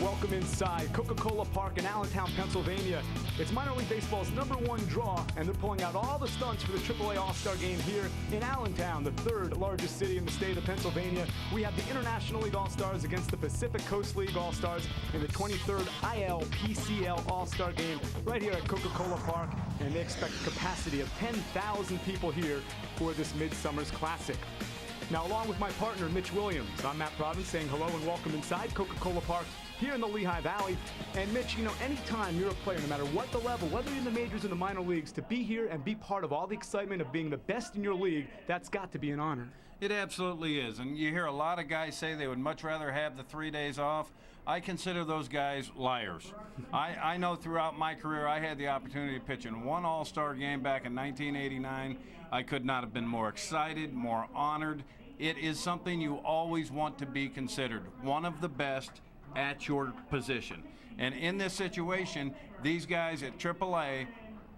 Welcome inside Coca-Cola Park in Allentown, Pennsylvania. It's minor league baseball's #1 draw, and they're pulling out all the stunts for the AAA All-Star Game here in Allentown, the third largest city in the state of Pennsylvania. We have the International League All-Stars against the Pacific Coast League All-Stars in the 23rd ILPCL All-Star Game right here at Coca-Cola Park, and they expect a capacity of 10,000 people here for this Midsummer's Classic. Now, along with my partner, Mitch Williams, I'm Matt Province saying hello and welcome inside Coca-Cola Park here in the Lehigh Valley. And Mitch, you know, anytime you're a player, no matter what the level, whether you're in the majors or the minor leagues, to be here and be part of all the excitement of being the best in your league, that's got to be an honor. It absolutely is. And you hear a lot of guys say they would much rather have the 3 days off. I consider those guys liars. I know throughout my career I had the opportunity to pitch in one All-Star game back in 1989. I could not have been more excited, more honored. It is something you always want to be considered one of the best at your position. And in this situation, these guys at AAA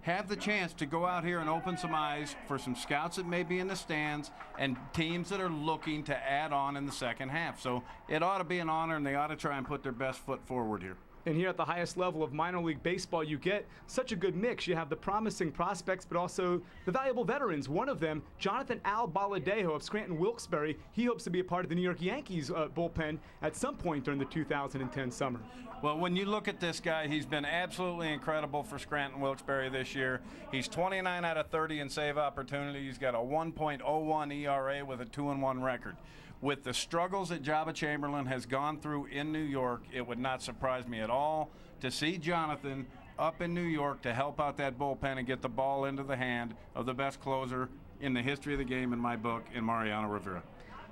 have the chance to go out here and open some eyes for some scouts that may be in the stands and teams that are looking to add on in the second half. So it ought to be an honor, and they ought to try and put their best foot forward here. And here at the highest level of minor league baseball, you get such a good mix. You have the promising prospects, but also the valuable veterans. One of them, Jonathan Al Baladejo of Scranton Wilkes-Barre, he hopes to be a part of the New York Yankees bullpen at some point during the 2010 summer. Well, when you look at this guy, he's been absolutely incredible for Scranton Wilkes-Barre this year. He's 29 out of 30 in save opportunity. He's got a 1.01 ERA with a 2-1 record. With the struggles that Jabba Chamberlain has gone through in New York, it would not surprise me at all to see Jonathan up in New York to help out that bullpen and get the ball into the hand of the best closer in the history of the game, in my book, in Mariano Rivera.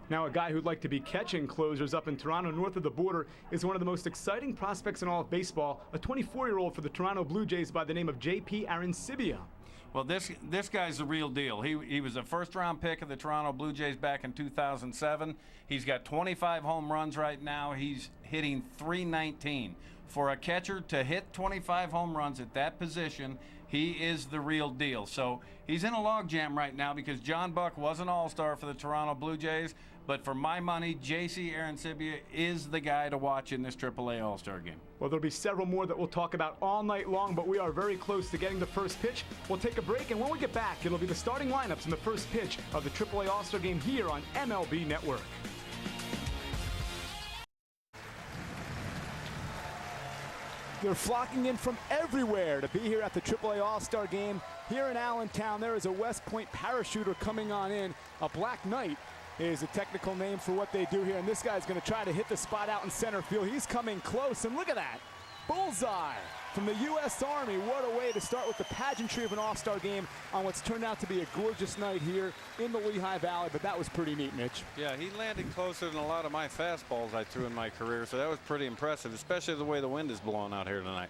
Now, a guy who'd like to be catching closers up in Toronto, north of the border, is one of the most exciting prospects in all of baseball, a 24-year-old for the Toronto Blue Jays by the name of J.P. Arencibia. Well, this guy's the real deal. He was a first-round pick of the Toronto Blue Jays back in 2007. He's got 25 home runs right now. He's hitting .319. For a catcher to hit 25 home runs at that position, he is the real deal. So he's in a logjam right now because John Buck was an all-star for the Toronto Blue Jays. But for my money, J.C. Arencibia is the guy to watch in this AAA All-Star game. Well, there'll be several more that we'll talk about all night long, but we are very close to getting the first pitch. We'll take a break, and when we get back, it'll be the starting lineups in the first pitch of the AAA All-Star game here on MLB Network. They're flocking in from everywhere to be here at the AAA All-Star game here in Allentown. There is a West Point parachuter coming on in, a Black Knight is a technical name for what they do here, and this guy's going to try to hit the spot out in center field. He's coming close, and look at that. Bullseye from the U.S. Army. What a way to start with the pageantry of an All-Star game on what's turned out to be a gorgeous night here in the Lehigh Valley, but that was pretty neat, Mitch. Yeah, he landed closer than a lot of my fastballs I threw in my career, so that was pretty impressive, especially the way the wind is blowing out here tonight.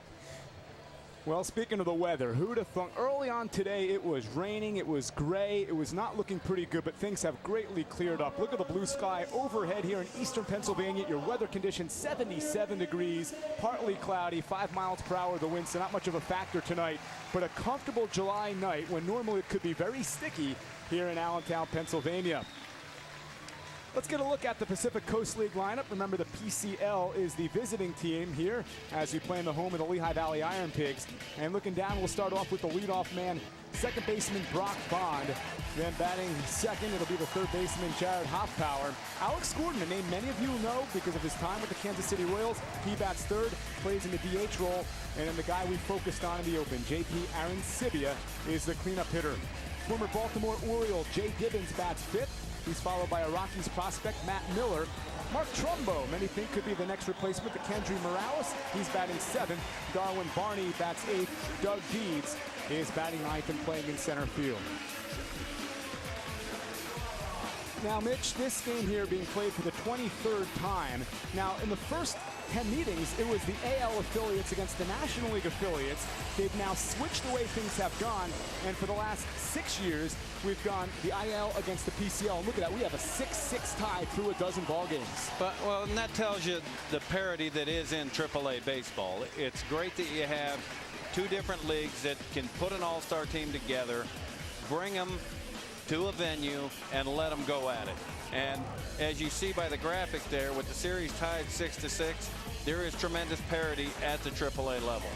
Well, speaking of the weather, who'd have thought early on today it was raining, it was gray, it was not looking pretty good, but things have greatly cleared up. Look at the blue sky overhead here in eastern Pennsylvania. Your weather conditions 77 degrees, partly cloudy, 5 miles per hour the wind, so not much of a factor tonight, but a comfortable July night when normally it could be very sticky here in Allentown, Pennsylvania. Let's get a look at the Pacific Coast League lineup. Remember, the PCL is the visiting team here as we play in the home of the Lehigh Valley Iron Pigs. And looking down, we'll start off with the leadoff man, second baseman Brock Bond. Then batting second, it'll be the third baseman Jared Hoffpower. Alex Gordon, a name many of you know because of his time with the Kansas City Royals. He bats third, plays in the DH role. And then the guy we focused on in the open, J.P. Arencibia, is the cleanup hitter. Former Baltimore Oriole Jay Gibbons bats fifth. He's followed by a Rockies prospect, Matt Miller. Mark Trumbo, many think could be the next replacement to Kendry Morales. He's batting seventh. Darwin Barney bats eighth. Doug Deeds is batting ninth and playing in center field. Now, Mitch, this game here being played for the 23rd time. Now, in the first 10 meetings, it was the AL affiliates against the National League affiliates. They've now switched the way things have gone, and for the last 6 years, we've gone the IL against the PCL. Look at that, we have a 6-6 tie through a dozen ball games. Well, and that tells you the parity that is in AAA baseball. It's great that you have two different leagues that can put an all-star team together, bring them to a venue and let them go at it. And as you see by the graphic there, with the series tied 6-6, there is tremendous parity at the AAA level.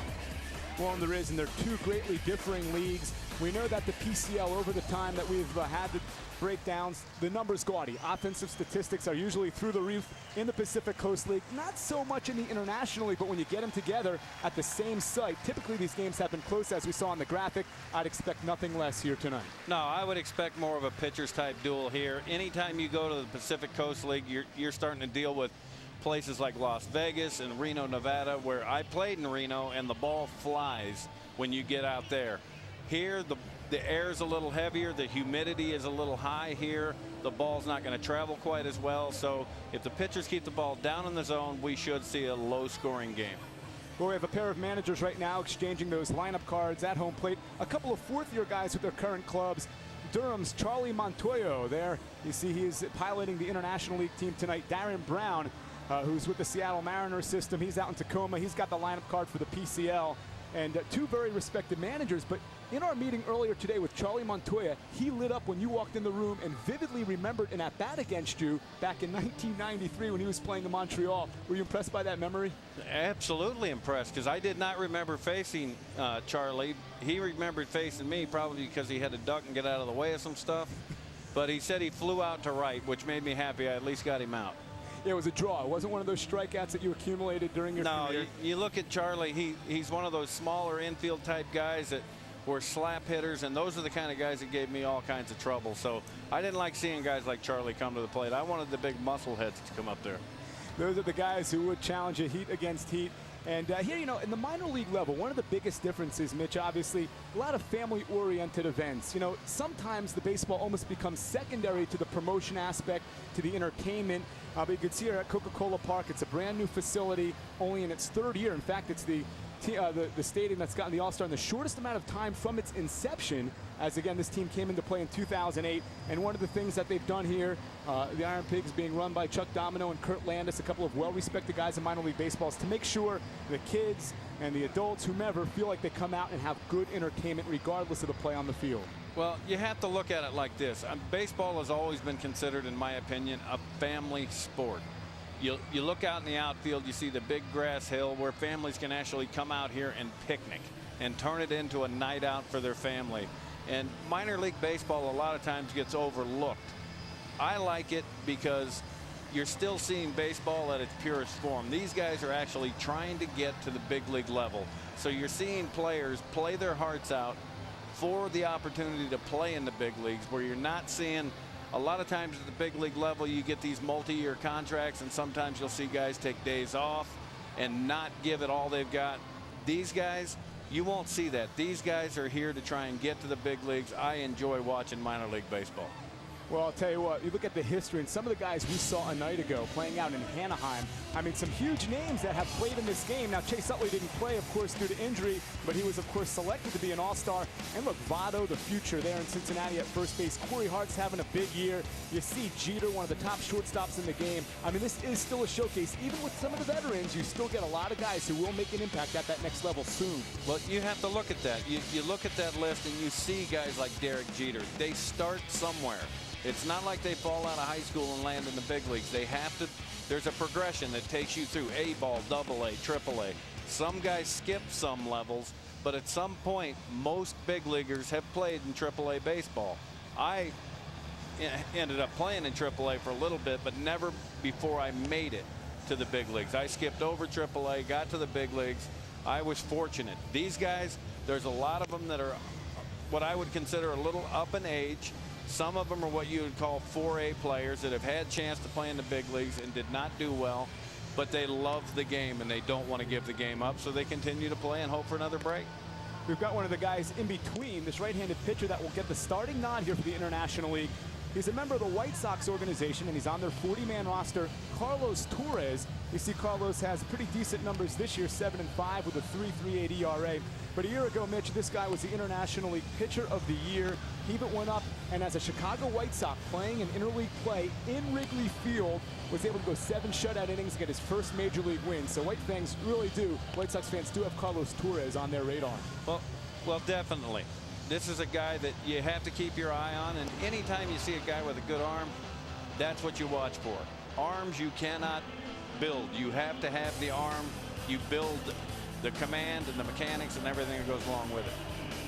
Well, and there is, and they're two greatly differing leagues. We know that the PCL, over the time that we've had the breakdowns, the numbers gaudy. Offensive statistics are usually through the roof in the Pacific Coast League. Not so much in the International League, but when you get them together at the same site, typically these games have been close, as we saw on the graphic. I'd expect nothing less here tonight. No, I would expect more of a pitchers type duel here. Anytime you go to the Pacific Coast League, you're starting to deal with places like Las Vegas and Reno, Nevada, where I played in Reno, and the ball flies when you get out there. Here, the air is a little heavier, the humidity is a little high here, the ball's not going to travel quite as well, so if the pitchers keep the ball down in the zone, we should see a low-scoring game. Well, we have a pair of managers right now exchanging those lineup cards at home plate. A couple of fourth-year guys with their current clubs. Durham's Charlie Montoyo there. You see he's piloting the International League team tonight. Darren Brown, who's with the Seattle Mariners system. He's out in Tacoma. He's got the lineup card for the PCL. And two very respected managers. But in our meeting earlier today with Charlie Montoya, he lit up when you walked in the room and vividly remembered an at-bat against you back in 1993 when he was playing in Montreal. Were you impressed by that memory? Absolutely impressed, because I did not remember facing Charlie. He remembered facing me, probably because he had to duck and get out of the way of some stuff. But he said he flew out to right, which made me happy. I at least got him out. It was a draw. It wasn't one of those strikeouts that you accumulated during your career. No, you look at Charlie, he's one of those smaller infield type guys that were slap hitters, and those are the kind of guys that gave me all kinds of trouble. So I didn't like seeing guys like Charlie come to the plate. I wanted the big muscle heads to come up there. Those are the guys who would challenge you heat against heat. And here, you know, in the minor league level, one of the biggest differences, Mitch, obviously, a lot of family-oriented events. You know, sometimes the baseball almost becomes secondary to the promotion aspect, to the entertainment. But you can see here at Coca-Cola Park, it's a brand new facility, only in its third year. In fact, it's the stadium that's gotten the All-Star in the shortest amount of time from its inception, as again this team came into play in 2008. And one of the things that they've done here, the Iron Pigs being run by Chuck Domino and Kurt Landis, a couple of well-respected guys in minor league baseball, is to make sure the kids and the adults, whomever, feel like they come out and have good entertainment regardless of the play on the field. Well, you have to look at it like this. Baseball has always been considered, in my opinion, a family sport. You look out in the outfield, you see the big grass hill where families can actually come out here and picnic and turn it into a night out for their family. And minor league baseball a lot of times gets overlooked. I like it because you're still seeing baseball at its purest form. These guys are actually trying to get to the big league level. So you're seeing players play their hearts out for the opportunity to play in the big leagues, where you're not seeing a lot of times at the big league level you get these multi-year contracts, and sometimes you'll see guys take days off and not give it all they've got. These guys, you won't see that. These guys are here to try and get to the big leagues. I enjoy watching minor league baseball. Well, I'll tell you what, you look at the history and some of the guys we saw a night ago playing out in Anaheim. I mean, some huge names that have played in this game. Now, Chase Utley didn't play, of course, due to injury, but he was, of course, selected to be an All-Star. And look, Votto, the future there in Cincinnati at first base. Corey Hart's having a big year. You see Jeter, one of the top shortstops in the game. I mean, this is still a showcase. Even with some of the veterans, you still get a lot of guys who will make an impact at that next level soon. Well, you have to look at that. You look at that list and you see guys like Derek Jeter. They start somewhere. It's not like they fall out of high school and land in the big leagues. They have to, there's a progression that takes you through A-ball, AA, AAA. Some guys skip some levels, but at some point, most big leaguers have played in AAA baseball. I ended up playing in AAA for a little bit, but never before I made it to the big leagues. I skipped over AAA, got to the big leagues. I was fortunate. These guys, there's a lot of them that are what I would consider a little up in age. Some of them are what you would call 4A players that have had a chance to play in the big leagues and did not do well, but they love the game and they don't want to give the game up, so they continue to play and hope for another break. We've got one of the guys in between, this right-handed pitcher that will get the starting nod here for the International League. He's a member of the White Sox organization, and he's on their 40-man roster. Carlos Torres. You see Carlos has pretty decent numbers this year, 7-5 with a 3.38 ERA. But a year ago, Mitch, this guy was the International League Pitcher of the Year. He even went up, and as a Chicago White Sox playing in interleague play in Wrigley Field, was able to go 7 shutout innings and get his first major league win. So White Sox fans do have Carlos Torres on their radar. Well, definitely. this is a guy that you have to keep your eye on, and anytime you see a guy with a good arm, that's what you watch for. Arms you cannot build. You have to have the arm. You build the command and the mechanics and everything that goes along with it.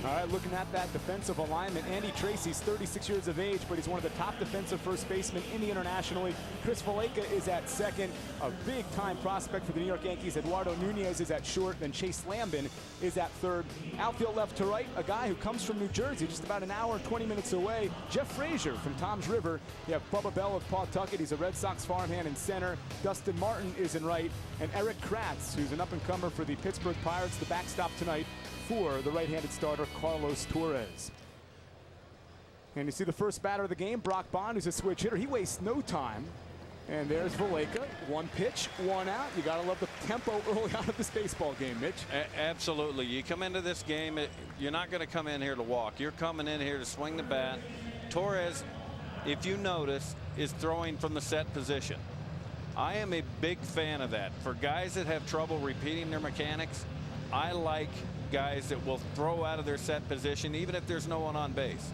All right, looking at that defensive alignment, Andy Tracy's 36 years of age, but he's one of the top defensive first basemen in the International League. Chris Valaika is at second, a big-time prospect for the New York Yankees. Eduardo Nunez is at short, then Chase Lambin is at third. Outfield left to right, a guy who comes from New Jersey, just about an hour and 20 minutes away, Jeff Frazier from Toms River. You have Bubba Bell of Pawtucket. He's a Red Sox farmhand in center. Dustin Martin is in right, and Eric Kratz, who's an up-and-comer for the Pittsburgh Pirates, the backstop tonight for the right-handed starter Carlos Torres. And you see the first batter of the game, Brock Bond, who's a switch hitter. He wastes no time. And there's Valaika. One pitch, one out. You got to love the tempo early on of this baseball game, Mitch. Absolutely. You come into this game, you're not going to come in here to walk. You're coming in here to swing the bat. Torres, if you notice, is throwing from the set position. I am a big fan of that. For guys that have trouble repeating their mechanics, I like guys that will throw out of their set position even if there's no one on base.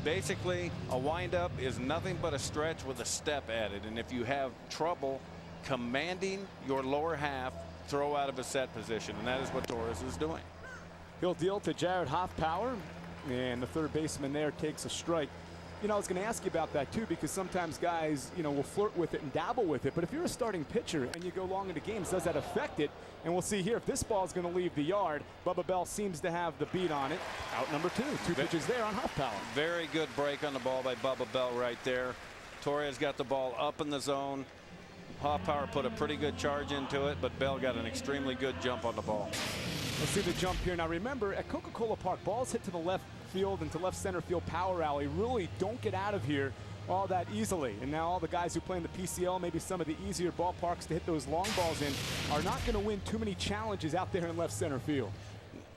Basically, a windup is nothing but a stretch with a step added, and if you have trouble commanding your lower half, throw out of a set position, and that is what Torres is doing. He'll deal to Jared Hoffpauir, and the third baseman there takes a strike. You know, I was going to ask you about that too, because sometimes guys, you know, will flirt with it and dabble with it. But if you're a starting pitcher and you go long into games, does that affect it? And we'll see here if this ball is going to leave the yard. Bubba Bell seems to have the beat on it. Out number two. Two pitches there on Hoffpauir. Very good break on the ball by Bubba Bell right there. Torres got the ball up in the zone. Hoffpauir put a pretty good charge into it, but Bell got an extremely good jump on the ball. Let's see the jump here. Now remember, at Coca-Cola Park, balls hit to the left field and to left center field power alley really don't get out of here all that easily. And now all the guys who play in the PCL, maybe some of the easier ballparks to hit those long balls in, are not going to win too many challenges out there in left center field.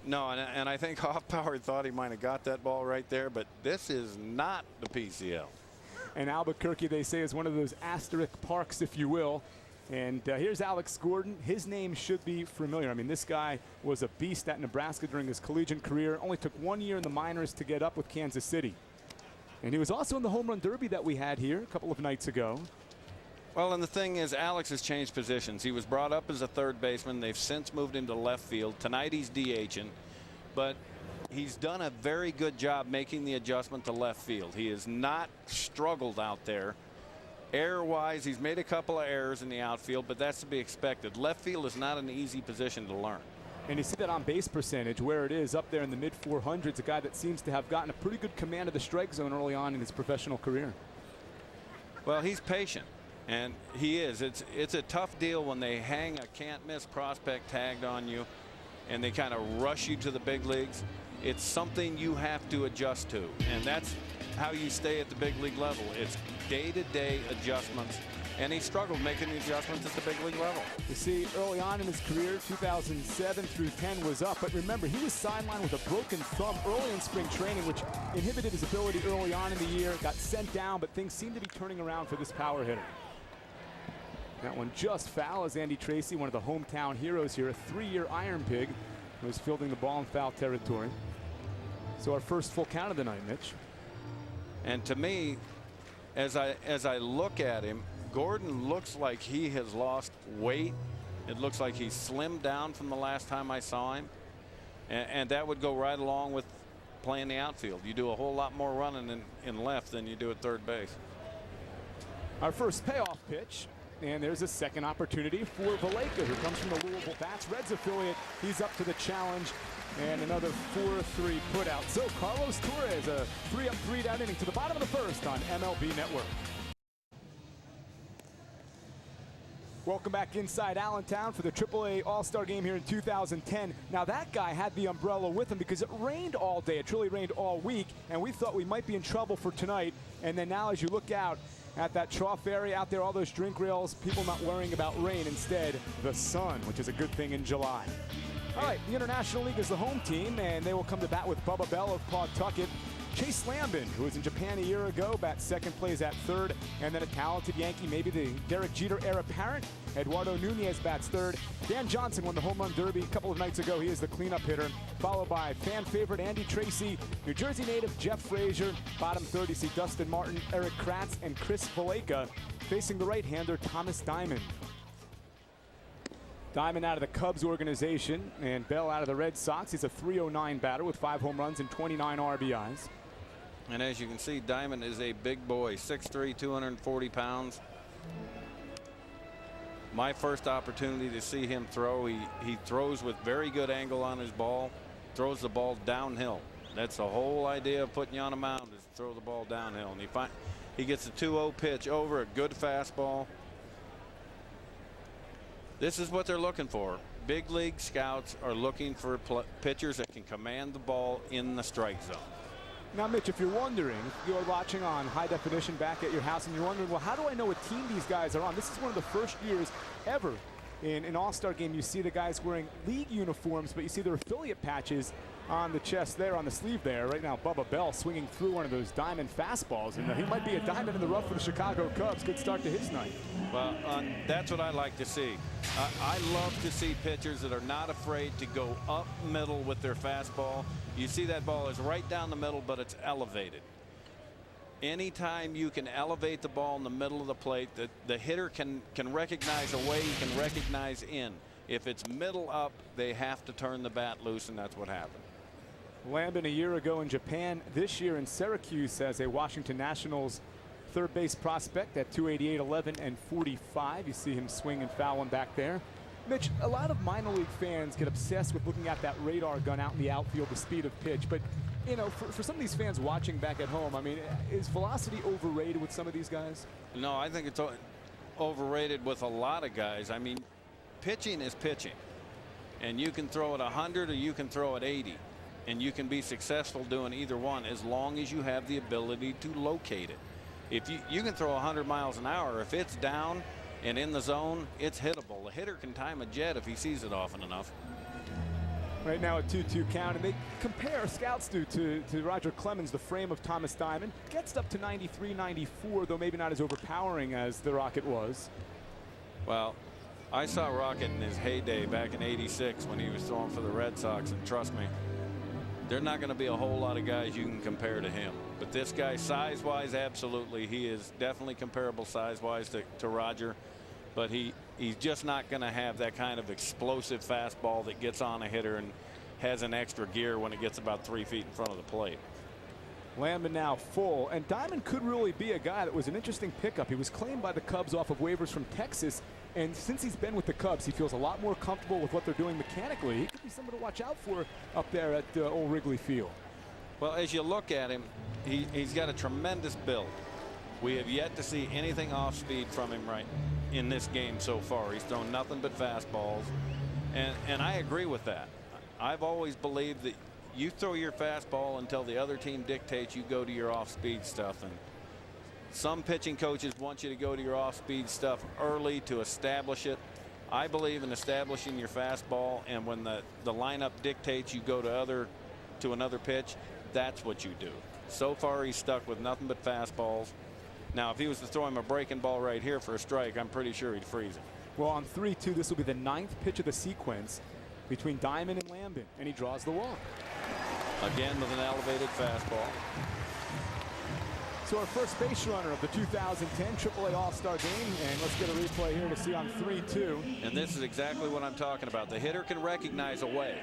No, and I think Hoffpauir thought he might have got that ball right there, but this is not the PCL. And Albuquerque, they say, is one of those asterisk parks, if you will. And here's Alex Gordon. His name should be familiar. I mean, this guy was a beast at Nebraska during his collegiate career. Only took 1 year in the minors to get up with Kansas City. And he was also in the home run derby that we had here a couple of nights ago. Well, and the thing is, Alex has changed positions. He was brought up as a third baseman. They've since moved him to left field. Tonight he's DHing. But he's done a very good job making the adjustment to left field. He has not struggled out there. Error-wise, he's made a couple of errors in the outfield, but that's to be expected. Left field is not an easy position to learn. And you see that on base percentage, where it is up there in the mid 400s, a guy that seems to have gotten a pretty good command of the strike zone early on in his professional career. Well, he's patient, and he is. It's a tough deal when they hang a can't-miss prospect tagged on you, and they kind of rush you to the big leagues. It's something you have to adjust to, and that's how you stay at the big league level. It's day-to-day adjustments, and he struggled making the adjustments at the big league level. You see, early on in his career, 2007 through 10 was up, but remember, he was sidelined with a broken thumb early in spring training, which inhibited his ability early on in the year. Got sent down, but things seem to be turning around for this power hitter. That one just foul as Andy Tracy, one of the hometown heroes here, a 3-year Iron Pig, was fielding the ball in foul territory. So our first full count of the night, Mitch. And to me, as I look at him, Gordon looks like he has lost weight. It looks like he's slimmed down from the last time I saw him. And that would go right along with playing the outfield. You do a whole lot more running in left than you do at third base. Our first payoff pitch. And there's a second opportunity for Valaika, who comes from the Louisville Bats Reds affiliate. He's up to the challenge. And another 4-3 put out. So Carlos Torres, a 3-up, 3-down inning to the bottom of the first on MLB Network. Welcome back inside Allentown for the AAA All-Star Game here in 2010. Now that guy had the umbrella with him because it rained all day. It truly rained all week, and we thought we might be in trouble for tonight. And then now as you look out at that trough area out there, all those drink rails, people not worrying about rain. Instead, the sun, which is a good thing in July. All right, the International League is the home team, and they will come to bat with Bubba Bell of Pawtucket. Chase Lambin, who was in Japan a year ago, bats second, plays at third. And then a talented Yankee, maybe the Derek Jeter heir apparent, Eduardo Nunez bats third. Dan Johnson won the home run derby a couple of nights ago. He is the cleanup hitter, followed by fan favorite Andy Tracy, New Jersey native Jeff Frazier. Bottom third, you see Dustin Martin, Eric Kratz, and Chris Valleca facing the right-hander Thomas Diamond. Diamond out of the Cubs organization and Bell out of the Red Sox. He's a .309 batter with 5 home runs and 29 RBIs. And as you can see, Diamond is a big boy, 6'3", 240 pounds. My first opportunity to see him throw, he throws with very good angle on his ball, throws the ball downhill. That's the whole idea of putting you on a mound, is to throw the ball downhill. And he gets a 2-0 pitch over, a good fastball. This is what they're looking for. Big league scouts are looking for pitchers that can command the ball in the strike zone. Now, Mitch, if you're wondering, you're watching on high definition back at your house and you're wondering, well, how do I know what team these guys are on? This is one of the first years ever in an all-star game you see the guys wearing league uniforms, but you see their affiliate patches on the chest there, on the sleeve there. Right now, Bubba Bell swinging through one of those diamond fastballs, and he might be a diamond in the rough for the Chicago Cubs. Good start to his night. Well, that's what I like to see. I love to see pitchers that are not afraid to go up middle with their fastball. You see that ball is right down the middle, but it's elevated. Anytime you can elevate the ball in the middle of the plate, the hitter can recognize away, can recognize in. If it's middle up, they have to turn the bat loose, and that's what happened. Lambin a year ago in Japan, this year in Syracuse as a Washington Nationals third base prospect at 288, 11, and 45. You see him swing and foul one back there. Mitch, a lot of minor league fans get obsessed with looking at that radar gun out in the outfield, the speed of pitch. But, you know, for some of these fans watching back at home, I mean, is velocity overrated with some of these guys? No, I think it's overrated with a lot of guys. I mean, pitching is pitching. And you can throw at 100 or you can throw at 80. And you can be successful doing either one as long as you have the ability to locate it. If you can throw 100 miles an hour, if it's down and in the zone, it's hittable. The hitter can time a jet if he sees it often enough. Right now a 2-2 count, and they compare, scouts do, to Roger Clemens, the frame of Thomas Diamond. Gets up to 93, 94, though maybe not as overpowering as the Rocket was. Well, I saw Rocket in his heyday back in '86 when he was throwing for the Red Sox, and trust me, there's not going to be a whole lot of guys you can compare to him. But this guy, size-wise, absolutely, he is definitely comparable size-wise to Roger. But he's just not going to have that kind of explosive fastball that gets on a hitter and has an extra gear when it gets about 3 feet in front of the plate. Lambin now full, and Diamond could really be a guy that was an interesting pickup. He was claimed by the Cubs off of waivers from Texas, and since he's been with the Cubs, he feels a lot more comfortable with what they're doing mechanically. He could be someone to watch out for up there at Old Wrigley Field. Well, as you look at him, he's got a tremendous build. We have yet to see anything off speed from him right in this game so far. He's thrown nothing but fastballs, and I agree with that. I've always believed that you throw your fastball until the other team dictates you go to your off-speed stuff. And some pitching coaches want you to go to your off-speed stuff early to establish it. I believe in establishing your fastball, and when the lineup dictates you go to another pitch, that's what you do. So far, he's stuck with nothing but fastballs. Now, if he was to throw him a breaking ball right here for a strike, I'm pretty sure he'd freeze him. Well, on 3-2, this will be the 9th pitch of the sequence between Diamond and Lambin, and he draws the walk. Again with an elevated fastball. So our first base runner of the 2010 AAA All-Star Game, and let's get a replay here to see on 3-2. And this is exactly what I'm talking about. The hitter can recognize a way.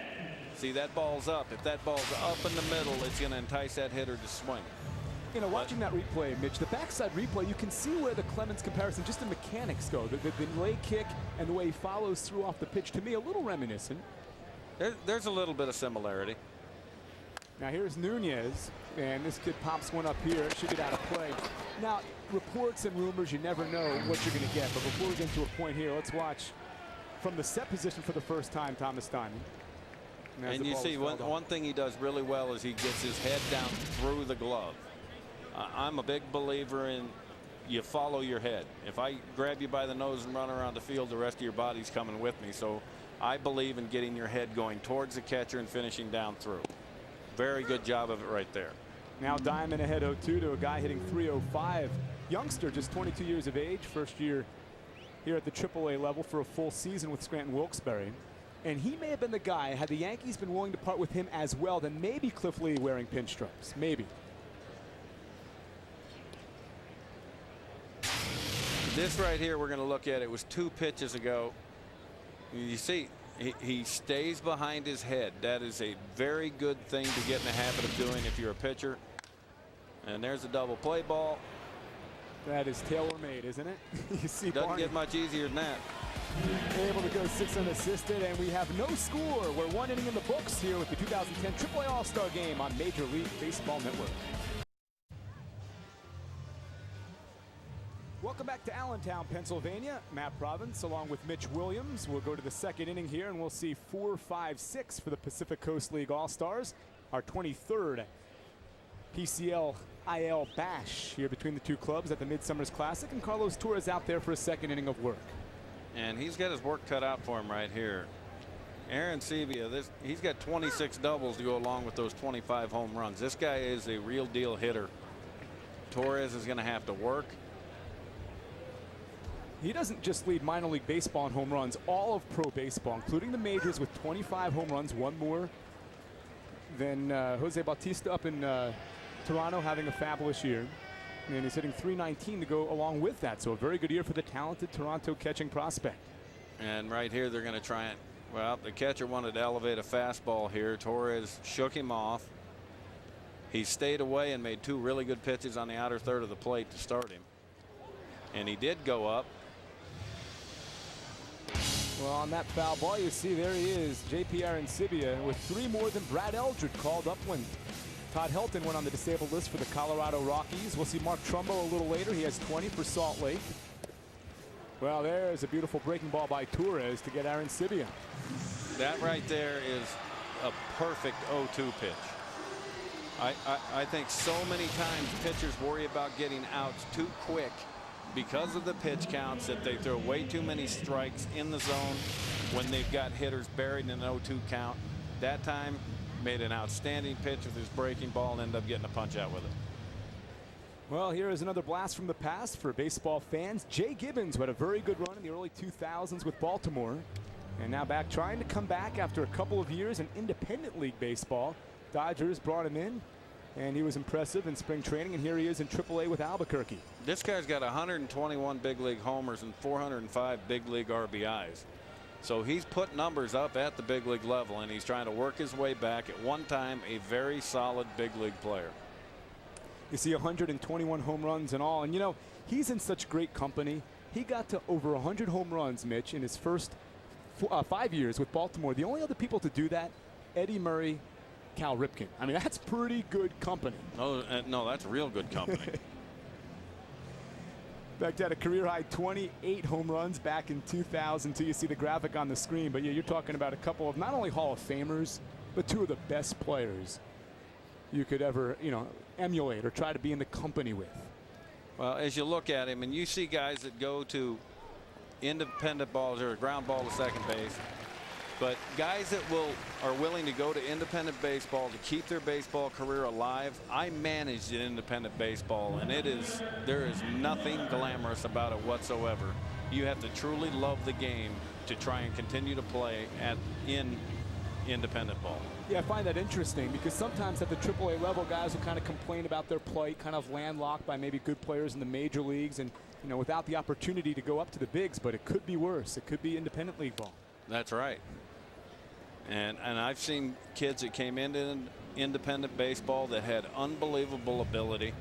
See, that ball's up. If that ball's up in the middle, it's going to entice that hitter to swing. You know, watching that replay, Mitch, the backside replay, you can see where the Clemens comparison, just the mechanics go. The leg kick and the way he follows through off the pitch, to me, a little reminiscent. There's a little bit of similarity. Now here's Nunez, and this kid pops one up here. Should get out of play. Now, reports and rumors, you never know what you're going to get. But before we get to a point here, let's watch from the set position for the first time, Thomas Diamond. And you see, one thing he does really well is he gets his head down through the glove. I'm a big believer in you follow your head. If I grab you by the nose and run around the field, the rest of your body's coming with me. So I believe in getting your head going towards the catcher and finishing down through. Very good job of it right there. Now Diamond ahead 0-2 to a guy hitting 305. Youngster, just 22 years of age, first year here at the AAA level for a full season with Scranton Wilkes-Barre. And he may have been the guy, had the Yankees been willing to part with him as well, then maybe Cliff Lee wearing pinstripes. Maybe. This right here, we're going to look at. It was 2 pitches ago. You see, he stays behind his head. That is a very good thing to get in the habit of doing if you're a pitcher. And there's a double play ball. That is tailor-made, isn't it? You see, doesn't Barney get much easier than that. able to go 6 unassisted, and we have no score. We're 1 inning in the books here with the 2010 AAA All-Star Game on Major League Baseball Network. Welcome back to Allentown, Pennsylvania. Matt Province along with Mitch Williams. We'll go to the 2nd inning here, and we'll see 4, 5, 6 for the Pacific Coast League All-Stars. Our 23rd PCL IL bash here between the two clubs at the Midsummer's Classic, and Carlos Torres out there for a 2nd inning of work. And he's got his work cut out for him right here. Aaron Sevilla, he's got 26 doubles to go along with those 25 home runs. This guy is a real deal hitter. Torres is going to have to work. He doesn't just lead minor league baseball in home runs, all of pro baseball, including the majors, with 25 home runs, 1 more than Jose Bautista up in Toronto, having a fabulous year. And he's hitting .319 to go along with that. So a very good year for the talented Toronto catching prospect. And right here, they're going to try it. Well, the catcher wanted to elevate a fastball here. Torres shook him off. He stayed away and made 2 really good pitches on the outer third of the plate to start him. And he did go up. Well, on that foul ball, you see there he is, J.P. Arancibia, with 3 more than Brad Eldred called up when Todd Helton went on the disabled list for the Colorado Rockies. We'll see Mark Trumbo a little later. He has 20 for Salt Lake. Well, there's a beautiful breaking ball by Torres to get Arancibia. That right there is a perfect 0-2 pitch. I think so many times pitchers worry about getting outs too quick because of the pitch counts, that they throw way too many strikes in the zone when they've got hitters buried in an 0-2 count. That time made an outstanding pitch with his breaking ball and ended up getting a punch out with it. Well, here is another blast from the past for baseball fans. Jay Gibbons, who had a very good run in the early 2000s with Baltimore, and now back trying to come back after a couple of years in independent league baseball. Dodgers brought him in, and he was impressive in spring training, and here he is in AAA with Albuquerque. This guy's got 121 big league homers and 405 big league RBIs. So he's put numbers up at the big league level, and he's trying to work his way back. At one time, a very solid big league player. You see 121 home runs and all, and you know, he's in such great company. He got to over 100 home runs, Mitch, in his first 5 years with Baltimore. The only other people to do that, Eddie Murray, Cal Ripken. I mean, that's pretty good company. Oh, no, that's real good company. Beck had a career-high 28 home runs back in 2002. You see the graphic on the screen, but yeah, you're talking about a couple of not only Hall of Famers, but 2 of the best players you could ever, you know, emulate or try to be in the company with. Well, as you look at him and you see guys that go to independent balls or a ground ball to second base, but guys that are willing to go to independent baseball to keep their baseball career alive. I managed in independent baseball, and there is nothing glamorous about it whatsoever. You have to truly love the game to try and continue to play in independent ball. Yeah, I find that interesting because sometimes at the AAA level, guys will kind of complain about their play, kind of landlocked by maybe good players in the major leagues, and you know, without the opportunity to go up to the bigs. But it could be worse. It could be independent league ball. That's right. And I've seen kids that came into independent baseball that had unbelievable ability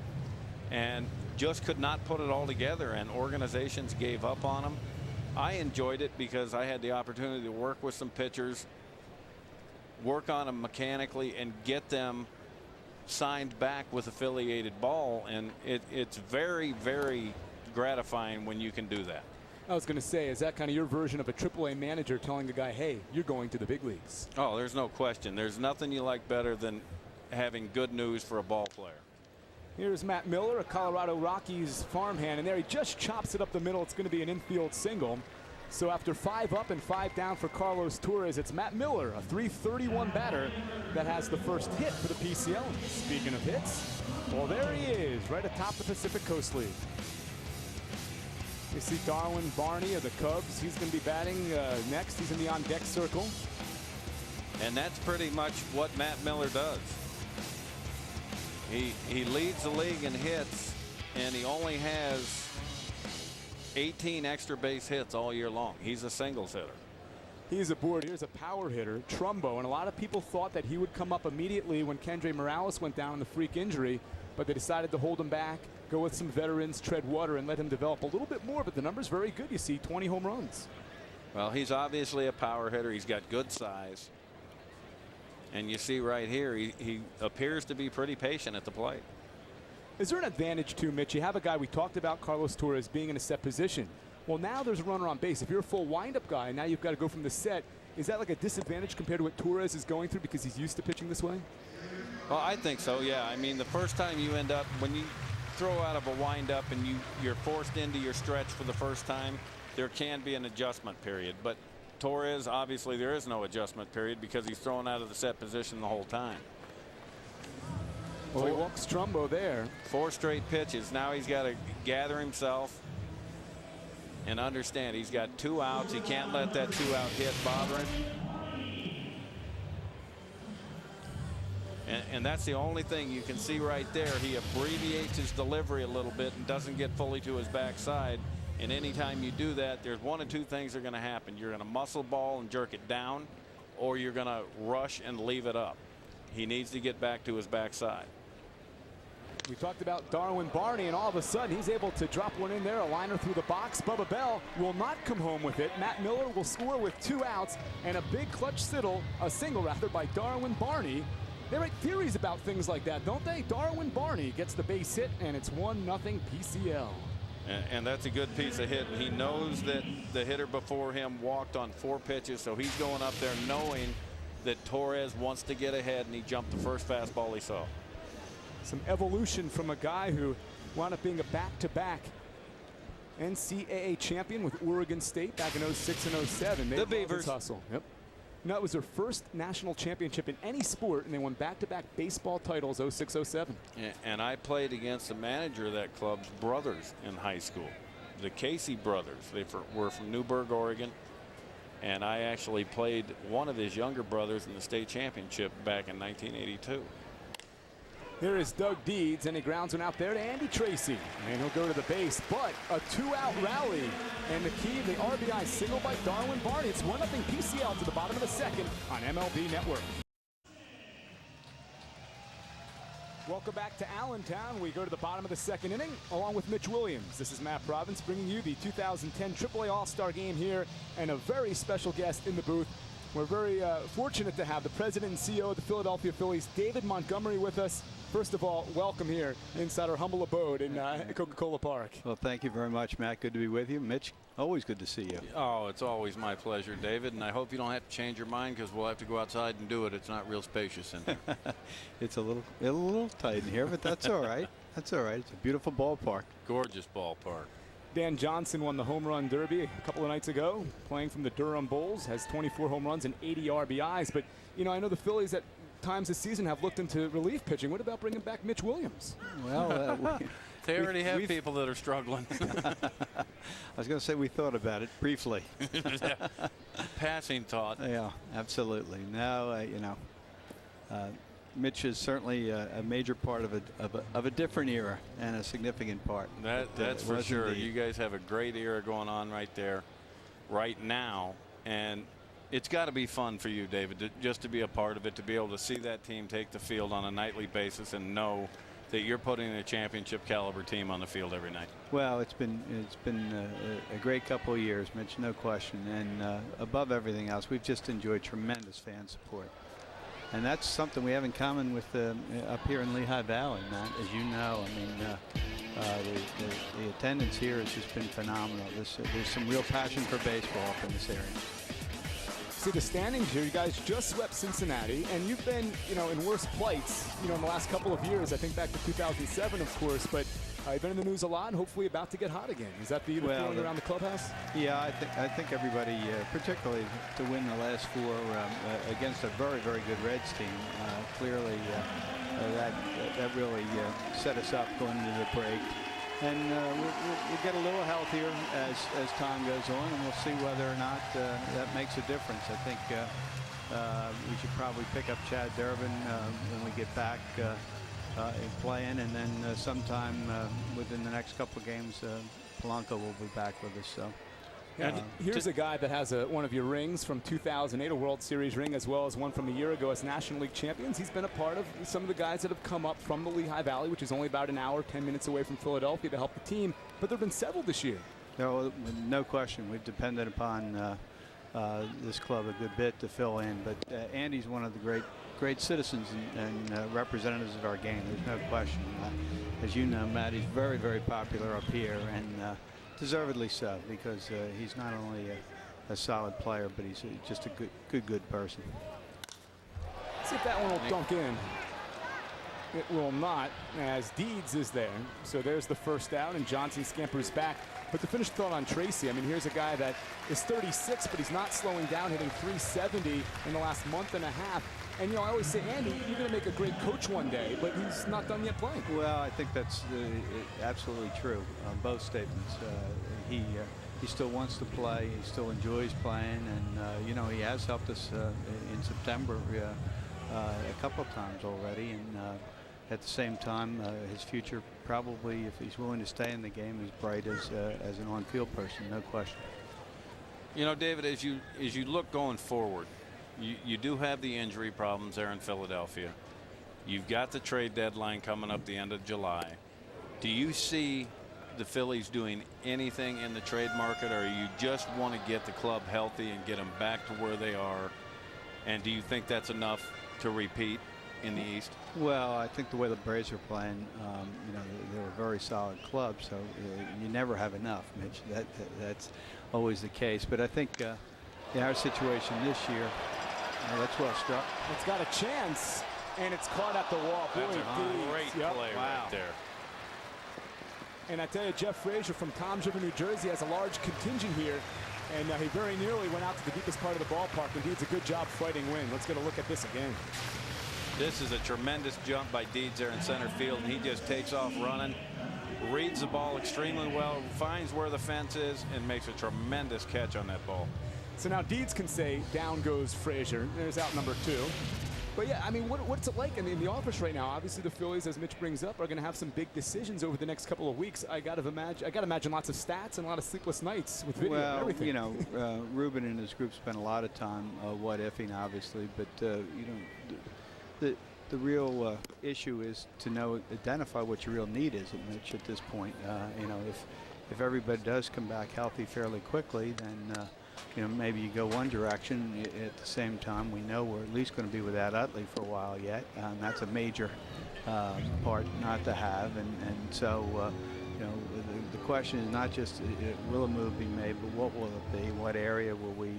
and just could not put it all together, and organizations gave up on them. I enjoyed it because I had the opportunity to work with some pitchers, work on them mechanically, and get them signed back with affiliated ball, and it's very, very gratifying when you can do that. I was going to say, is that kind of your version of a AAA manager telling a guy, hey, you're going to the big leagues? Oh, there's no question. There's nothing you like better than having good news for a ball player. Here's Matt Miller, a Colorado Rockies farmhand, and there he just chops it up the middle. It's going to be an infield single. So after 5 up and 5 down for Carlos Torres, it's Matt Miller, a .331 batter, that has the first hit for the PCL. Speaking of hits, well, there he is, right atop the Pacific Coast League. You see Darwin Barney of the Cubs. He's going to be batting next. He's in the on-deck circle. And that's pretty much what Matt Miller does. He leads the league in hits, and he only has 18 extra base hits all year long. He's a singles hitter. He's aboard. Here's a power hitter, Trumbo, and a lot of people thought that he would come up immediately when Kendry Morales went down in the freak injury, but they decided to hold him back, go with some veterans, tread water, and let him develop a little bit more. But the number's very good. You see 20 home runs. Well, he's obviously a power hitter. He's got good size. And you see right here, he appears to be pretty patient at the plate. Is there an advantage too, Mitch? You have a guy, we talked about Carlos Torres being in a set position. Well, now there's a runner on base. If you're a full windup guy, and now you've got to go from the set, is that like a disadvantage compared to what Torres is going through because he's used to pitching this way? Well, I think so, yeah. I mean, the first time you end up, when you throw out of a windup and you're forced into your stretch for the first time, there can be an adjustment period. But Torres, obviously, there is no adjustment period because he's thrown out of the set position the whole time. Well, he walks Trumbo there. 4 straight pitches. Now he's got to gather himself and understand he's got 2 outs. He can't let that 2-out hit bother him. And that's the only thing you can see right there. He abbreviates his delivery a little bit and doesn't get fully to his backside. And anytime you do that, there's 1 of 2 things are going to happen. You're going to muscle ball and jerk it down, or you're going to rush and leave it up. He needs to get back to his backside. We talked about Darwin Barney, and all of a sudden he's able to drop one in there, a liner through the box. Bubba Bell will not come home with it. Matt Miller will score with 2 outs, and a big clutch single by Darwin Barney. They write theories about things like that, don't they? Darwin Barney gets the base hit, and it's 1-0 PCL. And that's a good piece of hit. And he knows that the hitter before him walked on 4 pitches, so he's going up there knowing that Torres wants to get ahead, and he jumped the first fastball he saw. Some evolution from a guy who wound up being a back-to-back NCAA champion with Oregon State back in 06 and 07. The Beavers. Hustle. Yep. No, it was their first national championship in any sport, and they won back-to-back baseball titles 06-07. And I played against the manager of that club's brothers in high school, the Casey brothers. They were from Newburgh, Oregon, and I actually played one of his younger brothers in the state championship back in 1982. Here is Doug Deeds, and he grounds one out there to Andy Tracy. And he'll go to the base, but a 2-out rally. And the key, the RBI single by Darwin Barney. It's 1-0 PCL to the bottom of the second on MLB Network. Welcome back to Allentown. We go to the bottom of the second inning along with Mitch Williams. This is Matt Province bringing you the 2010 AAA All-Star Game here, and a very special guest in the booth. We're very fortunate to have the president and CEO of the Philadelphia Phillies, David Montgomery, with us. First of all, welcome here inside our humble abode in Coca-Cola Park. Well, thank you very much, Matt. Good to be with you. Mitch, always good to see you. Oh, it's always my pleasure, David, and I hope you don't have to change your mind because we'll have to go outside and do it. It's not real spacious in here. It's a little tight in here, but that's all right. That's all right. It's a beautiful ballpark. Gorgeous ballpark. Dan Johnson won the home run derby a couple of nights ago, playing from the Durham Bulls, has 24 home runs and 80 RBIs. But, you know, I know the Phillies at times this season have looked into relief pitching. What about bringing back Mitch Williams? Well, they already have people that are struggling. I was going to say we thought about it briefly. Passing thought. Yeah, absolutely. Now, you know, Mitch is certainly a major part of a different era and a significant part. That's for sure. Indeed. You guys have a great era going on right there, right now, and it's got to be fun for you, David, just to be a part of it, to be able to see that team take the field on a nightly basis and know that you're putting a championship caliber team on the field every night. Well, it's been a great couple of years, Mitch, no question. And above everything else, we've just enjoyed tremendous fan support. And that's something we have in common with up here in Lehigh Valley, Matt, as you know. I mean, the attendance here has just been phenomenal. There's some real passion for baseball up in this area. See the standings here. You guys just swept Cincinnati, and you've been, you know, in worse plights, you know, in the last couple of years. I think back to 2007, of course. But You've been in the news a lot and hopefully about to get hot again. Is that the feeling around the clubhouse? Yeah, I think everybody, particularly to win the last 4 against a very, very good Reds team, clearly that really set us up going into the break. And we'll get a little healthier as time goes on, and we'll see whether or not that makes a difference. I think we should probably pick up Chad Durbin when we get back in playing, and then sometime within the next couple of games, Polanco will be back with us. So. And here's a guy that has one of your rings from 2008, a World Series ring, as well as one from a year ago as National League champions. He's been a part of some of the guys that have come up from the Lehigh Valley, which is only about an hour, 10 minutes away from Philadelphia, to help the team. But there have been several this year. No question. We've depended upon this club a good bit to fill in. But Andy's one of the great citizens and representatives of our game. There's no question. As you know, Matt, he's very, very popular up here, and deservedly so, because he's not only a solid player, but he's just a good person. See if that one will dunk in. It will not, as Deeds is there. So there's the first out, and Johnson scampers back. But to finish the thought on Tracy, I mean, here's a guy that is 36, but he's not slowing down, hitting 370 in the last month and a half. And, you know, I always say, Andy, you're going to make a great coach one day, but he's not done yet playing. Well, I think that's absolutely true, both statements. He still wants to play. He still enjoys playing. And, you know, he has helped us in September a couple of times already. And at the same time, his future probably, if he's willing to stay in the game, is bright as an on-field person, no question. You know, David, as you look going forward, you do have the injury problems there in Philadelphia. You've got the trade deadline coming up the end of July. Do you see the Phillies doing anything in the trade market, or you just want to get the club healthy and get them back to where they are? And do you think that's enough to repeat in the East? Well, I think the way the Braves are playing, you know, they're a very solid club, so you never have enough, Mitch. That's always the case. But I think in our situation this year, that's well struck. It's got a chance, and it's caught at the wall. That's a great play right there. And I tell you, Jeff Frazier from Toms River, New Jersey, has a large contingent here, and he very nearly went out to the deepest part of the ballpark, and Deeds a good job fighting wind. Let's get a look at this again. This is a tremendous jump by Deeds there in center field, and he just takes off running, reads the ball extremely well, finds where the fence is, and makes a tremendous catch on that ball. So now Deeds can say, down goes Frazier. There's out number 2. But yeah, I mean, what's it like in the office right now? Obviously, the Phillies, as Mitch brings up, are going to have some big decisions over the next couple of weeks. I got to imagine lots of stats and a lot of sleepless nights with video and everything. You know, Ruben and his group spent a lot of time what-ifing, obviously, but you know, the real issue is to identify what your real need is, Mitch, at this point. You know, if everybody does come back healthy fairly quickly, then you know, maybe you go one direction. At the same time, we know we're at least going to be without Utley for a while yet. That's a major part not to have. And so, you know, the question is not just will a move be made, but what will it be? What area will we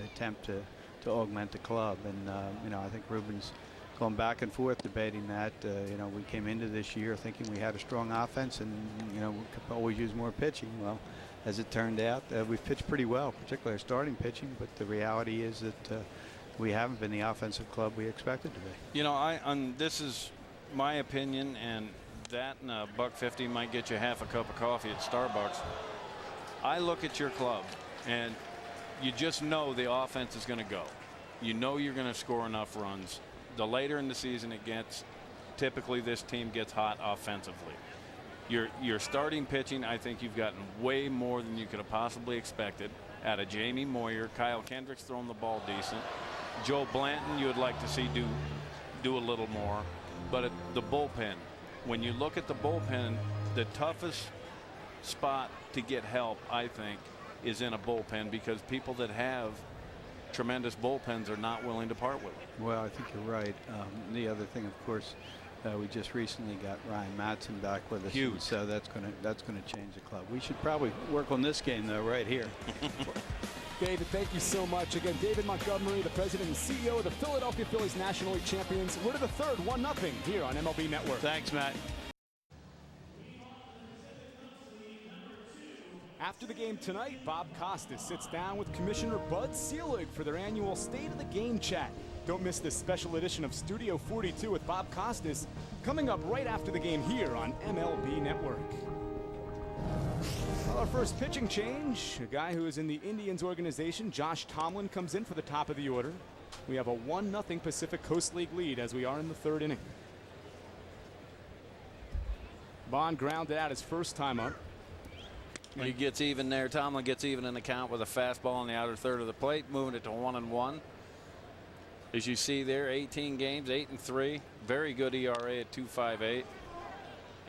attempt to augment the club? And, you know, I think Ruben's going back and forth debating that. You know, we came into this year thinking we had a strong offense and, you know, we could always use more pitching. Well, as it turned out, we've pitched pretty well, particularly our starting pitching, but the reality is that we haven't been the offensive club we expected to be. You know, this is my opinion, and that and $1.50 might get you half a cup of coffee at Starbucks. I look at your club, and you just know the offense is going to go. You know you're going to score enough runs. The later in the season it gets, typically this team gets hot offensively. Your starting pitching, I think you've gotten way more than you could have possibly expected out of Jamie Moyer. Kyle Kendrick's throwing the ball decent. Joe Blanton, you would like to see do a little more. But at the bullpen, when you look at the bullpen, the toughest spot to get help, I think, is in a bullpen, because people that have tremendous bullpens are not willing to part with it. Well, I think you're right. The other thing, of course, we just recently got Ryan Madsen back with us. Huge. So that's going to change the club. We should probably work on this game though right here. David, thank you so much. Again, David Montgomery, the president and CEO of the Philadelphia Phillies National League champions. We're to the third, 1-0 here on MLB Network. Thanks, Matt. After the game tonight, Bob Costas sits down with Commissioner Bud Selig for their annual State of the Game chat. Don't miss this special edition of Studio 42 with Bob Costas coming up right after the game here on MLB Network. Well, our first pitching change, a guy who is in the Indians organization, Josh Tomlin, comes in for the top of the order. We have a 1-0 Pacific Coast League lead as we are in the third inning. Bond grounded out his first time up. He gets even there. Tomlin gets even in the count with a fastball on the outer third of the plate, moving it to 1-1. As you see there, 18 games, 8-3. Very good ERA at 2.58.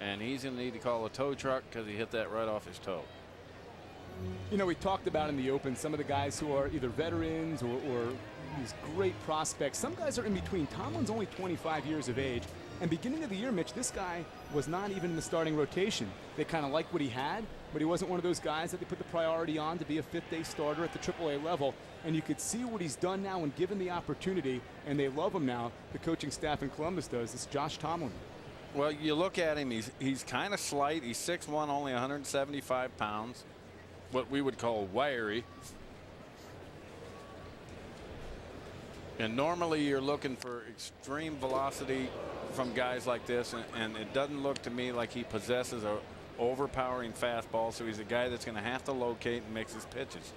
And he's going to need to call a tow truck because he hit that right off his toe. You know, we talked about in the open some of the guys who are either veterans or these great prospects. Some guys are in between. Tomlin's only 25 years of age. And beginning of the year, Mitch, this guy was not even in the starting rotation. They kind of liked what he had, but he wasn't one of those guys that they put the priority on to be a fifth-day starter at the AAA level. And you could see what he's done now when given the opportunity, and they love him now. The coaching staff in Columbus does. It's Josh Tomlin. Well, you look at him, he's kind of slight. He's 6'1", only 175 pounds, what we would call wiry. And normally you're looking for extreme velocity from guys like this, and it doesn't look to me like he possesses a overpowering fastball, so he's a guy that's going to have to locate and mix his pitches.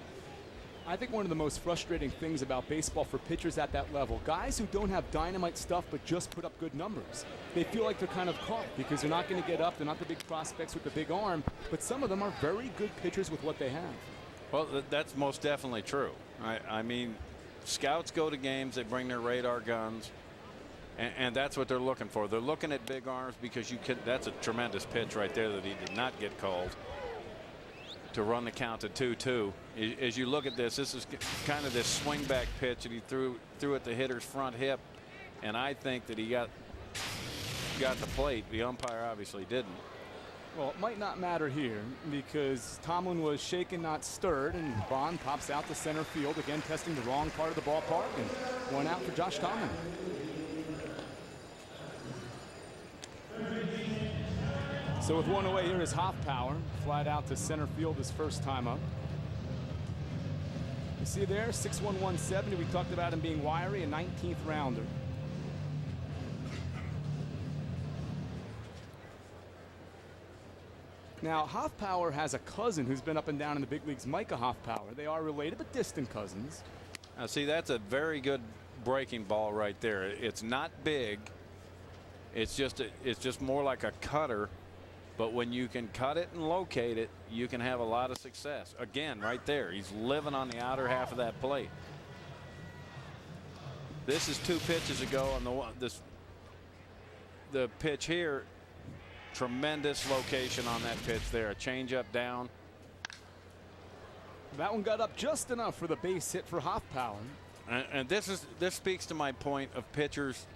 I think one of the most frustrating things about baseball for pitchers at that level, guys who don't have dynamite stuff but just put up good numbers, they feel like they're kind of caught because they're not going to get up. They're not the big prospects with the big arm, but some of them are very good pitchers with what they have. Well, that's most definitely true. I mean, scouts go to games, they bring their radar guns, and that's what they're looking for. They're looking at big arms because that's a tremendous pitch right there that he did not get called to run the count to 2-2. As you look at this is kind of this swing back pitch that he threw at the hitter's front hip, and I think that he got the plate. The umpire obviously didn't. Well, it might not matter here because Tomlin was shaken, not stirred, and Bond pops out to center field, again testing the wrong part of the ballpark, and 1 out for Josh Tomlin. So with 1 away, here is Hoffpauir, flat out to center field his first time up. You see there, 6'1", 170. We talked about him being wiry, a 19th rounder. Now, Hoffpauir has a cousin who's been up and down in the big leagues, Micah Hoffpauir. They are related, but distant cousins. Now, see, that's a very good breaking ball right there. It's not big. It's just more like a cutter. But when you can cut it and locate it, you can have a lot of success. Again, right there, he's living on the outer half of that plate. This is 2 pitches ago on the pitch here. Tremendous location on that pitch there. A changeup down. That one got up just enough for the base hit for Hoffpauir. And this speaks to my point of pitchers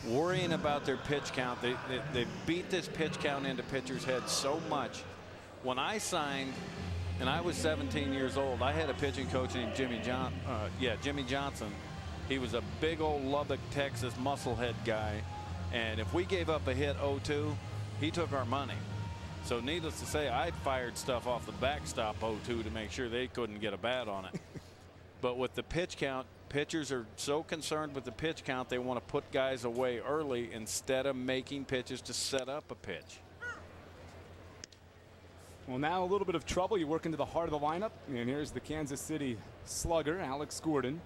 worrying about their pitch count. They beat this pitch count into pitchers' heads so much. When I signed, and I was 17 years old, I had a pitching coach named Jimmy Johnson. He was a big old Lubbock, Texas musclehead guy, and if we gave up a hit 0-2, he took our money. So needless to say, I fired stuff off the backstop 0-2 to make sure they couldn't get a bat on it. But with the pitch count, pitchers are so concerned with the pitch count, they want to put guys away early instead of making pitches to set up a pitch. Well, now a little bit of trouble. You work into the heart of the lineup, and here's the Kansas City slugger, Alex Gordon.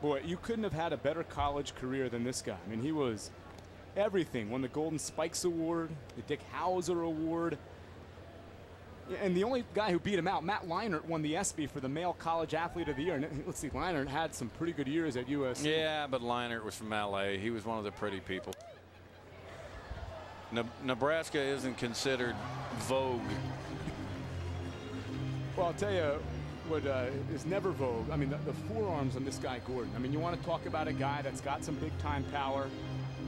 Boy, you couldn't have had a better college career than this guy. I mean, he was everything. Won the Golden Spikes Award, the Dick Hauser Award. And the only guy who beat him out, Matt Leinart, won the ESPY for the Male College Athlete of the Year. And let's see, Leinart had some pretty good years at USC. Yeah, but Leinart was from LA. He was one of the pretty people. Nebraska isn't considered vogue. Well, I'll tell you what is never vogue. I mean, the forearms on this guy, Gordon. I mean, you want to talk about a guy that's got some big-time power.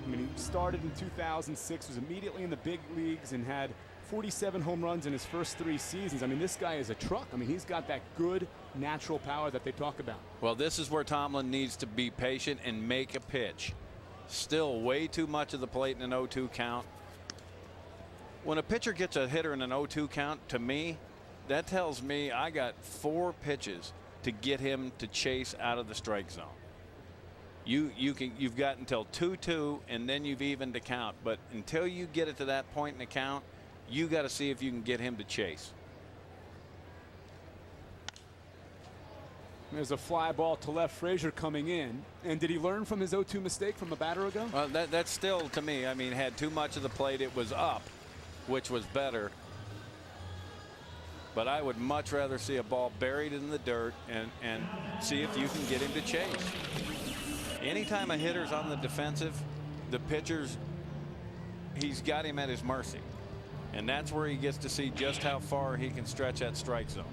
I mean, he started in 2006, was immediately in the big leagues, and had 47 home runs in his first 3 seasons. I mean, this guy is a truck. I mean, he's got that good natural power that they talk about. Well, this is where Tomlin needs to be patient and make a pitch. Still way too much of the plate in an 0-2 count. When a pitcher gets a hitter in an 0-2 count, to me, that tells me I got 4 pitches to get him to chase out of the strike zone. You've got until 2-2, and then you've evened the count. But until you get it to that point in the count, you got to see if you can get him to chase. There's a fly ball to left. Frazier coming in. And did he learn from his 0-2 mistake from a batter ago? Well, that's still, to me, I mean, had too much of the plate. It was up, which was better. But I would much rather see a ball buried in the dirt and see if you can get him to chase. Anytime a hitter's on the defensive, the pitcher's, he's got him at his mercy. And that's where he gets to see just how far he can stretch that strike zone.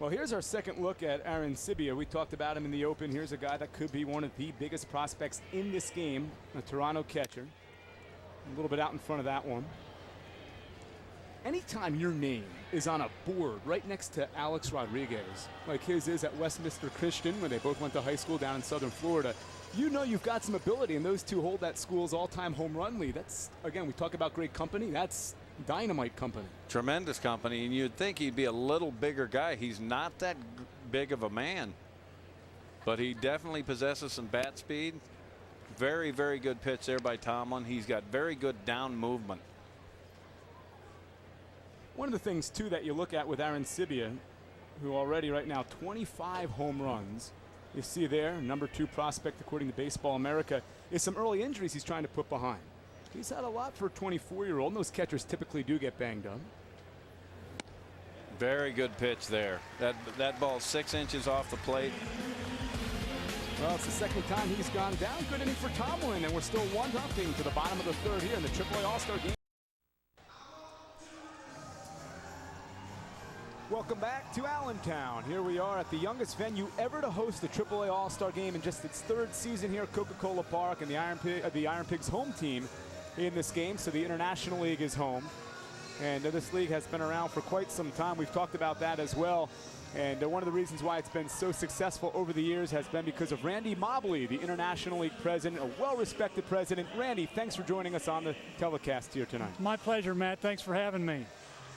Well, here's our second look at Aaron Sibia. We talked about him in the open. Here's a guy that could be one of the biggest prospects in this game, a Toronto catcher. A little bit out in front of that one. Anytime your name is on a board right next to Alex Rodriguez, like his is at Westminster Christian, where they both went to high school down in southern Florida, you know you've got some ability, and those two hold that school's all-time home run lead. That's, again, we talk about great company. That's dynamite company. Tremendous company, and you'd think he'd be a little bigger guy. He's not that big of a man, but he definitely possesses some bat speed. Very, very good pitch there by Tomlin. He's got very good down movement. One of the things, too, that you look at with Aaron Sibia, who already right now 25 home runs, you see there, number 2 prospect according to Baseball America, is some early injuries he's trying to put behind. He's had a lot for a 24-year-old, and those catchers typically do get banged up. Very good pitch there. That ball's 6 inches off the plate. Well, it's the second time he's gone down. Good inning for Tomlin, and we're still 1-0 to the bottom of the 3rd here in the AAA All-Star game. Welcome back to Allentown. Here we are at the youngest venue ever to host the AAA All-Star game in just its 3rd season here at Coca-Cola Park, and the Iron Pigs home team in this game, so the International League is home. And this league has been around for quite some time. We've talked about that as well. And one of the reasons why it's been so successful over the years has been because of Randy Mobley, the International League president, a well-respected president. Randy, thanks for joining us on the telecast here tonight. My pleasure, Matt. Thanks for having me.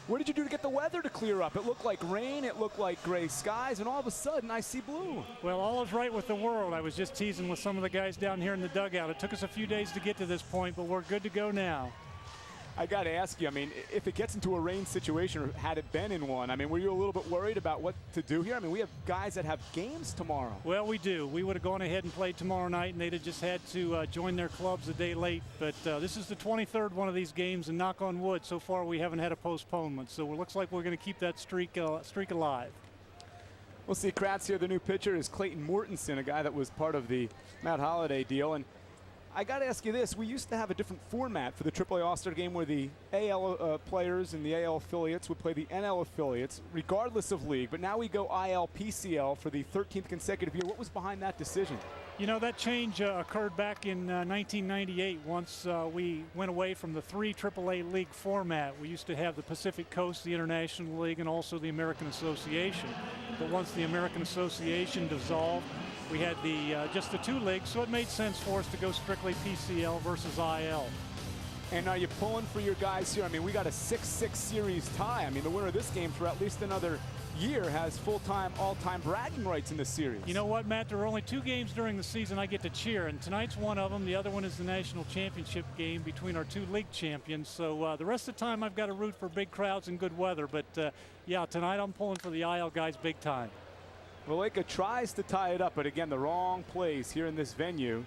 What did you do to get the weather to clear up? It looked like rain, it looked like gray skies, and all of a sudden I see blue. Well, all is right with the world. I was just teasing with some of the guys down here in the dugout. It took us a few days to get to this point, but we're good to go now. I got to ask you, I mean, if it gets into a rain situation, or had it been in one, I mean, were you a little bit worried about what to do here? I mean, we have guys that have games tomorrow. Well, we do. We would have gone ahead and played tomorrow night, and they'd have just had to join their clubs a day late. But this is the 23rd one of these games, and knock on wood, so far we haven't had a postponement. So it looks like we're going to keep that streak alive. We'll see Kratz here. The new pitcher is Clayton Mortensen, a guy that was part of the Matt Holliday deal. And I got to ask you this. We used to have a different format for the AAA All-Star game where the AL players and the AL affiliates would play the NL affiliates regardless of league. But now we go IL PCL for the 13th consecutive year. What was behind that decision? You know, that change occurred back in 1998 once we went away from the 3 AAA league format. We used to have the Pacific Coast, the International League, and also the American Association. But once the American Association dissolved, we had just the 2 leagues, so it made sense for us to go strictly PCL versus IL. And are you pulling for your guys here? I mean, we got a 6-6 series tie. I mean, the winner of this game for at least another year has full-time, all-time bragging rights in this series. You know what, Matt? There are only 2 games during the season I get to cheer, and tonight's one of them. The other one is the national championship game between our 2 league champions. So the rest of the time I've got to root for big crowds and good weather. But, yeah, tonight I'm pulling for the IL guys big time. Valleca tries to tie it up, but again, the wrong place here in this venue.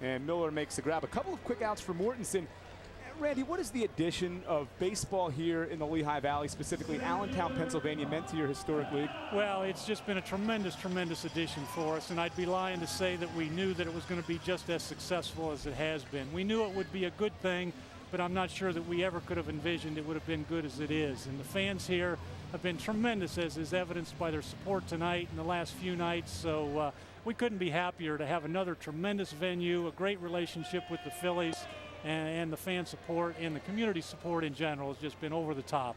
And Miller makes the grab. A couple of quick outs for Mortensen. Randy, what is the addition of baseball here in the Lehigh Valley, specifically Allentown, Pennsylvania, meant to your historic league? Well, it's just been a tremendous, tremendous addition for us, and I'd be lying to say that we knew that it was going to be just as successful as it has been. We knew it would be a good thing, but I'm not sure that we ever could have envisioned it would have been good as it is. And the fans here have been tremendous, as is evidenced by their support tonight and the last few nights. So we couldn't be happier to have another tremendous venue, a great relationship with the Phillies, and the fan support and the community support in general has just been over the top.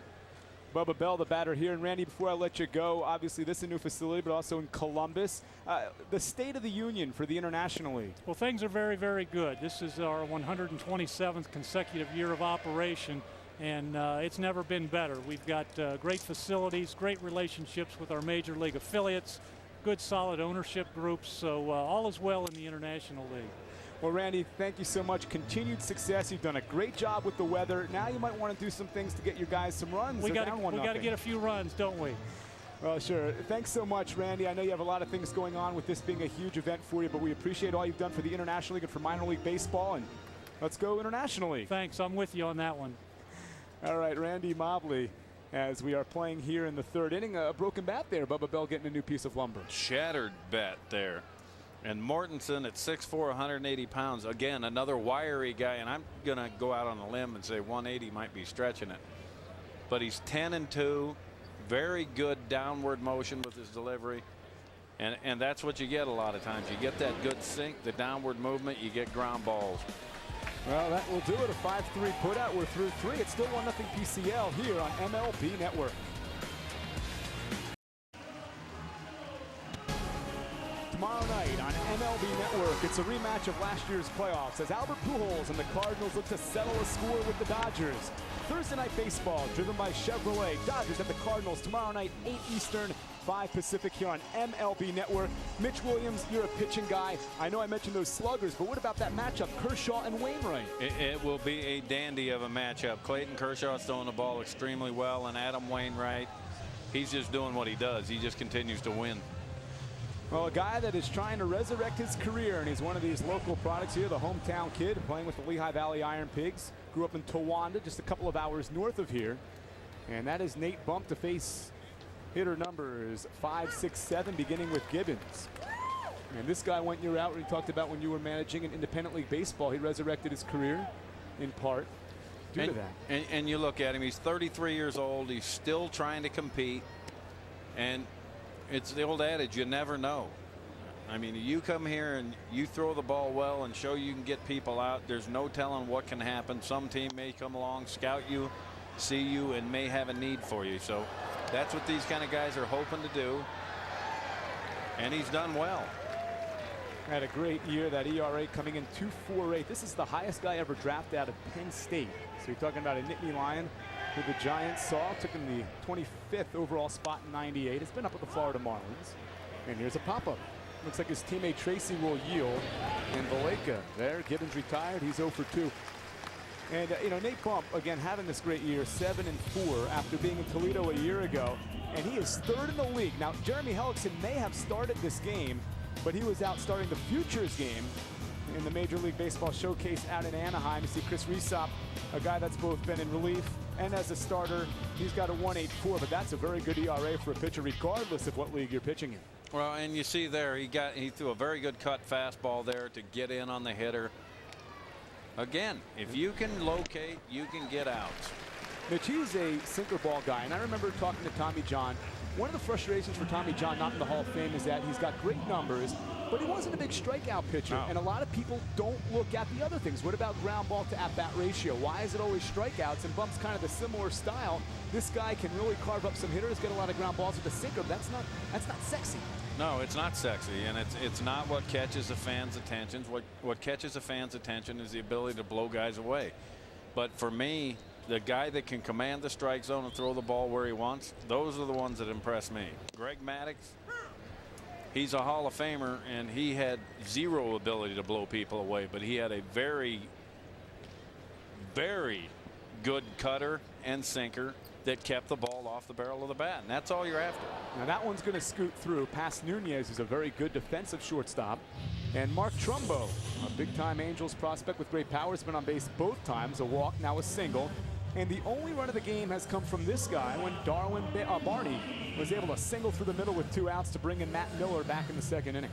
Bubba Bell, the batter here. And Randy, before I let you go, obviously this is a new facility, but also in Columbus. The state of the union for the International League. Well, things are very, very good. This is our 127th consecutive year of operation. And it's never been better. We've got great facilities, great relationships with our major league affiliates, good solid ownership groups, so all is well in the International League. Well, Randy, thank you so much. Continued success. You've done a great job with the weather. Now you might want to do some things to get your guys some runs. We got to get a few runs, don't we? Well, sure. Thanks so much, Randy. I know you have a lot of things going on with this being a huge event for you, but we appreciate all you've done for the International League and for minor league baseball, and let's go internationally. Thanks. I'm with you on that one. All right, Randy Mobley, as we are playing here in the third inning. A broken bat there. Bubba Bell getting a new piece of lumber. Shattered bat there. And Mortensen at 6'4", 180 pounds. Again, another wiry guy, and I'm going to go out on a limb and say 180 might be stretching it. But he's 10-2. Very good downward motion with his delivery. And that's what you get a lot of times. You get that good sink, the downward movement, you get ground balls. Well, that will do it. A 5-3 putout. We're through 3. It's still 1-0 PCL here on MLB Network. Tomorrow night on MLB Network, it's a rematch of last year's playoffs as Albert Pujols and the Cardinals look to settle a score with the Dodgers. Thursday night baseball driven by Chevrolet. Dodgers at the Cardinals tomorrow night, 8 Eastern, 5 Pacific here on MLB Network. Mitch Williams, you're a pitching guy. I know I mentioned those sluggers, but what about that matchup, Kershaw and Wainwright? It will be a dandy of a matchup. Clayton Kershaw's throwing the ball extremely well, and Adam Wainwright, he's just doing what he does. He just continues to win. Well, a guy that is trying to resurrect his career, and he's one of these local products here, the hometown kid playing with the Lehigh Valley Iron Pigs. Grew up in Towanda, just a couple of hours north of here. And that is Nate Bump to face hitter numbers 5, 6, 7, beginning with Gibbons. And this guy went your route. We talked about when you were managing an independent league baseball. He resurrected his career in part due to that. And you look at him, he's 33 years old. He's still trying to compete. And it's the old adage, you never know. I mean, you come here and you throw the ball well and show you can get people out. There's no telling what can happen. Some team may come along, scout you, see you, and may have a need for you. So that's what these kind of guys are hoping to do. And he's done well. Had a great year. That ERA coming in 2.48. This is the highest guy ever drafted out of Penn State. So you're talking about a Nittany Lion who the Giants saw, took him the 25th overall spot in '98. It's been up with the Florida Marlins. And here's a pop-up. Looks like his teammate Tracy will yield. And Valleca there. Gibbons retired. He's 0 for 2. And you know, Nate Bump again having this great year, 7-4 after being in Toledo a year ago, and he is 3rd in the league. Now Jeremy Hellickson may have started this game, but he was out starting the Futures game in the Major League Baseball Showcase out in Anaheim. You see Chris Resop, a guy that's both been in relief and as a starter. He's got a 1.84, but that's a very good ERA for a pitcher, regardless of what league you're pitching in. Well, and you see there, he threw a very good cut fastball there to get in on the hitter. Again, if you can locate, you can get out. Mitch, he's a sinker ball guy, and I remember talking to Tommy John. One of the frustrations for Tommy John not in the Hall of Fame is that he's got great numbers, but he wasn't a big strikeout pitcher. No. And a lot of people don't look at the other things. What about ground ball to at-bat ratio? Why is it always strikeouts? And Bump's kind of the similar style. This guy can really carve up some hitters, get a lot of ground balls with a sinker. But that's not sexy. No, it's not sexy, and it's not what catches a fan's attention. What catches a fan's attention is the ability to blow guys away. But for me, the guy that can command the strike zone and throw the ball where he wants, those are the ones that impress me. Greg Maddux, he's a Hall of Famer, and he had zero ability to blow people away, but he had a very, very good cutter and sinker that kept the ball off the barrel of the bat, and that's all you're after. Now that one's going to scoot through past Nunez, who's a very good defensive shortstop. And Mark Trumbo, a big-time Angels prospect with great power, has been on base both times, a walk, now a single. And the only run of the game has come from this guy when Darwin Barney was able to single through the middle with 2 outs to bring in Matt Miller back in the 2nd inning.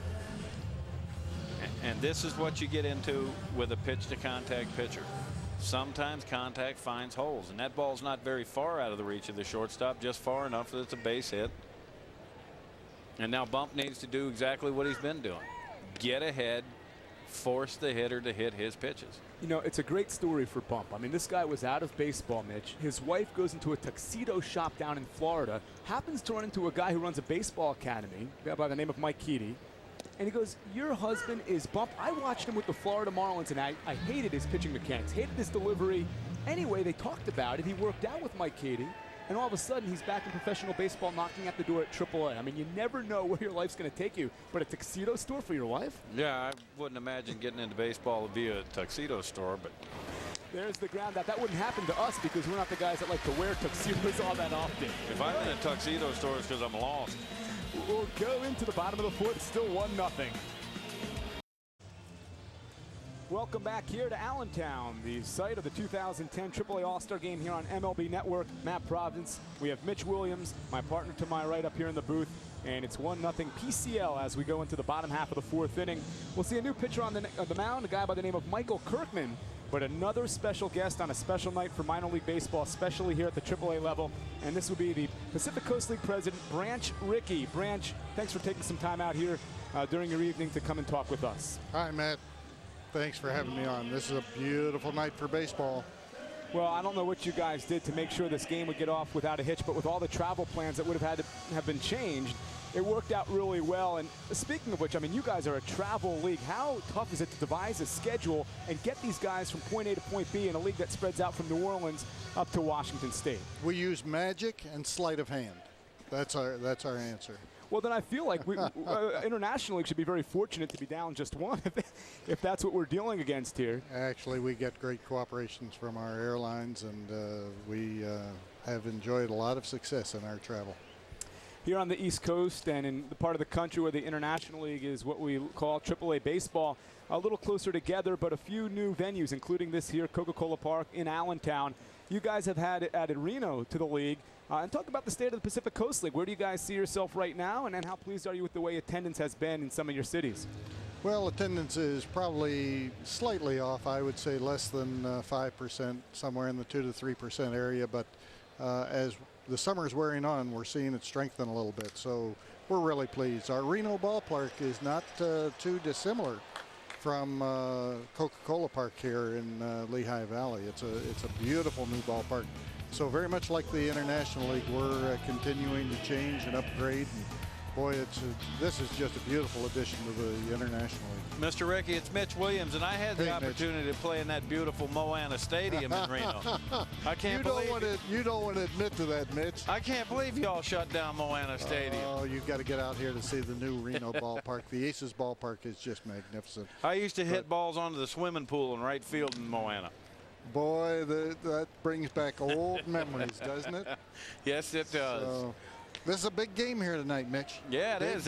And this is what you get into with a pitch-to-contact pitcher. Sometimes contact finds holes, and that ball's not very far out of the reach of the shortstop, just far enough that it's a base hit. And now Bump needs to do exactly what he's been doing. Get ahead, force the hitter to hit his pitches. You know, it's a great story for Bump. I mean, this guy was out of baseball, Mitch. His wife goes into a tuxedo shop down in Florida, happens to run into a guy who runs a baseball academy by the name of Mike Keaty. And he goes, your husband is Bump. I watched him with the Florida Marlins, and I hated his pitching mechanics, hated his delivery. Anyway, they talked about it. He worked out with Mike Cady, and all of a sudden he's back in professional baseball knocking at the door at AAA. I mean, you never know where your life's going to take you, but a tuxedo store for your wife? Yeah, I wouldn't imagine getting into baseball via a tuxedo store, but There's the ground out. That wouldn't happen to us because we're not the guys that like to wear tuxedos all that often. if I'm in a tuxedo store, it's because I'm lost. We'll go into the bottom of the fourth, still 1-0. Welcome back here to Allentown, the site of the 2010 AAA All-Star Game here on MLB Network. Matt Providence. We have Mitch Williams, my partner to my right up here in the booth, and it's 1-0 PCL as we go into the bottom half of the fourth inning. We'll see a new pitcher on the mound, a guy by the name of Michael Kirkman, but another special guest on a special night for minor league baseball, especially here at the AAA level, and this will be the Pacific Coast League president, Branch Rickey. Branch, thanks for taking some time out here during your evening to come and talk with us. Hi, Matt. Thanks for having me on. This is a beautiful night for baseball. Well, I don't know what you guys did to make sure this game would get off without a hitch, but with all the travel plans that would have had to have been changed, it worked out really well. And speaking of which, I mean, you guys are a travel league. How tough is it to devise a schedule and get these guys from point A to point B in a league that spreads out from New Orleans up to Washington State? We use magic and sleight of hand. That's our answer. Well, then I feel like we International League should be very fortunate to be down just one if that's what we're dealing against here. Actually, we get great cooperations from our airlines, and we have enjoyed a lot of success in our travel. Here on the East Coast and in the part of the country where the International League is what we call AAA baseball, a little closer together, but a few new venues, including this here, Coca-Cola Park in Allentown. You guys have added Reno to the league. And talk about the state of the Pacific Coast League. Where do you guys see yourself right now, and then how pleased are you with the way attendance has been in some of your cities? Well, attendance is probably slightly off. I would say less than 5%, somewhere in the 2 to 3% area. But as the summer's wearing on, we're seeing it strengthen a little bit. So we're really pleased. Our Reno ballpark is not too dissimilar from Coca-Cola Park here in Lehigh Valley. It's a beautiful new ballpark. So very much like the International League, we're continuing to change and upgrade. And boy, this is just a beautiful addition to the International League. Mr. Rickey, it's Mitch Williams, and I had the opportunity to play in that beautiful Moana Stadium in Reno. I can't believe you don't want to admit to that, Mitch. I can't believe y'all shut down Moana Stadium. Oh, you've got to get out here to see the new Reno ballpark. The Aces ballpark is just magnificent. I used to hit balls onto the swimming pool in right field in Moana. Boy, that brings back old memories, doesn't it? Yes, it does. So, this is a big game here tonight, Mitch. Yeah, it is.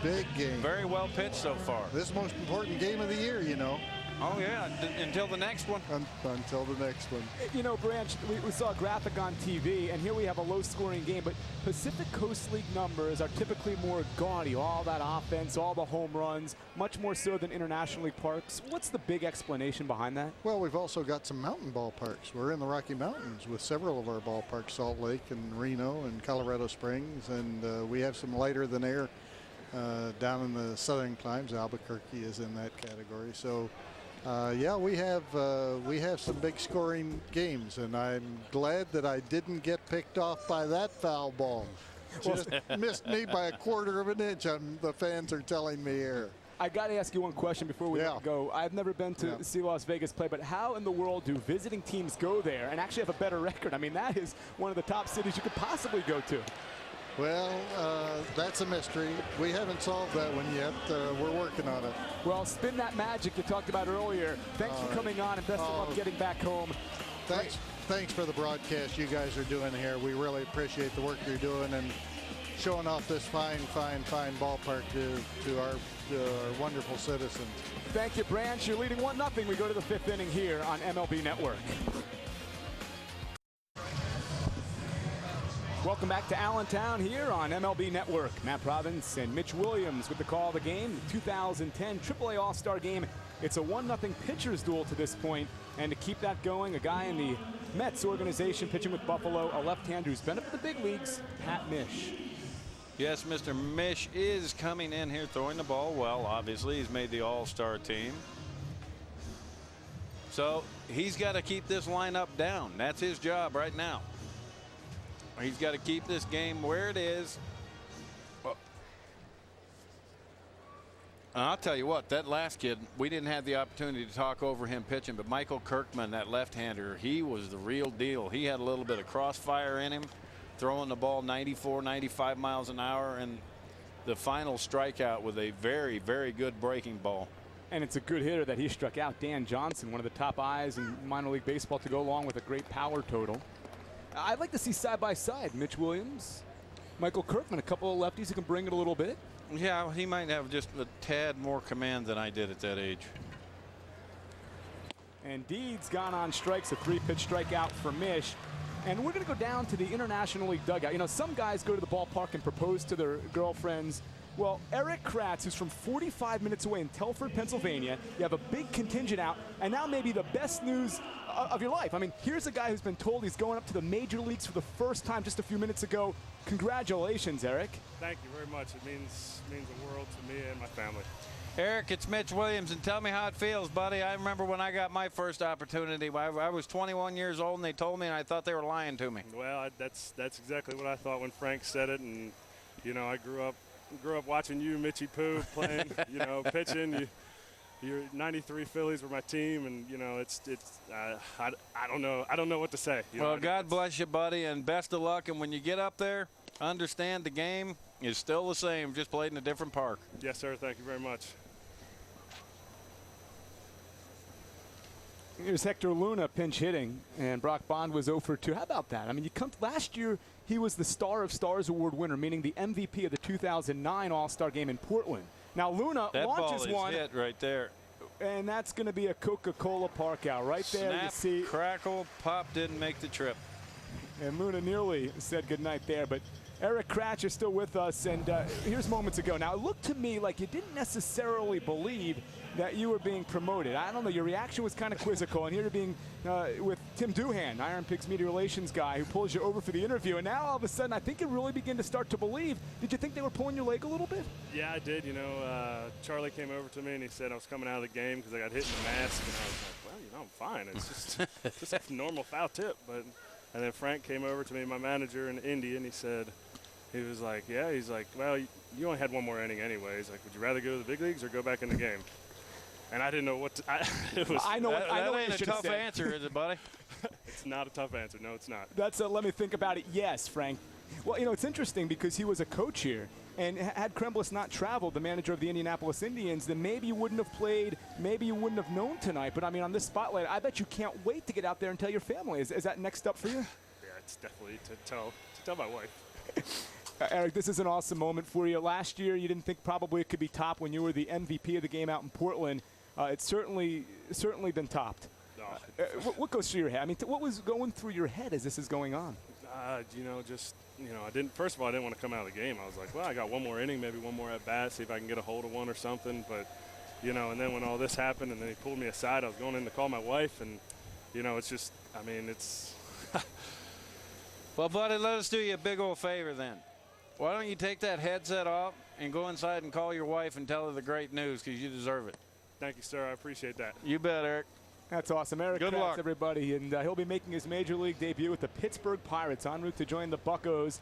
Big game. Very well pitched so far. This is the most important game of the year, you know. Oh, yeah, until the next one. Until the next one. You know, Branch, we saw a graphic on TV, and here we have a low-scoring game, but Pacific Coast League numbers are typically more gaudy. All that offense, all the home runs, much more so than International League parks. What's the big explanation behind that? Well, we've also got some mountain ballparks. We're in the Rocky Mountains with several of our ballparks, Salt Lake and Reno and Colorado Springs, and we have some lighter than air down in the southern climes. Albuquerque is in that category. So yeah, we have some big scoring games, and I'm glad that I didn't get picked off by that foul ball. Just missed me by a quarter of an inch. The fans are telling me here. I got to ask you one question before we let go. I've never been to see Las Vegas play, but how in the world do visiting teams go there and actually have a better record? I mean, that is one of the top cities you could possibly go to. Well, that's a mystery. We haven't solved that one yet. We're working on it. Well, spin that magic you talked about earlier. Thanks for coming on, and best of luck getting back home. Thanks for the broadcast you guys are doing here. We really appreciate the work you're doing and showing off this fine ballpark to our wonderful citizens. Thank you, Branch. You're leading 1-0. We go to the fifth inning here on MLB Network. Welcome back to Allentown here on MLB Network. Matt Providence and Mitch Williams with the call of the game. The 2010 AAA All-Star Game. It's a 1-0 pitcher's duel to this point. And to keep that going, a guy in the Mets organization pitching with Buffalo, a left-hander who's been up in the big leagues, Pat Mish. Yes, Mr. Mish is coming in here throwing the ball well. Obviously, he's made the All-Star team. So he's got to keep this lineup down. That's his job right now. He's got to keep this game where it is. I'll tell you what, that last kid, we didn't have the opportunity to talk over him pitching, but Michael Kirkman, that left-hander, he was the real deal. He had a little bit of crossfire in him, throwing the ball 94, 95 miles an hour, and the final strikeout with a very, very good breaking ball. And it's a good hitter that he struck out. Dan Johnson, one of the top eyes in minor league baseball, to go along with a great power total. I'd like to see side by side Mitch Williams, Michael Kirkman, a couple of lefties who can bring it a little bit. Yeah, he might have just a tad more command than I did at that age. And Deed's gone on strikes, a 3-pitch strikeout for Mish. And we're going to go down to the International League dugout. You know, some guys go to the ballpark and propose to their girlfriends. Well, Erik Kratz, who's from 45 minutes away in Telford, Pennsylvania, you have a big contingent out, and now maybe the best news of your life. I mean, here's a guy who's been told he's going up to the major leagues for the first time just a few minutes ago. Congratulations, Erik. Thank you very much. It means the world to me and my family. Erik, it's Mitch Williams, and tell me how it feels, buddy. I remember when I got my first opportunity. I was 21 years old, and they told me, and I thought they were lying to me. Well, that's exactly what I thought when Frank said it, and you know, I grew up watching you, Mitchie Poo, playing, you know, pitching. Your 93 Phillies were my team, and you know, I don't know what to say. Well, God bless you, buddy, and best of luck. And when you get up there, understand the game is still the same, just played in a different park. Yes, sir. Thank you very much. Here's Hector Luna pinch hitting, and Brock Bond was 0 for 2. How about that? I mean, last year he was the Star of Stars Award winner, meaning the MVP of the 2009 All-Star Game in Portland. Now Luna that launches ball is one, hit right there, and that's going to be a Coca-Cola park out right there. Snap, you see, crackle, pop, didn't make the trip. And Luna nearly said goodnight there, but Erik Kratz is still with us, and here's moments ago. Now, it looked to me like you didn't necessarily believe that you were being promoted. I don't know, your reaction was kind of quizzical, and here you're being with Tim Doohan, Iron Pigs media relations guy, who pulls you over for the interview, and now all of a sudden I think you really begin to start to believe. Did you think they were pulling your leg a little bit? Yeah, I did. You know, Charlie came over to me and he said I was coming out of the game because I got hit in the mask, and I was like, well, you know, I'm fine. It's just a normal foul tip. And then Frank came over to me, my manager in Indy, and he was like, yeah, he's like, well, you only had one more inning anyway. He's like, would you rather go to the big leagues or go back in the game? And I didn't know what to, I know that what ain't you a should tough say. answer, is it, buddy? It's not a tough answer. No, it's not. That's let me think about it. Yes, Frank. Well, you know, it's interesting because he was a coach here. And had Kremblis not traveled, the manager of the Indianapolis Indians, then maybe you wouldn't have played, maybe you wouldn't have known tonight. But, I mean, on this spotlight, I bet you can't wait to get out there and tell your family. Is that next up for you? Yeah, it's definitely to tell my wife. Erik, this is an awesome moment for you. Last year, you didn't think probably it could be top when you were the MVP of the game out in Portland. It's certainly been topped. No. What goes through your head? I mean, what was going through your head as this is going on? You know, I didn't. First of all, I didn't want to come out of the game. I was like, well, I got one more inning, maybe one more at bat, see if I can get a hold of one or something. But, you know, and then when all this happened, and then he pulled me aside, I was going in to call my wife, and, you know, it's just, I mean, it's. Well, buddy, let us do you a big old favor then. Why don't you take that headset off and go inside and call your wife and tell her the great news, because you deserve it. Thank you, sir. I appreciate that. You bet, Erik. That's awesome. Erik Good Kratz, luck, everybody. And he'll be making his major league debut with the Pittsburgh Pirates en route to join the Buccos.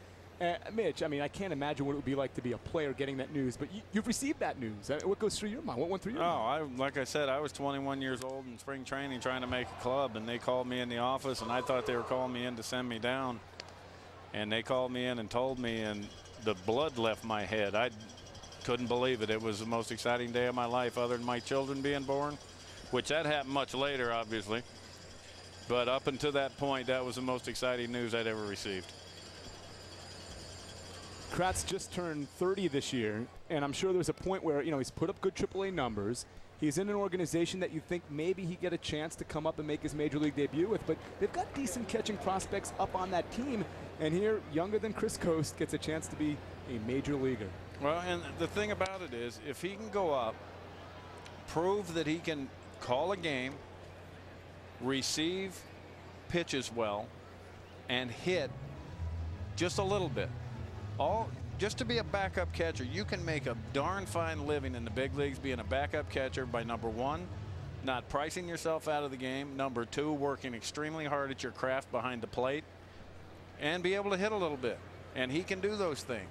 Mitch, I mean, I can't imagine what it would be like to be a player getting that news, but you've received that news. What goes through your mind? What went through your mind? Like I said, I was 21 years old in spring training trying to make a club, and they called me in the office, and I thought they were calling me in to send me down. And they called me in and told me, and the blood left my head. I couldn't believe it. It was the most exciting day of my life other than my children being born, which that happened much later, obviously. But up until that point, that was the most exciting news I'd ever received. Kratz just turned 30 this year, and I'm sure there's a point where, you know, he's put up good AAA numbers. He's in an organization that you think maybe he get a chance to come up and make his major league debut with, but they've got decent catching prospects up on that team. And here, younger than Chris Coast gets a chance to be a major leaguer. Well, and the thing about it is, if he can go up, prove that he can call a game, receive pitches well, and hit just a little bit, just to be a backup catcher, you can make a darn fine living in the big leagues being a backup catcher by, number one, not pricing yourself out of the game, number two, working extremely hard at your craft behind the plate, and be able to hit a little bit. And he can do those things.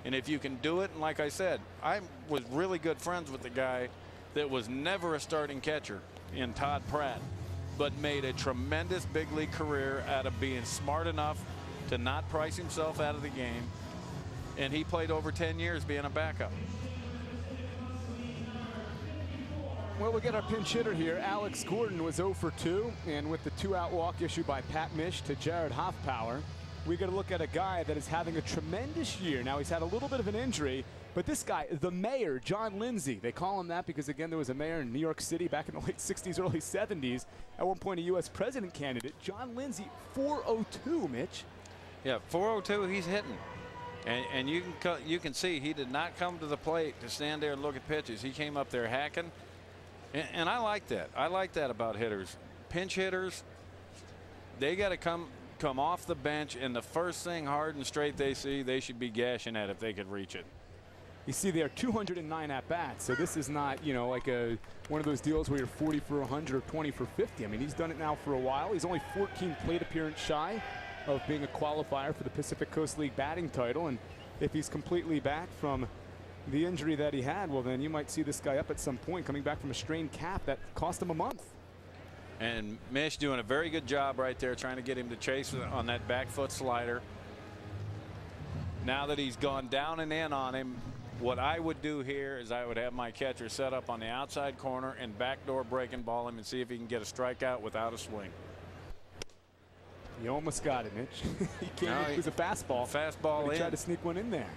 And if you can do it, and like I said, I was really good friends with the guy that was never a starting catcher in Todd Pratt, but made a tremendous big league career out of being smart enough to not price himself out of the game. And he played over 10 years being a backup. Well, we'll get our pinch hitter here. Alex Gordon was 0 for 2, and with the 2-out walk issued by Pat Mish to Jared Hoffpower, we got to look at a guy that is having a tremendous year. Now, he's had a little bit of an injury, but this guy, the mayor, John Lindsay, they call him that because, again, there was a mayor in New York City back in the late 60s, early 70s, at one point a U.S. president candidate. John Lindsay, 402, Mitch. Yeah, 402, he's hitting. And you can see he did not come to the plate to stand there and look at pitches. He came up there hacking. And I like that. I like that about hitters. Pinch hitters, they got to come off the bench, and the first thing hard and straight they see, they should be gashing at if they could reach it. You see there 209 at-bats, so this is not, you know, like one of those deals where you're 40 for 100 or 20 for 50. I mean, he's done it now for a while. He's only 14 plate appearance shy of being a qualifier for the Pacific Coast League batting title, and if he's completely back from the injury that he had, well, then you might see this guy up at some point, coming back from a strained calf that cost him a month. And Mish doing a very good job right there, trying to get him to chase on that back foot slider. Now that he's gone down and in on him, what I would do here is I would have my catcher set up on the outside corner and backdoor breaking ball him and see if he can get a strikeout without a swing. You almost got it, Mitch. It was a fastball. Fastball in. He tried to sneak one in there,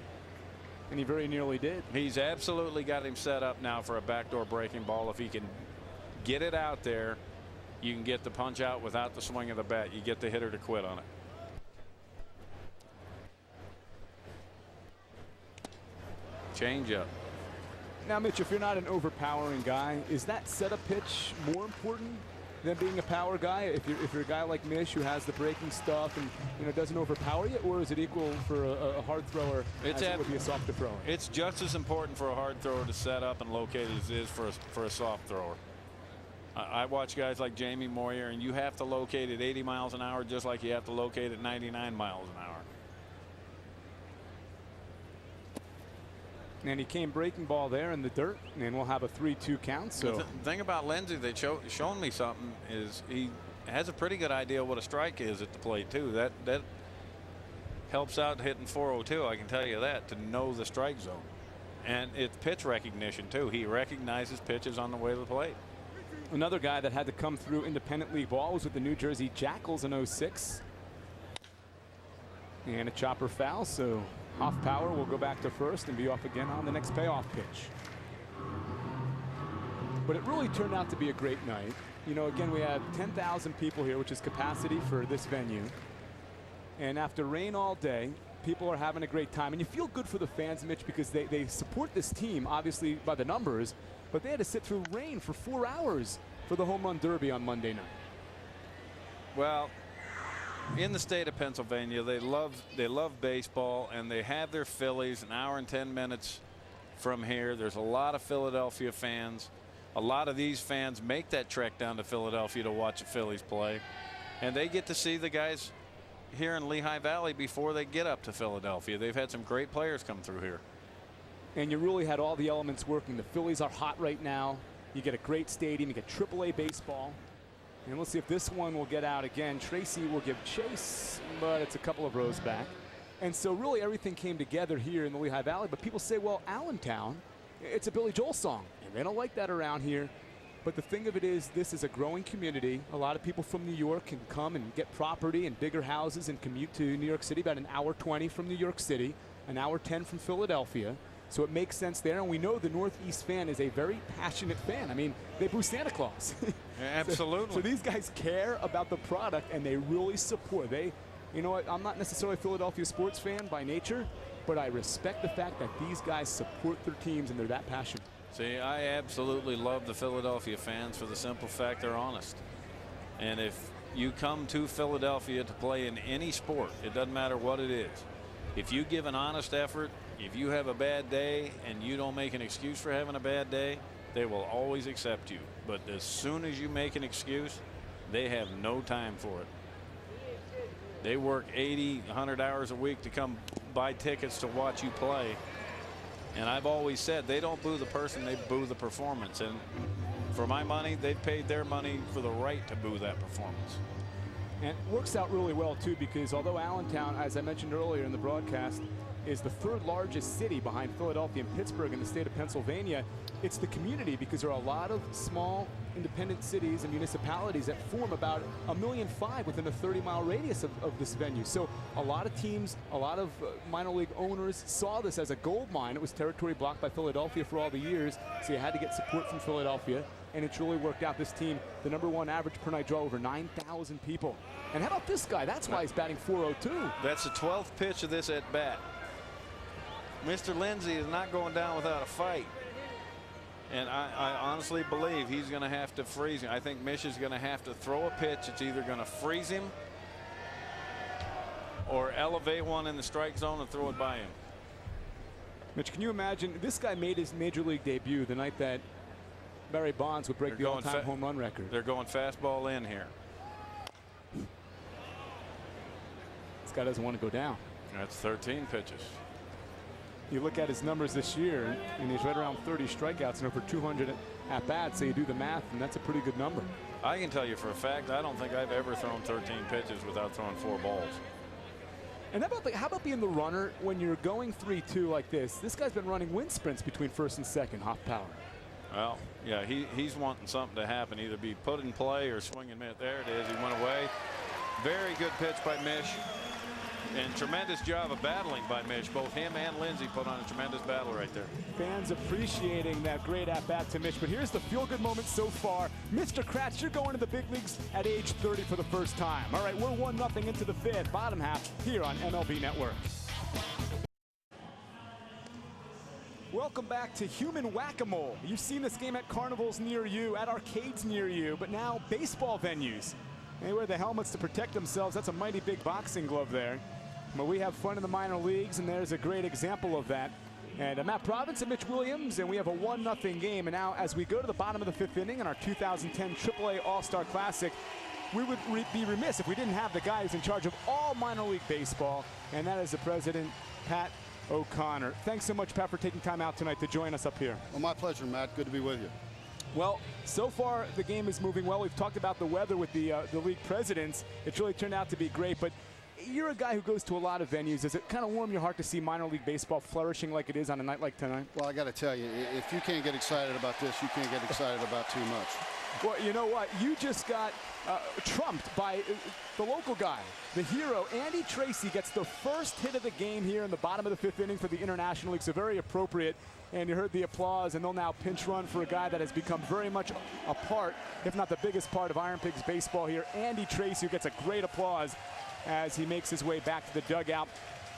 and he very nearly did. He's absolutely got him set up now for a backdoor breaking ball. If he can get it out there, you can get the punch out without the swing of the bat. You get the hitter to quit on it. Change up. Now, Mitch, if you're not an overpowering guy, is that setup pitch more important than being a power guy? If you're a guy like Mish who has the breaking stuff and doesn't overpower you, or is it equal for a hard thrower as it would be a softer thrower? It's just as important for a hard thrower to set up and locate as it is for a soft thrower. I watch guys like Jamie Moyer, and you have to locate at 80 miles an hour just like you have to locate at 99 miles an hour. And he came breaking ball there in the dirt, and we'll have a 3-2 count. So the thing about Lindsay that shown me something is he has a pretty good idea what a strike is at the plate too. That helps out hitting 402. I can tell you that, to know the strike zone, and it's pitch recognition too. He recognizes pitches on the way to the plate. Another guy that had to come through independent league ball was with the New Jersey Jackals in 06. And a chopper foul, so Hoffpower will go back to first and be off again on the next payoff pitch. But it really turned out to be a great night. You know, again, we had 10,000 people here, which is capacity for this venue. And after rain all day, people are having a great time. And you feel good for the fans, Mitch, because they support this team, obviously, by the numbers. But they had to sit through rain for 4 hours for the home run derby on Monday night. Well, in the state of Pennsylvania, they love baseball, and they have their Phillies an hour and 10 minutes from here. There's a lot of Philadelphia fans. A lot of these fans make that trek down to Philadelphia to watch the Phillies play, and they get to see the guys here in Lehigh Valley before they get up to Philadelphia. They've had some great players come through here. And you really had all the elements working. The Phillies are hot right now. You get a great stadium. You get AAA baseball. And let's see if this one will get out again. Tracy will give chase, but it's a couple of rows back. And so really everything came together here in the Lehigh Valley. But people say, well, Allentown, it's a Billy Joel song. And they don't like that around here. But the thing of it is, this is a growing community. A lot of people from New York can come and get property and bigger houses and commute to New York City, about an hour 20 from New York City, an hour 10 from Philadelphia. So it makes sense there, and we know the Northeast fan is a very passionate fan. I mean, they boo Santa Claus. Absolutely. So these guys care about the product, and they really support. You know what, I'm not necessarily a Philadelphia sports fan by nature, but I respect the fact that these guys support their teams and they're that passionate. See, I absolutely love the Philadelphia fans for the simple fact they're honest. And if you come to Philadelphia to play in any sport, it doesn't matter what it is, if you give an honest effort, if you have a bad day and you don't make an excuse for having a bad day, they will always accept you. But as soon as you make an excuse, they have no time for it. They work 80, 100 hours a week to come buy tickets to watch you play. And I've always said they don't boo the person, they boo the performance. And for my money, they've paid their money for the right to boo that performance. And it works out really well, too, because although Allentown, as I mentioned earlier in the broadcast, is the third largest city behind Philadelphia and Pittsburgh in the state of Pennsylvania, it's the community, because there are a lot of small independent cities and municipalities that form about 1.5 million within a 30-mile radius of this venue. So a lot of teams, a lot of minor league owners saw this as a gold mine. It was territory blocked by Philadelphia for all the years, so you had to get support from Philadelphia, and it's really worked out. This team, the #1 average per night draw, over 9,000 people. And how about this guy? That's why he's batting .402. That's the 12th pitch of this at bat. Mr. Lindsay is not going down without a fight. And I honestly believe he's going to have to freeze him. I think Mish is going to have to throw a pitch. It's either going to freeze him or elevate one in the strike zone and throw it by him. Mitch, can you imagine? This guy made his major league debut the night that Barry Bonds would break the all-time home run record. They're going fastball in here. This guy doesn't want to go down. That's 13 pitches. You look at his numbers this year, and he's right around 30 strikeouts and over 200 at-bats, so you do the math, and that's a pretty good number. I can tell you for a fact, I don't think I've ever thrown 13 pitches without throwing 4 balls. And how about being the runner when you're going 3-2 like this? This guy's been running wind sprints between first and second, off power. Well, yeah, he's wanting something to happen, either be put in play or swing and miss. There it is. He went away. Very good pitch by Mish. And tremendous job of battling by Mish. Both him and Lindsay put on a tremendous battle right there. Fans appreciating that great at-bat to Mish. But here's the feel-good moment so far. Mr. Kratz, you're going to the big leagues at age 30 for the first time. All right, we're 1-0 into the fifth, bottom half, here on MLB Network. Welcome back to Human Whack-A-Mole. You've seen this game at carnivals near you, at arcades near you, but now baseball venues. They wear the helmets to protect themselves. That's a mighty big boxing glove there. But we have fun in the minor leagues, and there's a great example of that. And Matt Province and Mitch Williams, and we have a 1-0 game. And now as we go to the bottom of the fifth inning in our 2010 AAA All-Star Classic, we would be remiss if we didn't have the guy who's in charge of all minor league baseball, and that is the president, Pat O'Connor. Thanks so much, Pat, for taking time out tonight to join us up here. Well, my pleasure, Matt. Good to be with you. Well, so far the game is moving well. We've talked about the weather with the league presidents. It's really turned out to be great, but you're a guy who goes to a lot of venues. Does it kind of warm your heart to see minor league baseball flourishing like it is on a night like tonight? Well, I got to tell you, if you can't get excited about this, you can't get excited about too much. Well, you know what? You just got trumped by the local guy, the hero. Andy Tracy gets the first hit of the game here in the bottom of the fifth inning for the International League, so very appropriate. And you heard the applause, and they'll now pinch run for a guy that has become very much a part, if not the biggest part, of Iron Pigs baseball here. Andy Tracy, who gets a great applause as he makes his way back to the dugout.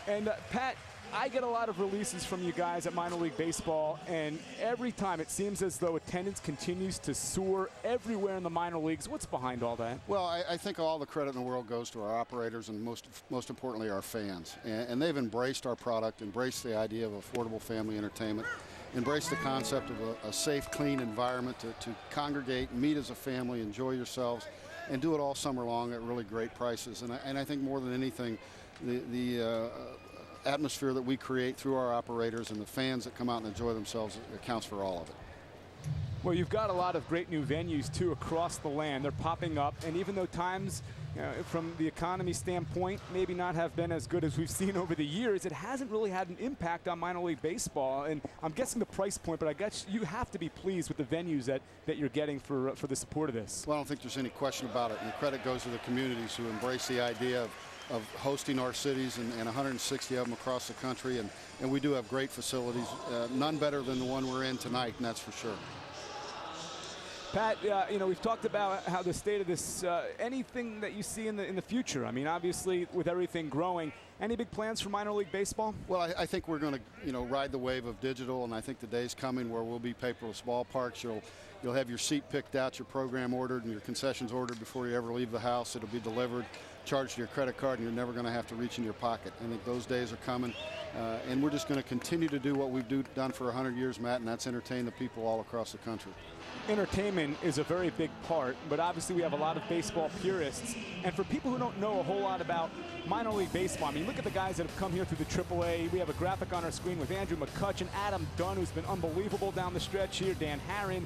And Pat, I get a lot of releases from you guys at minor league baseball, and every time it seems as though attendance continues to soar everywhere in the minor leagues. What's behind all that? Well, I think all the credit in the world goes to our operators and most importantly our fans. And they've embraced our product, embraced the idea of affordable family entertainment, embraced the concept of a safe, clean environment to congregate, meet as a family, enjoy yourselves, and do it all summer long at really great prices. And I think more than anything, the atmosphere that we create through our operators and the fans that come out and enjoy themselves accounts for all of it. Well, you've got a lot of great new venues, too, across the land. They're popping up, and even though times, from the economy standpoint, maybe not have been as good as we've seen over the years, it hasn't really had an impact on minor league baseball. And I'm guessing the price point, but I guess you have to be pleased with the venues that you're getting for the support of this. Well, I don't think there's any question about it, and the credit goes to the communities who embrace the idea of hosting our cities and 160 of them across the country, and we do have great facilities, none better than the one we're in tonight, and that's for sure. Pat, we've talked about how the state of this, anything that you see in the future. I mean, obviously, with everything growing, any big plans for minor league baseball? Well, I think we're going to, ride the wave of digital, and I think the day's coming where we'll be paperless ballparks. You'll have your seat picked out, your program ordered, and your concessions ordered before you ever leave the house. It'll be delivered, charged to your credit card, and you're never going to have to reach in your pocket. I think those days are coming, and we're just going to continue to do what we've done for 100 years, Matt, and that's entertain the people all across the country. entertainment is a very big part, but obviously we have a lot of baseball purists. And for people who don't know a whole lot about minor league baseball, I mean, look at the guys that have come here through the AAA. We have a graphic on our screen with Andrew McCutchen, Adam Dunn, who's been unbelievable down the stretch here, Dan Herron.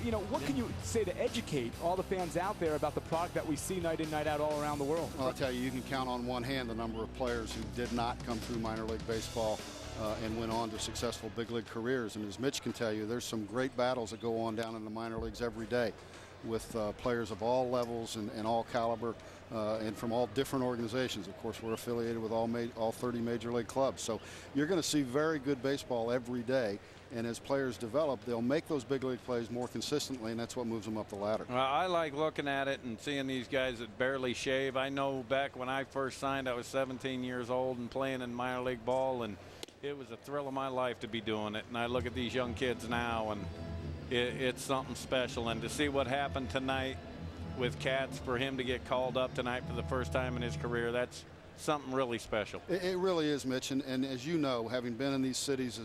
You know, what can you say to educate all the fans out there about the product that we see night in, night out all around the world? Well, I'll tell you, you can count on one hand the number of players who did not come through minor league baseball and went on to successful big league careers. And as Mitch can tell you, there's some great battles that go on down in the minor leagues every day with players of all levels and all caliber and from all different organizations. Of course, we're affiliated with all 30 major league clubs. So you're going to see very good baseball every day. And as players develop, they'll make those big league plays more consistently, and that's what moves them up the ladder. Well, I like looking at it and seeing these guys that barely shave. I know back when I first signed, I was 17 years old and playing in minor league ball, and it was a thrill of my life to be doing it. And I look at these young kids now, and it's something special. And to see what happened tonight with Katz, for him to get called up tonight for the first time in his career, that's something really special. It really is, Mitch. And as you know, having been in these cities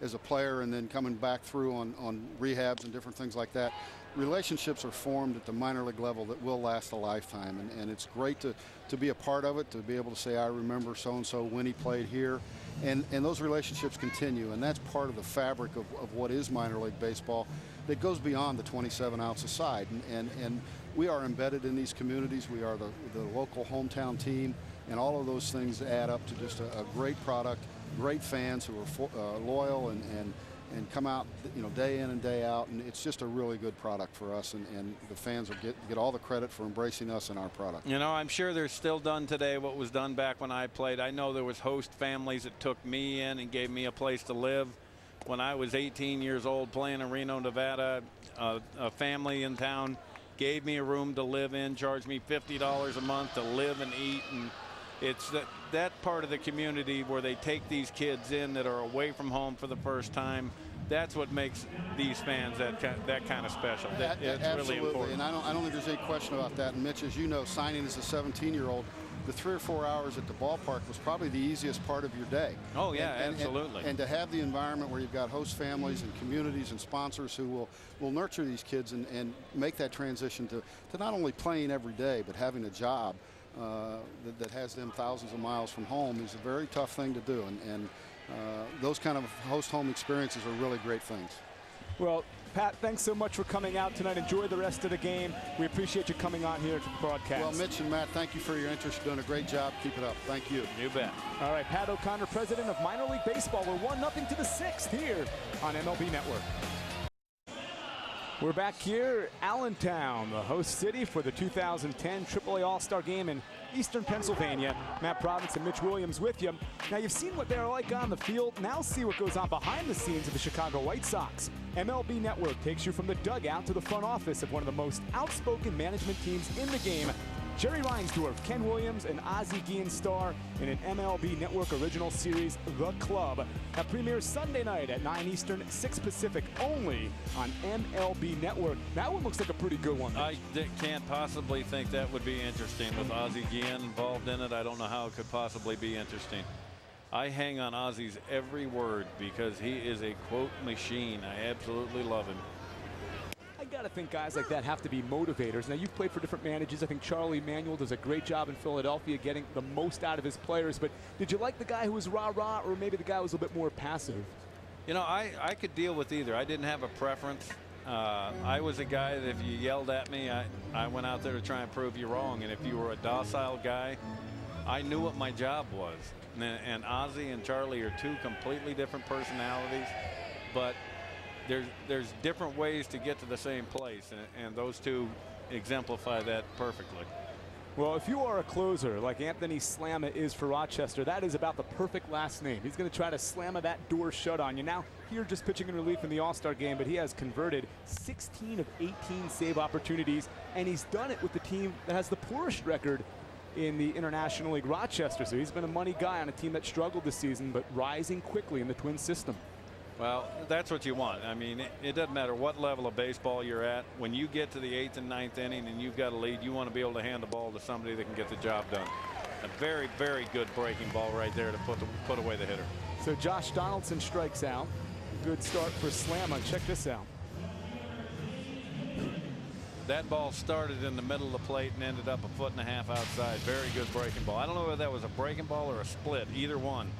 as a player and then coming back through on rehabs and different things like that, relationships are formed at the minor league level that will last a lifetime. And it's great to be a part of it, to be able to say, I remember so-and-so when he played here. And those relationships continue. And that's part of the fabric of what is minor league baseball that goes beyond the 27-ounce aside. And we are embedded in these communities. We are the local hometown team. And all of those things add up to just a great product, great fans who are loyal and come out, you know, day in and day out. And it's just a really good product for us. And the fans will get all the credit for embracing us and our product. You know, I'm sure there's still done today what was done back when I played. I know there was host families that took me in and gave me a place to live. When I was 18 years old playing in Reno, Nevada, a family in town gave me a room to live in, charged me $50 a month to live and eat. And it's that part of the community where they take these kids in that are away from home for the first time. That's what makes these fans that kind of special. It's Absolutely. really important. And I don't think there's any question about that. And Mitch, as you know, signing as a 17-year-old, the 3 or 4 hours at the ballpark was probably the easiest part of your day. Oh, yeah, absolutely. And to have the environment where you've got host families and communities and sponsors who will nurture these kids and make that transition to not only playing every day, but having a job that has them thousands of miles from home is a very tough thing to do. And those kind of host home experiences are really great things. Well, Pat, thanks so much for coming out tonight. Enjoy the rest of the game. We appreciate you coming on here to the broadcast. Well, Mitch and Matt, thank you for your interest. You're doing a great job. Keep it up. Thank you. You bet. All right, Pat O'Connor, president of Minor League Baseball. We're 1-0 to the 6th here on MLB Network. We're back here, Allentown, the host city for the 2010 AAA All-Star Game in Eastern Pennsylvania. Matt Province and Mitch Williams with you. Now, you've seen what they're like on the field. Now see what goes on behind the scenes of the Chicago White Sox. MLB Network takes you from the dugout to the front office of one of the most outspoken management teams in the game. Jerry Reinsdorf, Ken Williams, and Ozzie Guillen star in an MLB Network original series, The Club. That premieres Sunday night at 9 Eastern, 6 Pacific, only on MLB Network. That one looks like a pretty good one. I can't possibly think that would be interesting with Ozzie Guillen involved in it. I don't know how it could possibly be interesting. I hang on Ozzie's every word because he is a quote machine. I absolutely love him. I got to think guys like that have to be motivators. Now, you've played for different managers. I think Charlie Manuel does a great job in Philadelphia getting the most out of his players. But did you like the guy who was rah-rah, or maybe the guy who was a bit more passive? You know, I could deal with either. I didn't have a preference. I was a guy that if you yelled at me, I went out there to try and prove you wrong. And if you were a docile guy, I knew what my job was. And Ozzie and Charlie are two completely different personalities. But there's different ways to get to the same place, and those two exemplify that perfectly. Well, if you are a closer like Anthony Slamma is for Rochester, that is about the perfect last name. He's going to try to slam that door shut on you. Now, here just pitching in relief in the All-Star game, but he has converted 16 of 18 save opportunities, and he's done it with the team that has the poorest record in the International League, Rochester. So he's been a money guy on a team that struggled this season, but rising quickly in the Twins system. Well, that's what you want. I mean, it doesn't matter what level of baseball you're at. When you get to the 8th and 9th inning and you've got a lead, you want to be able to hand the ball to somebody that can get the job done. A very, very good breaking ball right there to put away the hitter. So Josh Donaldson strikes out. Good start for Slamma. Check this out. That ball started in the middle of the plate and ended up 1.5 feet outside. Very good breaking ball. I don't know whether that was a breaking ball or a split, either one.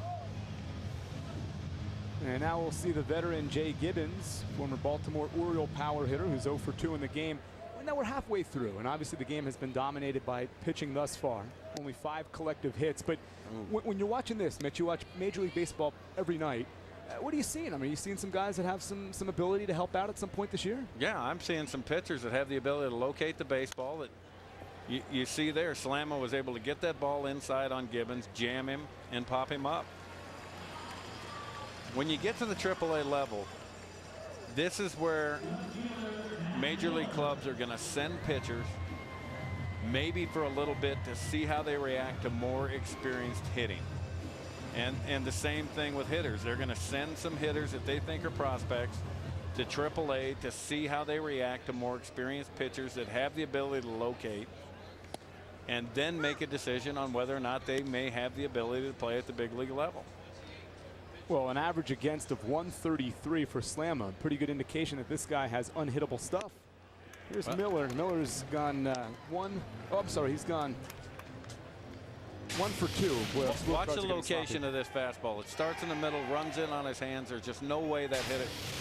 And now we'll see the veteran Jay Gibbons, former Baltimore Oriole power hitter, who's 0 for 2 in the game. And now we're halfway through, and obviously the game has been dominated by pitching thus far. Only 5 collective hits. But when you're watching this, Mitch, you watch Major League Baseball every night. What are you seeing? I mean, are you seeing some guys that have some ability to help out at some point this year? Yeah, I'm seeing some pitchers that have the ability to locate the baseball. That you see there, Slamma was able to get that ball inside on Gibbons, jam him, and pop him up. When you get to the AAA level, this is where major league clubs are going to send pitchers, maybe for a little bit, to see how they react to more experienced hitting. And the same thing with hitters. They're going to send some hitters that they think are prospects to AAA to see how they react to more experienced pitchers that have the ability to locate, and then make a decision on whether or not they may have the ability to play at the big league level. Well, an average against of 133 for Slamma. Pretty good indication that this guy has unhittable stuff. Here's Miller. Miller's gone he's gone 1 for 2. Watch the location of this fastball. It starts in the middle, runs in on his hands. There's just no way that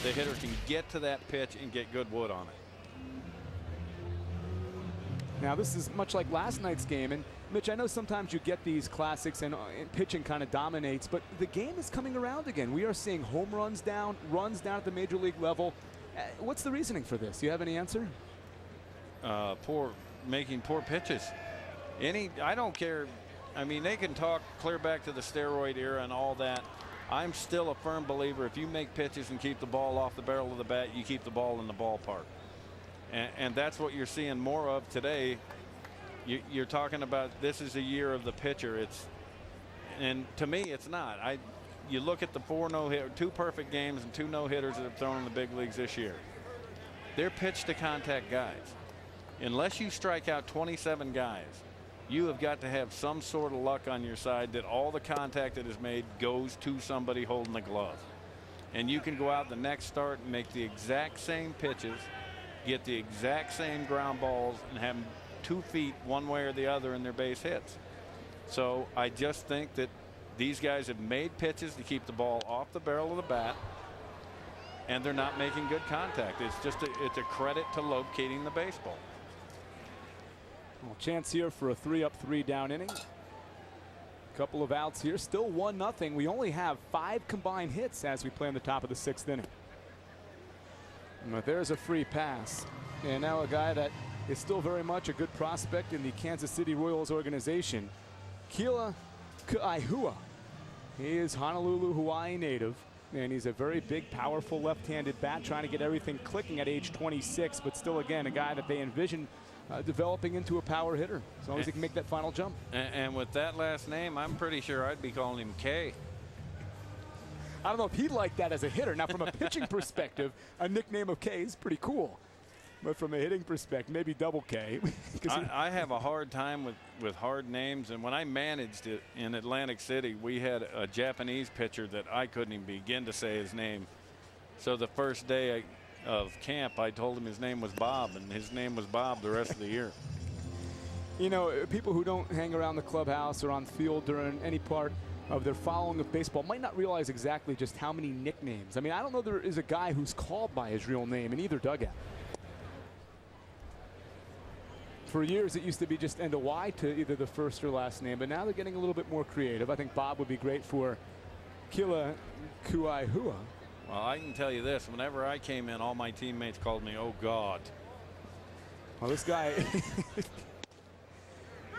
the hitter can get to that pitch and get good wood on it. Now this is much like last night's game, and Mitch, I know sometimes you get these classics and pitching kind of dominates, but the game is coming around again. We are seeing home runs down at the major league level. What's the reasoning for this? Do you have any answer? Making poor pitches. I don't care. I mean, they can talk clear back to the steroid era and all that. I'm still a firm believer if you make pitches and keep the ball off the barrel of the bat, you keep the ball in the ballpark. And that's what you're seeing more of today. You're talking about this is a year of the pitcher. And to me, it's not. You look at the 2 perfect games and 2 no-hitters that have thrown in the big leagues this year. They're pitch to contact guys. Unless you strike out 27 guys, you have got to have some sort of luck on your side that all the contact that is made goes to somebody holding the glove. And you can go out the next start and make the exact same pitches, get the exact same ground balls, and have them 2 feet one way or the other in their base hits. So I just think that these guys have made pitches to keep the ball off the barrel of the bat, and they're not making good contact. It's a credit to locating the baseball. Well, chance here for a 3-up, 3-down inning. Couple of outs here. Still 1-0. We only have 5 combined hits as we play on the top of the 6th inning. But there's a free pass. And now a guy that is still very much a good prospect in the Kansas City Royals organization, Kila Kaihua. He is Honolulu, Hawaii native, and he's a very big, powerful left-handed bat, trying to get everything clicking at age 26, but still, again, a guy that they envision developing into a power hitter as long as he can make that final jump. And with that last name, I'm pretty sure I'd be calling him K. I don't know if he'd like that as a hitter. Now, from a pitching perspective, a nickname of K is pretty cool. But from a hitting perspective, maybe double K. I have a hard time with hard names. And when I managed it in Atlantic City, we had a Japanese pitcher that I couldn't even begin to say his name. So the first day of camp, I told him his name was Bob, and his name was Bob the rest of the year. You know, people who don't hang around the clubhouse or on the field during any part of their following of baseball might not realize exactly just how many nicknames. I mean, I don't know there is a guy who's called by his real name in either dugout. For years, it used to be just end a Y to either the first or last name, but now they're getting a little bit more creative. I think Bob would be great for Kila Kaihua. Well, I can tell you this. Whenever I came in, all my teammates called me, "Oh, God." Well, this guy,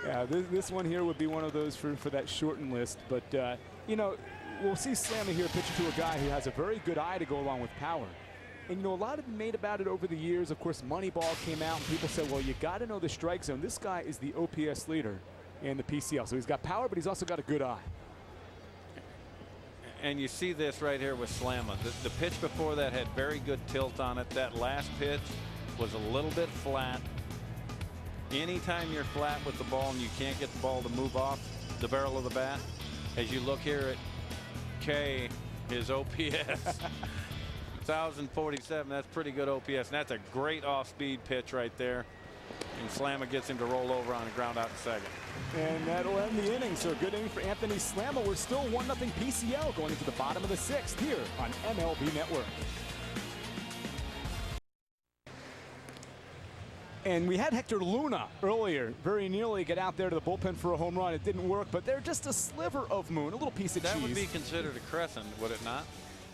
yeah, this one here would be one of those for that shortened list. But, you know, we'll see Slamma here pitching to a guy who has a very good eye to go along with power. And, you know, a lot of made about it over the years. Of course, Moneyball came out, and people said, well, you got to know the strike zone. This guy is the OPS leader in the PCL. So he's got power, but he's also got a good eye. And you see this right here with Slamma. The pitch before that had very good tilt on it. That last pitch was a little bit flat. Anytime you're flat with the ball and you can't get the ball to move off the barrel of the bat, as you look here at K, his OPS, 1,047. That's pretty good OPS. And that's a great off-speed pitch right there. And Slamma gets him to roll over on a ground out to second. And that'll end the inning. So a good inning for Anthony Slamma. We're still 1-0 PCL going into the bottom of the 6th here on MLB Network. And we had Hector Luna earlier very nearly get out there to the bullpen for a home run. It didn't work, but they're just a sliver of moon, a little piece of cheese. That would be considered a crescent, would it not?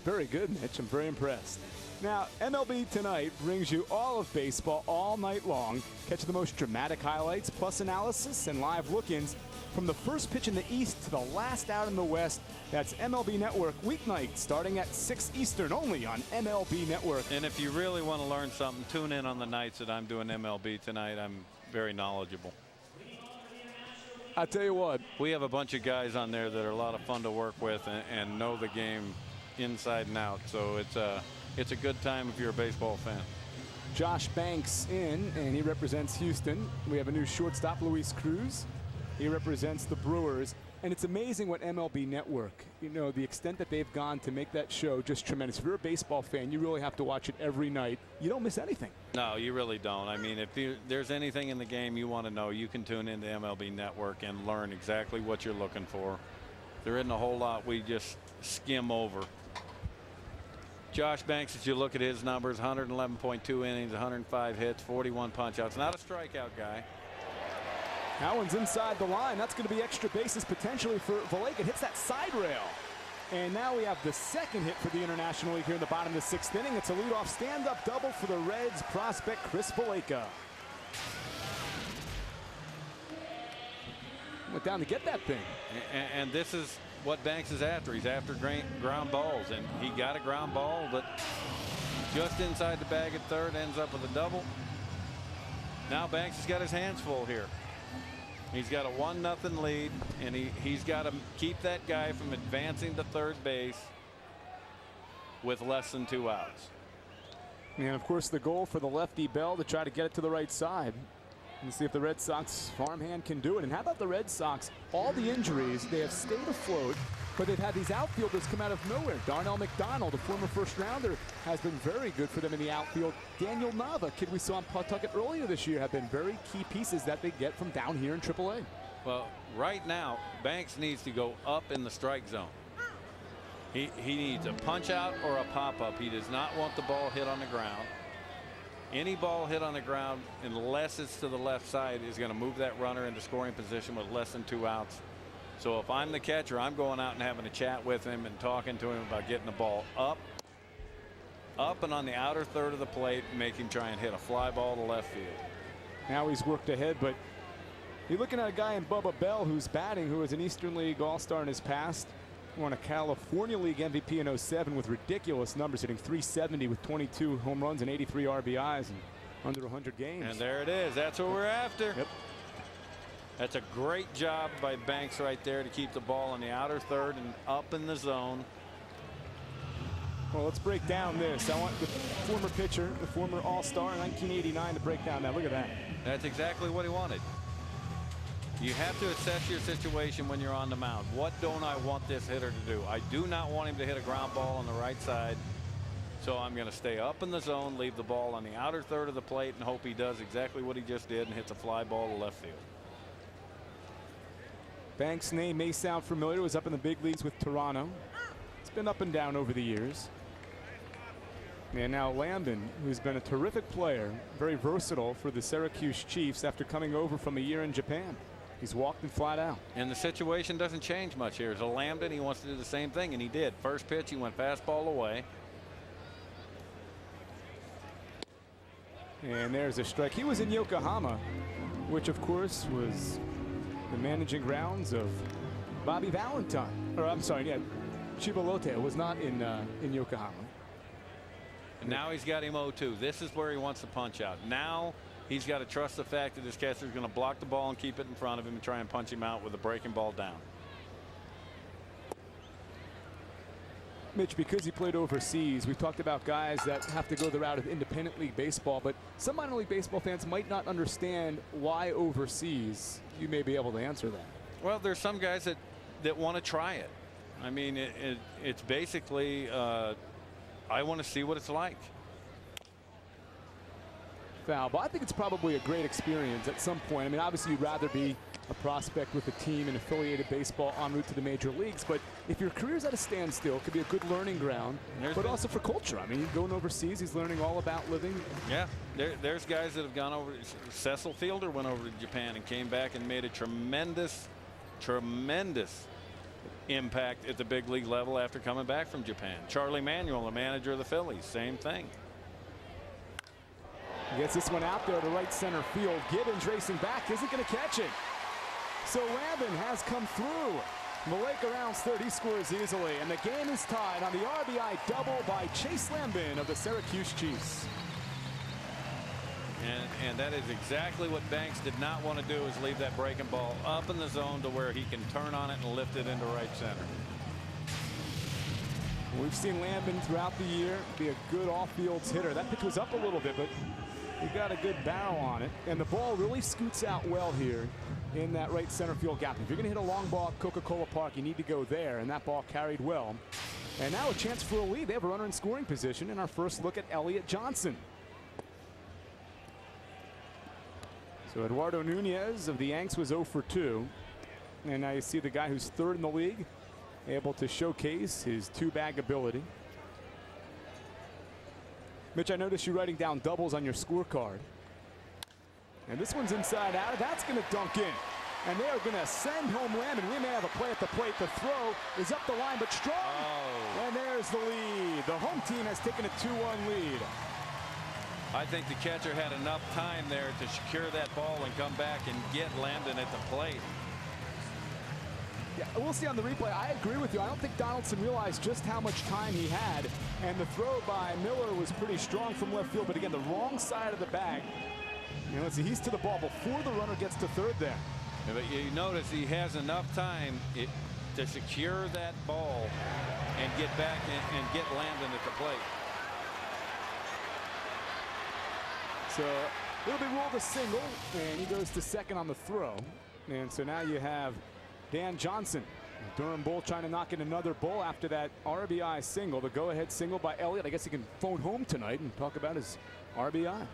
Very good, Mitch. I'm very impressed. Now, MLB Tonight brings you all of baseball all night long. Catch the most dramatic highlights, plus analysis and live look-ins from the first pitch in the East to the last out in the West. That's MLB Network weeknight starting at 6 Eastern only on MLB Network. And if you really want to learn something, tune in on the nights that I'm doing MLB Tonight. I'm very knowledgeable. I'll tell you what. We have a bunch of guys on there that are a lot of fun to work with and know the game inside and out. So it's a good time if you're a baseball fan. Josh Banks in, and he represents Houston. We have a new shortstop, Luis Cruz. He represents the Brewers. And it's amazing what MLB Network, you know, the extent that they've gone to make that show just tremendous. If you're a baseball fan, you really have to watch it every night. You don't miss anything. No, you really don't. I mean, if there's anything in the game you want to know, you can tune into MLB Network and learn exactly what you're looking for. There isn't a whole lot we just skim over. Josh Banks, as you look at his numbers, 111.2 innings, 105 hits, 41 punch-outs. Not a strikeout guy. That one's inside the line. That's going to be extra bases potentially for Valleca. It hits that side rail. And now we have the second hit for the International League here in the bottom of the 6th inning. It's a leadoff stand-up double for the Reds prospect Chris Valleca. Went down to get that thing. And this is what Banks is after. He's after ground balls, and he got a ground ball, but just inside the bag at third, ends up with a double. Now Banks has got his hands full here. He's got a 1-0 lead, and he's got to keep that guy from advancing to third base with less than 2 outs. And of course the goal for the lefty Bell to try to get it to the right side and see if the Red Sox farmhand can do it. And how about the Red Sox? All the injuries, they have stayed afloat, but they've had these outfielders come out of nowhere. Darnell McDonald, a former first-rounder, has been very good for them in the outfield. Daniel Nava, kid we saw in Pawtucket earlier this year, have been very key pieces that they get from down here in AAA. Well, right now, Banks needs to go up in the strike zone. He needs a punch-out or a pop-up. He does not want the ball hit on the ground. Any ball hit on the ground, unless it's to the left side, is going to move that runner into scoring position with less than 2 outs. So if I'm the catcher, I'm going out and having a chat with him and talking to him about getting the ball up and on the outer third of the plate, and make him try and hit a fly ball to left field. Now he's worked ahead, but you're looking at a guy in Bubba Bell who's batting, who was an Eastern League All-Star in his past. Won a California League MVP in 07 with ridiculous numbers, hitting .370 with 22 home runs and 83 RBIs in under 100 games. And there it is. That's what we're after. Yep. That's a great job by Banks right there to keep the ball in the outer third and up in the zone. Well, let's break down this. I want the former pitcher, the former All-Star in 1989 to break down that. Look at that. That's exactly what he wanted. You have to assess your situation when you're on the mound. What don't I want this hitter to do? I do not want him to hit a ground ball on the right side. So I'm going to stay up in the zone, leave the ball on the outer third of the plate, and hope he does exactly what he just did and hits a fly ball to left field. Banks' name may sound familiar. Was up in the big leagues with Toronto. It's been up and down over the years. And now Lambden, who's been a terrific player, very versatile for the Syracuse Chiefs after coming over from a year in Japan. He's walked and flat out. And the situation doesn't change much here. So Lambden, he wants to do the same thing, and he did. First pitch, he went fastball away. And there's a strike. He was in Yokohama, which of course was the managing grounds of Bobby Valentine. Or I'm sorry, yeah, Chibalote was not in Yokohama. And now he's got him 0-2. This is where he wants to punch out. Now he's got to trust the fact that his catcher is going to block the ball and keep it in front of him and try and punch him out with a breaking ball down. Mitch, because he played overseas, we've talked about guys that have to go the route of independent league baseball, but some minor league baseball fans might not understand why overseas. You may be able to answer that. Well, there's some guys that want to try it. I mean, it's basically I want to see what it's like. Foul, but I think it's probably a great experience at some point. I mean, obviously you'd rather be a prospect with a team in affiliated baseball en route to the major leagues, but if your career's at a standstill, it could be a good learning ground, but also for culture. I mean, going overseas, he's learning all about living. Yeah, there's guys that have gone over. Cecil Fielder went over to Japan and came back and made a tremendous impact at the big league level after coming back from Japan. Charlie Manuel, the manager of the Phillies, same thing. Gets this one out there to right center field. Gibbons racing back, isn't going to catch it. So Lambin has come through. Malaika rounds third, he scores easily, and the game is tied on the RBI double by Chase Lambin of the Syracuse Chiefs. And that is exactly what Banks did not want to do, is leave that breaking ball up in the zone to where he can turn on it and lift it into right center. We've seen Lambin throughout the year be a good off-fields hitter. That pitch was up a little bit, but he got a good barrel on it. And the ball really scoots out well here in that right center field gap. If you're going to hit a long ball at Coca-Cola Park, you need to go there, and that ball carried well. And now a chance for a lead. They have a runner in scoring position in our first look at Elliot Johnson. So Eduardo Nunez of the Yanks was 0 for 2. And now you see the guy who's third in the league able to showcase his two-bag ability. Mitch, I noticed you writing down doubles on your scorecard. And this one's inside out. That's going to dunk in. And they are going to send home Lambin. We may have a play at the plate. The throw is up the line, but strong. Oh. And there's the lead. The home team has taken a 2-1 lead. I think the catcher had enough time there to secure that ball and come back and get Lambin at the plate. Yeah, we'll see on the replay. I agree with you. I don't think Donaldson realized just how much time he had. And the throw by Miller was pretty strong from left field. But again, the wrong side of the bag. Let's see, he's to the ball before the runner gets to third there. Yeah, but you notice he has enough time to secure that ball and get back and get Lambin at the plate. So it'll be ruled a single, and he goes to second on the throw. And so now you have Dan Johnson, Durham Bull, trying to knock in another bull after that RBI single. The go-ahead single by Elliott. I guess he can phone home tonight and talk about his RBI.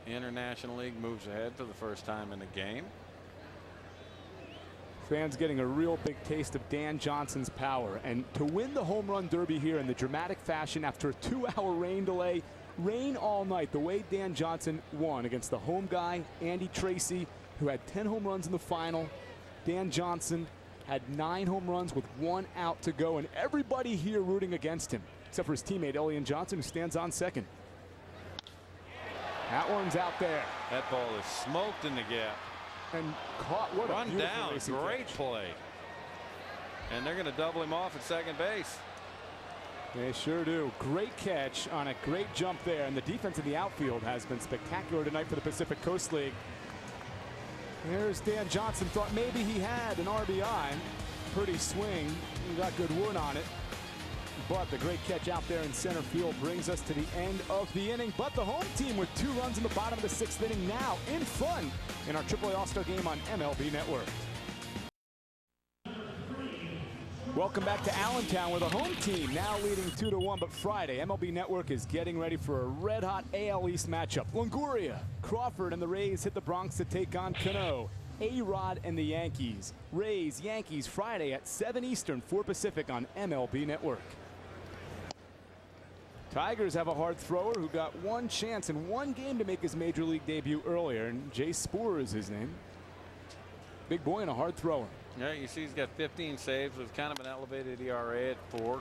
International League moves ahead for the first time in the game. Fans getting a real big taste of Dan Johnson's power. And to win the home run derby here in the dramatic fashion after a 2-hour rain delay, rain all night, the way Dan Johnson won against the home guy, Andy Tracy, who had 10 home runs in the final. Dan Johnson had 9 home runs with 1 out to go, and everybody here rooting against him, except for his teammate, Elliot Johnson, who stands on second. That one's out there. That ball is smoked in the gap. And caught. What Run a beautiful down. racing Great catch. play. And they're going to double him off at second base. They sure do. Great catch on a great jump there. And the defense in the outfield has been spectacular tonight for the Pacific Coast League. There's Dan Johnson. Thought maybe he had an RBI. Pretty swing. He got good wood on it. But the great catch out there in center field brings us to the end of the inning. But the home team with 2 runs in the bottom of the 6th inning now in front in our AAA All-Star game on MLB Network. Welcome back to Allentown, where the home team now leading 2-1. But Friday, MLB Network is getting ready for a red-hot AL East matchup. Longoria, Crawford, and the Rays hit the Bronx to take on Cano. A-Rod and the Yankees. Rays, Yankees, Friday at 7 Eastern, 4 Pacific on MLB Network. Tigers have a hard thrower who got 1 chance in 1 game to make his major league debut earlier, and Jay Spoor is his name. Big boy and a hard thrower. Yeah, you see he's got 15 saves with kind of an elevated ERA at 4.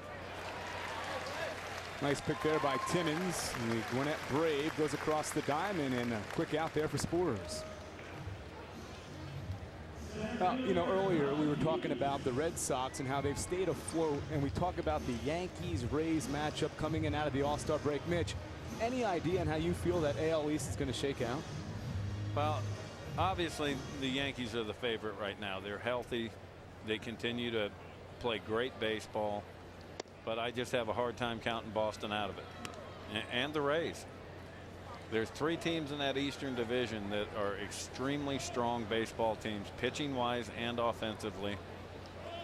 Nice pick there by Timmons. And the Gwinnett Brave goes across the diamond, and a quick out there for Spoors. Earlier we were talking about the Red Sox and how they've stayed afloat, and we talk about the Yankees-Rays matchup coming in out of the All-Star break. Mitch, any idea on how you feel that AL East is going to shake out? Well, obviously the Yankees are the favorite right now. They're healthy. They continue to play great baseball. But I just have a hard time counting Boston out of it. And the Rays. There's 3 teams in that Eastern Division that are extremely strong baseball teams, pitching-wise and offensively.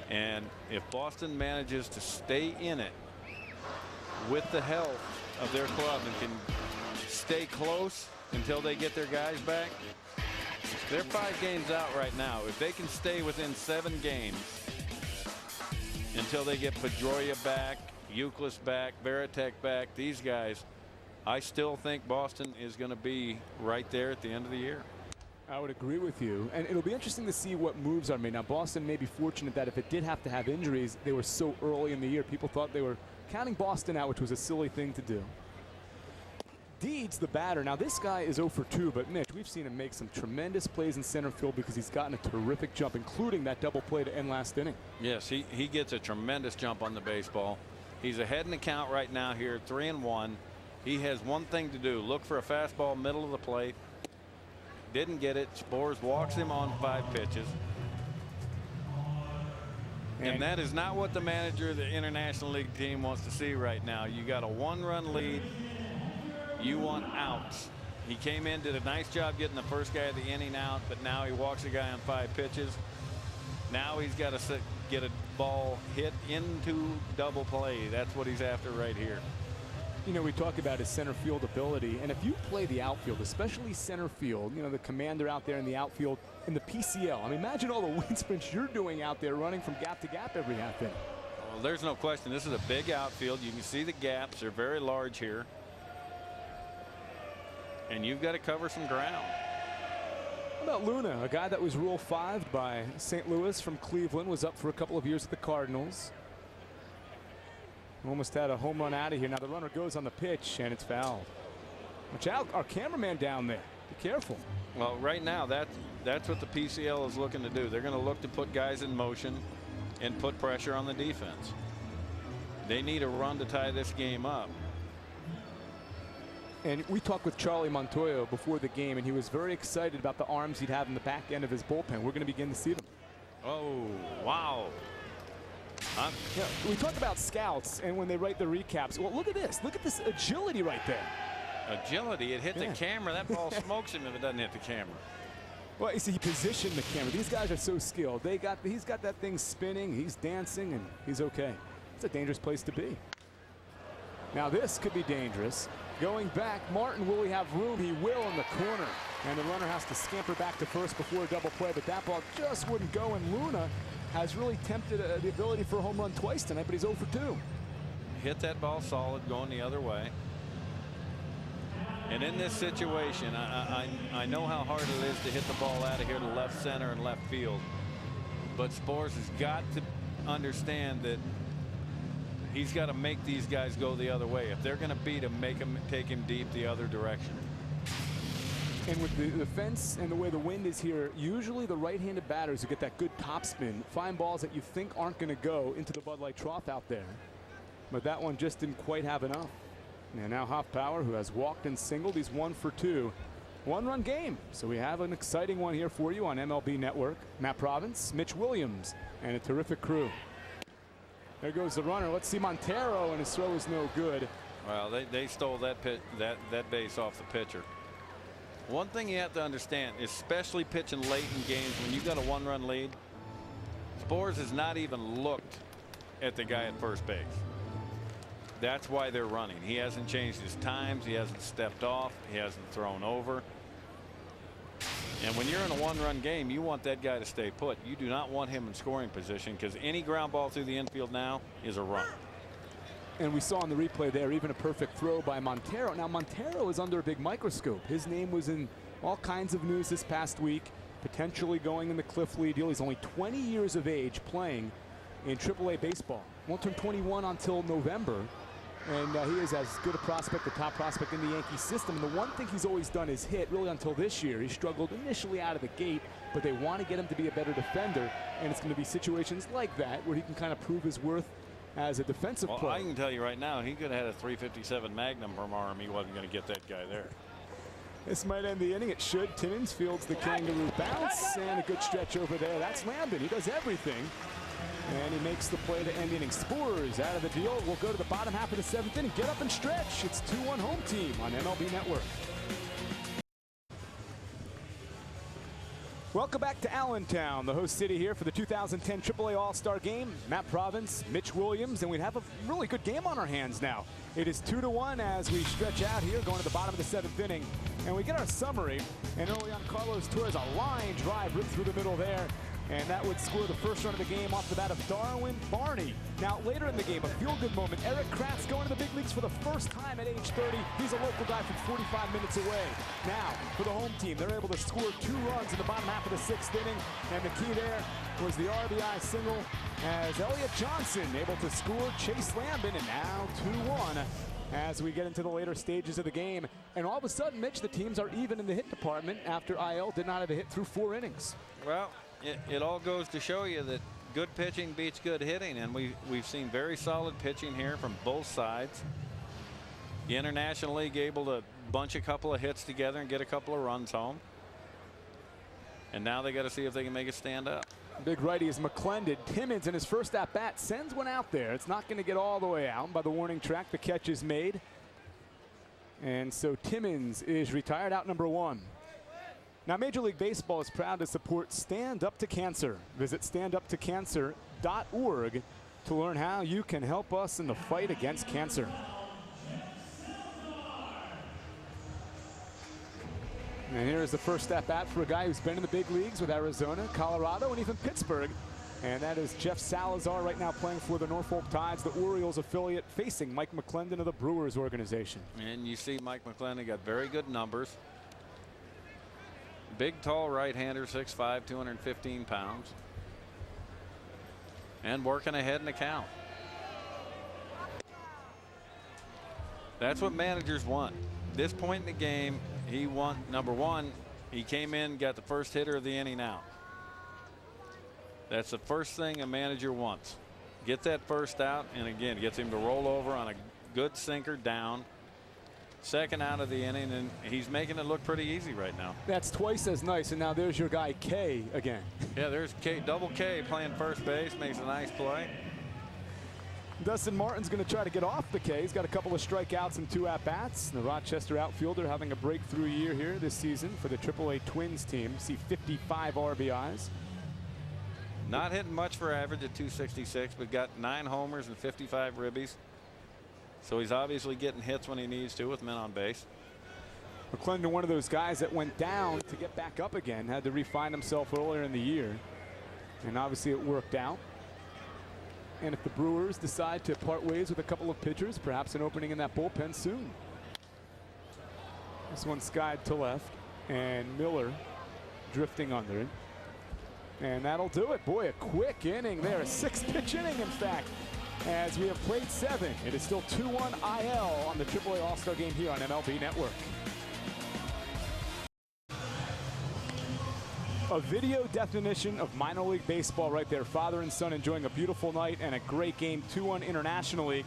And if Boston manages to stay in it, with the health of their club and can stay close until they get their guys back, they're 5 games out right now. If they can stay within 7 games until they get Pedroia back, Euclid back, Veritek back, these guys, I still think Boston is going to be right there at the end of the year. I would agree with you, and it'll be interesting to see what moves are made. Now, Boston may be fortunate that if it did have to have injuries, they were so early in the year. People thought they were counting Boston out, which was a silly thing to do. Deeds, the batter. Now, this guy is 0 for 2, but Mitch, we've seen him make some tremendous plays in center field because he's gotten a terrific jump, including that double play to end last inning. Yes, he gets a tremendous jump on the baseball. He's ahead in the count right now here, 3-1. He has one thing to do: look for a fastball middle of the plate. Didn't get it. Spores walks him on 5 pitches. And that is not what the manager of the International League team wants to see right now. You got a 1-run lead. You want outs. He came in, did a nice job getting the first guy of the inning out, but now he walks a guy on 5 pitches. Now he's got to get a ball hit into double play. That's what he's after right here. You know, we talk about his center field ability, and if you play the outfield, especially center field, you know, the commander out there in the outfield in the PCL, I mean, imagine all the wind sprints you're doing out there running from gap to gap every half inning. Well, there's no question. This is a big outfield. You can see the gaps. They're very large here. And you've got to cover some ground. How about Luna, a guy that was Rule 5 by St. Louis from Cleveland, was up for a couple of years at the Cardinals. Almost had a home run out of here. Now the runner goes on the pitch, and it's fouled. Watch out, our cameraman down there. Be careful. Well, right now, that's what the PCL is looking to do. They're going to look to put guys in motion and put pressure on the defense. They need a run to tie this game up. And we talked with Charlie Montoyo before the game, and he was very excited about the arms he'd have in the back end of his bullpen. We're going to begin to see them. Oh, wow. Yeah, we talk about scouts and when they write the recaps. Well, look at this. Look at this agility right there. Agility. It hit the camera. That ball smokes him if it doesn't hit the camera. Well, you see, he positioned the camera. These guys are so skilled. He's got that thing spinning. He's dancing, and he's okay. It's a dangerous place to be. Now this could be dangerous. Going back, Martin, will he have room? He will in the corner. And the runner has to scamper back to first before a double play, but that ball just wouldn't go, and Luna has really tempted the ability for a home run twice tonight, but he's 0 for 2. Hit that ball solid, going the other way. And in this situation, I know how hard it is to hit the ball out of here to left center and left field. But Spores has got to understand that he's got to make these guys go the other way. If they're going to beat him, make him take him deep the other direction. And with the fence and the way the wind is here, usually the right-handed batters who get that good topspin find balls that you think aren't going to go into the Bud Light trough out there. But that one just didn't quite have enough. And now Hoffpauir, who has walked and singled, he's 1 for 2. 1-run game. So we have an exciting one here for you on MLB Network. Matt Province, Mitch Williams, and a terrific crew. There goes the runner. Let's see Montero, and his throw is no good. Well, they stole that base off the pitcher. One thing you have to understand, especially pitching late in games when you've got a 1-run lead, Spores has not even looked at the guy at first base. That's why they're running. He hasn't changed his times. He hasn't stepped off. He hasn't thrown over. And when you're in a 1-run game, you want that guy to stay put. You do not want him in scoring position, because any ground ball through the infield now is a run. And we saw in the replay there even a perfect throw by Montero. Now Montero is under a big microscope. His name was in all kinds of news this past week, potentially going in the Cliff Lee deal. He's only 20 years of age playing in AAA baseball. Won't turn 21 until November. And he is as good a prospect, the top prospect in the Yankee system. And the one thing he's always done is hit, really until this year. He struggled initially out of the gate, but they want to get him to be a better defender. And it's going to be situations like that where he can kind of prove his worth as a defensive player. I can tell you right now, he could have had a .357 Magnum from Arm. He wasn't going to get that guy there. This might end the inning. It should. Timmons fields the kangaroo bounce, and a good stretch over there. That's Lambden. He does everything. And he makes the play to end inning. Spores out of the deal. We'll go to the bottom half of the 7th inning. Get up and stretch. It's 2-1 home team on MLB Network. Welcome back to Allentown, the host city here for the 2010 AAA All-Star Game. Matt Province, Mitch Williams, and we'd have a really good game on our hands now. It is 2-1 as we stretch out here, going to the bottom of the 7th inning. And we get our summary. And early on, Carlos Torres, a line drive ripped through the middle there. And that would score the first run of the game off the bat of Darwin Barney. Now, later in the game, a feel-good moment. Erik Kratz going to the big leagues for the first time at age 30. He's a local guy from 45 minutes away. Now, for the home team, they're able to score 2 runs in the bottom half of the 6th inning. And the key there was the RBI single as Elliot Johnson able to score Chase Lambin, and now 2-1 as we get into the later stages of the game. And all of a sudden, Mitch, the teams are even in the hit department after IL did not have a hit through 4 innings. Well, it all goes to show you that good pitching beats good hitting, and we've seen very solid pitching here from both sides. The International League able to bunch a couple of hits together and get a couple of runs home. And now they got to see if they can make it stand up. Big righty is McClendon. Timmons in his first at bat sends one out there. It's not going to get all the way out. By the warning track, the catch is made. And so Timmons is retired, out number 1. Now, Major League Baseball is proud to support Stand Up to Cancer. Visit standuptocancer.org to learn how you can help us in the fight against cancer. And here is the first at bat for a guy who's been in the big leagues with Arizona, Colorado, and even Pittsburgh. And that is Jeff Salazar, right now playing for the Norfolk Tides, the Orioles affiliate, facing Mike McClendon of the Brewers organization. And you see Mike McClendon got very good numbers. Big, tall right-hander, 6'5", 215 pounds. And working ahead in the count. That's what managers want. This point in the game, he won. Number 1, he came in, got the first hitter of the inning out. That's the first thing a manager wants. Get that first out, and again, gets him to roll over on a good sinker down. Second out of the inning, and he's making it look pretty easy right now. That's twice as nice, and now there's your guy K again. Yeah, there's K, double K playing first base, makes a nice play. Dustin Martin's going to try to get off the K. He's got a couple of strikeouts and 2 at-bats. The Rochester outfielder having a breakthrough year here this season for the AAA Twins team. See 55 RBIs. Not hitting much for average at 266, but got 9 homers and 55 ribbies. So he's obviously getting hits when he needs to with men on base. McClendon, one of those guys that went down to get back up again, had to refine himself earlier in the year. And obviously it worked out. And if the Brewers decide to part ways with a couple of pitchers, perhaps an opening in that bullpen soon. This one skied to left, and Miller drifting under it. And that'll do it. Boy, a quick inning there. A 6-pitch inning, in fact, as we have played 7. It is still 2-1 IL on the AAA All-Star Game here on MLB Network. A video definition of minor league baseball right there. Father and son enjoying a beautiful night and a great game, 2-1 internationally.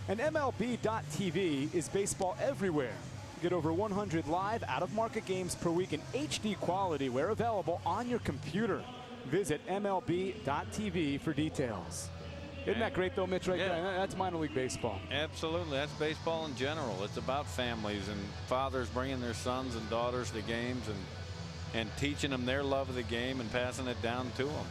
And MLB.TV is baseball everywhere. Get over 100 live out-of-market games per week in HD quality where available on your computer. Visit MLB.TV for details. Isn't that great, though, Mitch, right there? That's minor league baseball. Absolutely. That's baseball in general. It's about families and fathers bringing their sons and daughters to games and teaching them their love of the game and passing it down to them.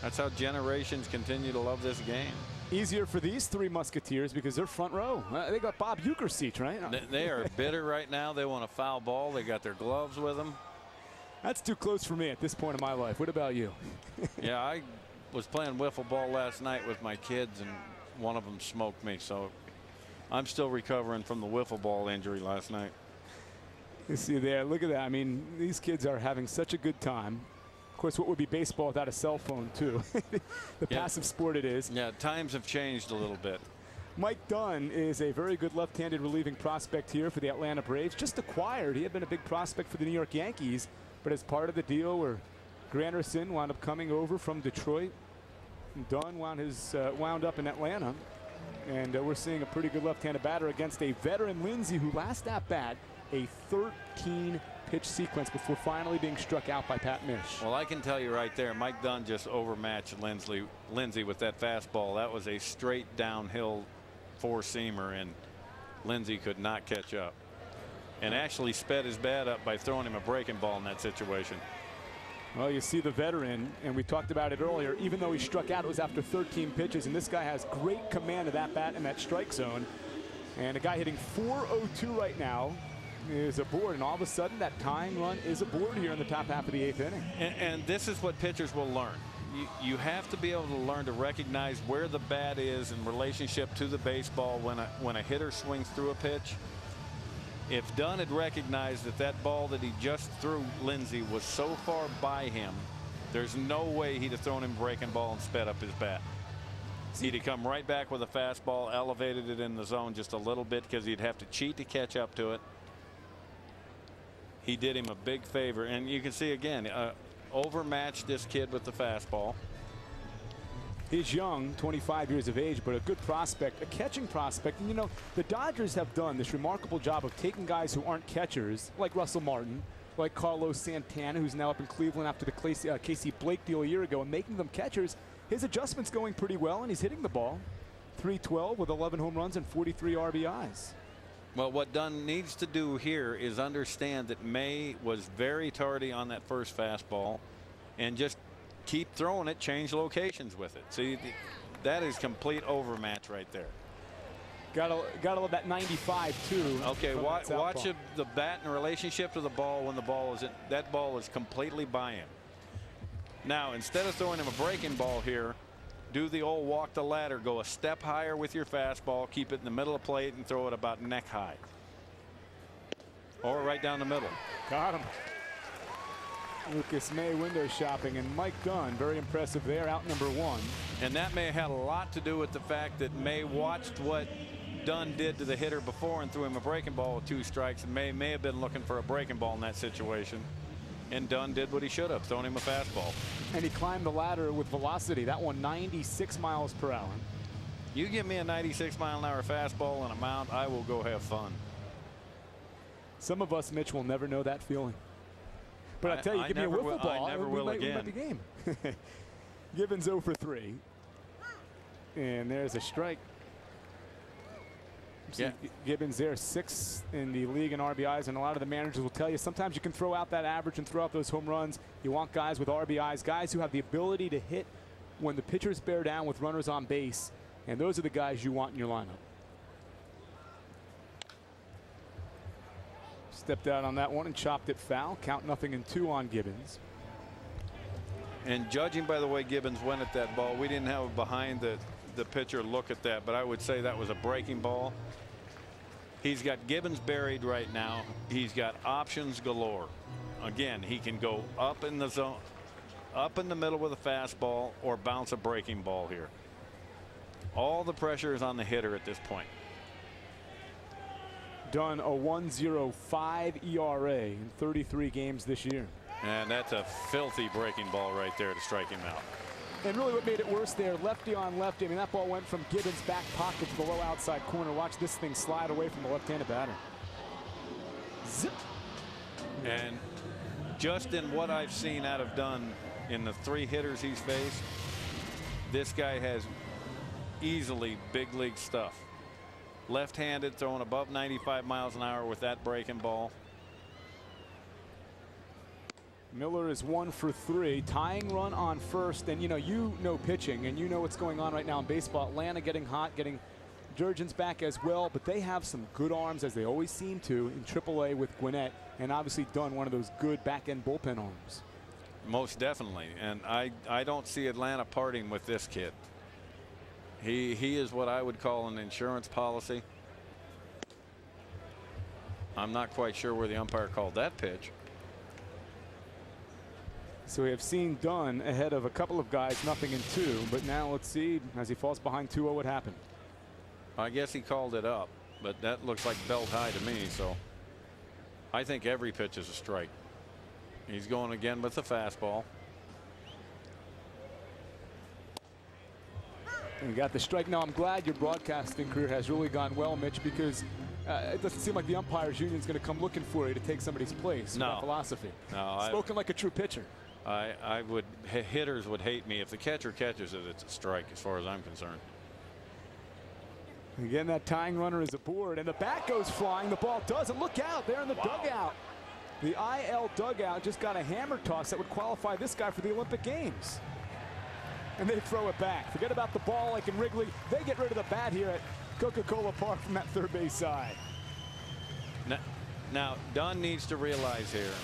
That's how generations continue to love this game. Easier for these 3 Musketeers because they're front row. They got Bob Uecker seats, right? They are bitter right now. They want a foul ball. They got their gloves with them. That's too close for me at this point in my life. What about you? Yeah, I was playing wiffle ball last night with my kids, and one of them smoked me. So I'm still recovering from the wiffle ball injury last night. You see there, look at that. I mean, these kids are having such a good time. Of course, what would be baseball without a cell phone, too? The passive sport it is. Yeah, times have changed a little bit. Mike Dunn is a very good left-handed relieving prospect here for the Atlanta Braves. Just acquired. He had been a big prospect for the New York Yankees, but as part of the deal where Granderson wound up coming over from Detroit, Dunn wound up in Atlanta. And we're seeing a pretty good left-handed batter against a veteran Lindsey, who last at bat a 13-pitch sequence before finally being struck out by Pat Mish. Well, I can tell you right there, Mike Dunn just overmatched Lindsey with that fastball. That was a straight downhill 4-seamer, and Lindsey could not catch up. And actually sped his bat up by throwing him a breaking ball in that situation. Well, you see the veteran, and we talked about it earlier, even though he struck out, it was after 13 pitches, and this guy has great command of that bat in that strike zone. And a guy hitting .402 right now is aboard, and all of a sudden that tying run is aboard here in the top half of the 8th inning. And this is what pitchers will learn. You have to be able to learn to recognize where the bat is in relationship to the baseball when a hitter swings through a pitch. If Dunn had recognized that that ball that he just threw Lindsey was so far by him, there's no way he'd have thrown him a breaking ball and sped up his bat. He'd have come right back with a fastball, elevated it in the zone just a little bit because he'd have to cheat to catch up to it. He did him a big favor, and you can see again, overmatched this kid with the fastball. He's young, 25 years of age, but a good prospect, a catching prospect. And you know, the Dodgers have done this remarkable job of taking guys who aren't catchers, like Russell Martin, like Carlos Santana, who's now up in Cleveland after the Casey Blake deal a year ago, and making them catchers. His adjustment's going pretty well, and he's hitting the ball. .312 with 11 home runs and 43 RBIs. Well, what Dunn needs to do here is understand that May was very tardy on that first fastball and just keep throwing it, change locations with it. See, that is complete overmatch right there. Gotta love that 95 too. Okay, watch the bat in relationship to the ball when the ball is that ball is completely by him. Now, instead of throwing him a breaking ball here, do the old walk the ladder, go a step higher with your fastball, keep it in the middle of the plate and throw it about neck high. Or right down the middle. Got him. Lucas May window shopping, and Mike Dunn, very impressive there, out number 1. And that may have had a lot to do with the fact that May watched what Dunn did to the hitter before and threw him a breaking ball with 2 strikes. And may have been looking for a breaking ball in that situation. And Dunn did what he should have, thrown him a fastball. And he climbed the ladder with velocity. That one 96 miles per hour. You give me a 96-mile-an-hour fastball and a mound, I will go have fun. Some of us, Mitch, will never know that feeling. But I tell you, give me a wiffle ball, I never will again. The game. Gibbons 0 for 3. And there's a strike. Yeah. Gibbons there 6th in the league in RBIs, and a lot of the managers will tell you sometimes you can throw out that average and throw out those home runs. You want guys with RBIs, guys who have the ability to hit when the pitchers bear down with runners on base, and those are the guys you want in your lineup. Stepped out on that one and chopped it foul. Count 0-2 on Gibbons. And judging by the way Gibbons went at that ball, we didn't have a behind the pitcher look at that, but I would say that was a breaking ball. He's got Gibbons buried right now. He's got options galore. Again, he can go up in the zone, up in the middle with a fastball, or bounce a breaking ball here. All the pressure is on the hitter at this point. Done a 1.05 ERA in 33 games this year. And that's a filthy breaking ball right there to strike him out. And really what made it worse there, lefty on lefty. I mean, that ball went from Gibbons' back pocket to the low outside corner. Watch this thing slide away from the left-handed batter. Zip. And just in what I've seen out of Dunn in the 3 hitters he's faced, this guy has easily big league stuff. Left-handed, throwing above 95 miles an hour with that breaking ball. Miller is 1 for 3. Tying run on first. And, you know pitching, and you know what's going on right now in baseball. Atlanta getting hot, getting Jurgens back as well. But they have some good arms, as they always seem to, in AAA with Gwinnett. And obviously Dunn, one of those good back-end bullpen arms. Most definitely. And I don't see Atlanta parting with this kid. He is what I would call an insurance policy. I'm not quite sure where the umpire called that pitch. So we have seen Dunn ahead of a couple of guys, 0-2. But now let's see, as he falls behind 2-0, what happened. I guess he called it up, but that looks like belt high to me. So I think every pitch is a strike. He's going again with the fastball. And you got the strike. Now I'm glad your broadcasting career has really gone well, Mitch, because it doesn't seem like the umpires union is going to come looking for you to take somebody's place. No. That philosophy. No. Spoken like a true pitcher. I would, hitters would hate me. If the catcher catches it, it's a strike as far as I'm concerned. Again, that tying runner is aboard, and the bat goes flying. The ball doesn't. Look out there in the dugout. The IL dugout just got a hammer toss that would qualify this guy for the Olympic Games. And they throw it back. Forget about the ball like in Wrigley. They get rid of the bat here at Coca-Cola Park from that third base side. Now, Dunn needs to realize here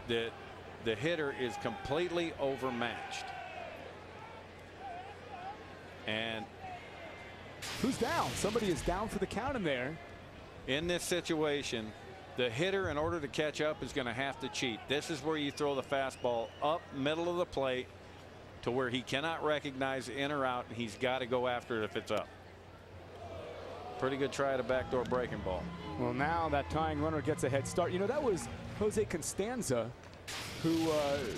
that the hitter is completely overmatched. And who's down? Somebody is down for the count in there. In this situation, the hitter, in order to catch up, is going to have to cheat. This is where you throw the fastball up middle of the plate to where he cannot recognize in or out, and he's got to go after it if it's up. Pretty good try at a backdoor breaking ball. Well, now that tying runner gets a head start. You know, that was Jose Constanza who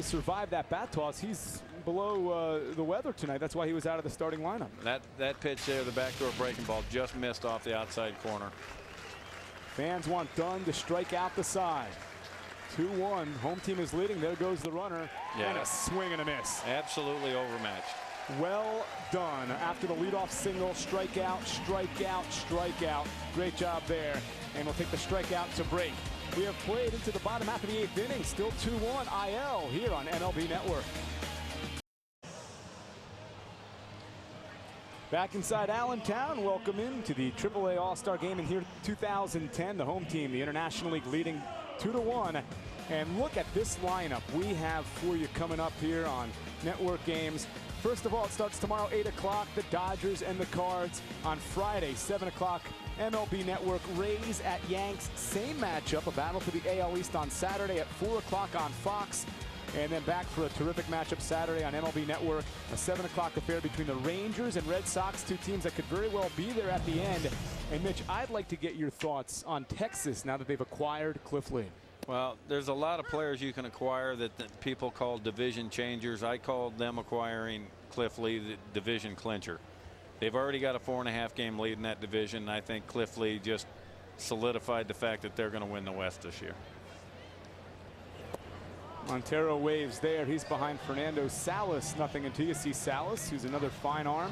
survived that bat toss. He's below the weather tonight. That's why he was out of the starting lineup. That pitch there, the backdoor breaking ball, just missed off the outside corner. Fans want Dunn to strike out the side. 2-1. Home team is leading. There goes the runner. Yeah. And a swing and a miss. Absolutely overmatched. Well done. After the leadoff single, strikeout, strikeout, strikeout. Great job there. And we'll take the strikeout to break. We have played into the bottom half of the 8th inning. Still 2-1 IL here on MLB Network. Back inside Allentown, welcome in to the AAA All-Star Game in here 2010. The home team, the International League, leading 2-1. And look at this lineup we have for you coming up here on Network Games. First of all, it starts tomorrow 8 o'clock, the Dodgers and the Cards. On Friday, 7 o'clock, MLB Network, Rays at Yanks. Same matchup, a battle for the AL East on Saturday at 4 o'clock on Fox. And then back for a terrific matchup Saturday on MLB Network, a 7 o'clock affair between the Rangers and Red Sox, two teams that could very well be there at the end. And Mitch, I'd like to get your thoughts on Texas now that they've acquired Cliff Lee. Well, there's a lot of players you can acquire that people call division changers. I called them acquiring Cliff Lee the division clincher. They've already got a 4.5 game lead in that division. And I think Cliff Lee just solidified the fact that they're going to win the West this year. Montero waves there. He's behind Fernando Salas. Nothing until you see Salas, who's another fine arm.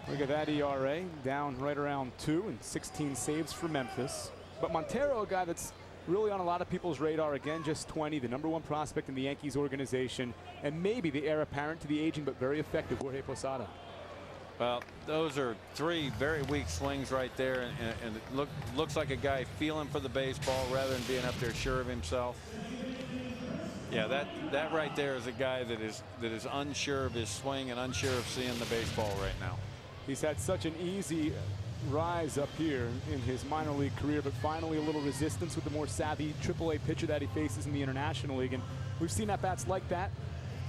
Look at that ERA, down right around 2 and 16 saves for Memphis. But Montero, a guy that's really on a lot of people's radar, again, just 20, the #1 prospect in the Yankees organization, and maybe the heir apparent to the aging but very effective Jorge Posada. Well, those are 3 very weak swings right there, and it looks like a guy feeling for the baseball rather than being up there sure of himself. Yeah, that right there is a guy that is unsure of his swing and unsure of seeing the baseball right now. He's had such an easy rise up here in his minor league career, but finally a little resistance with the more savvy AAA pitcher that he faces in the International League. And we've seen at-bats like that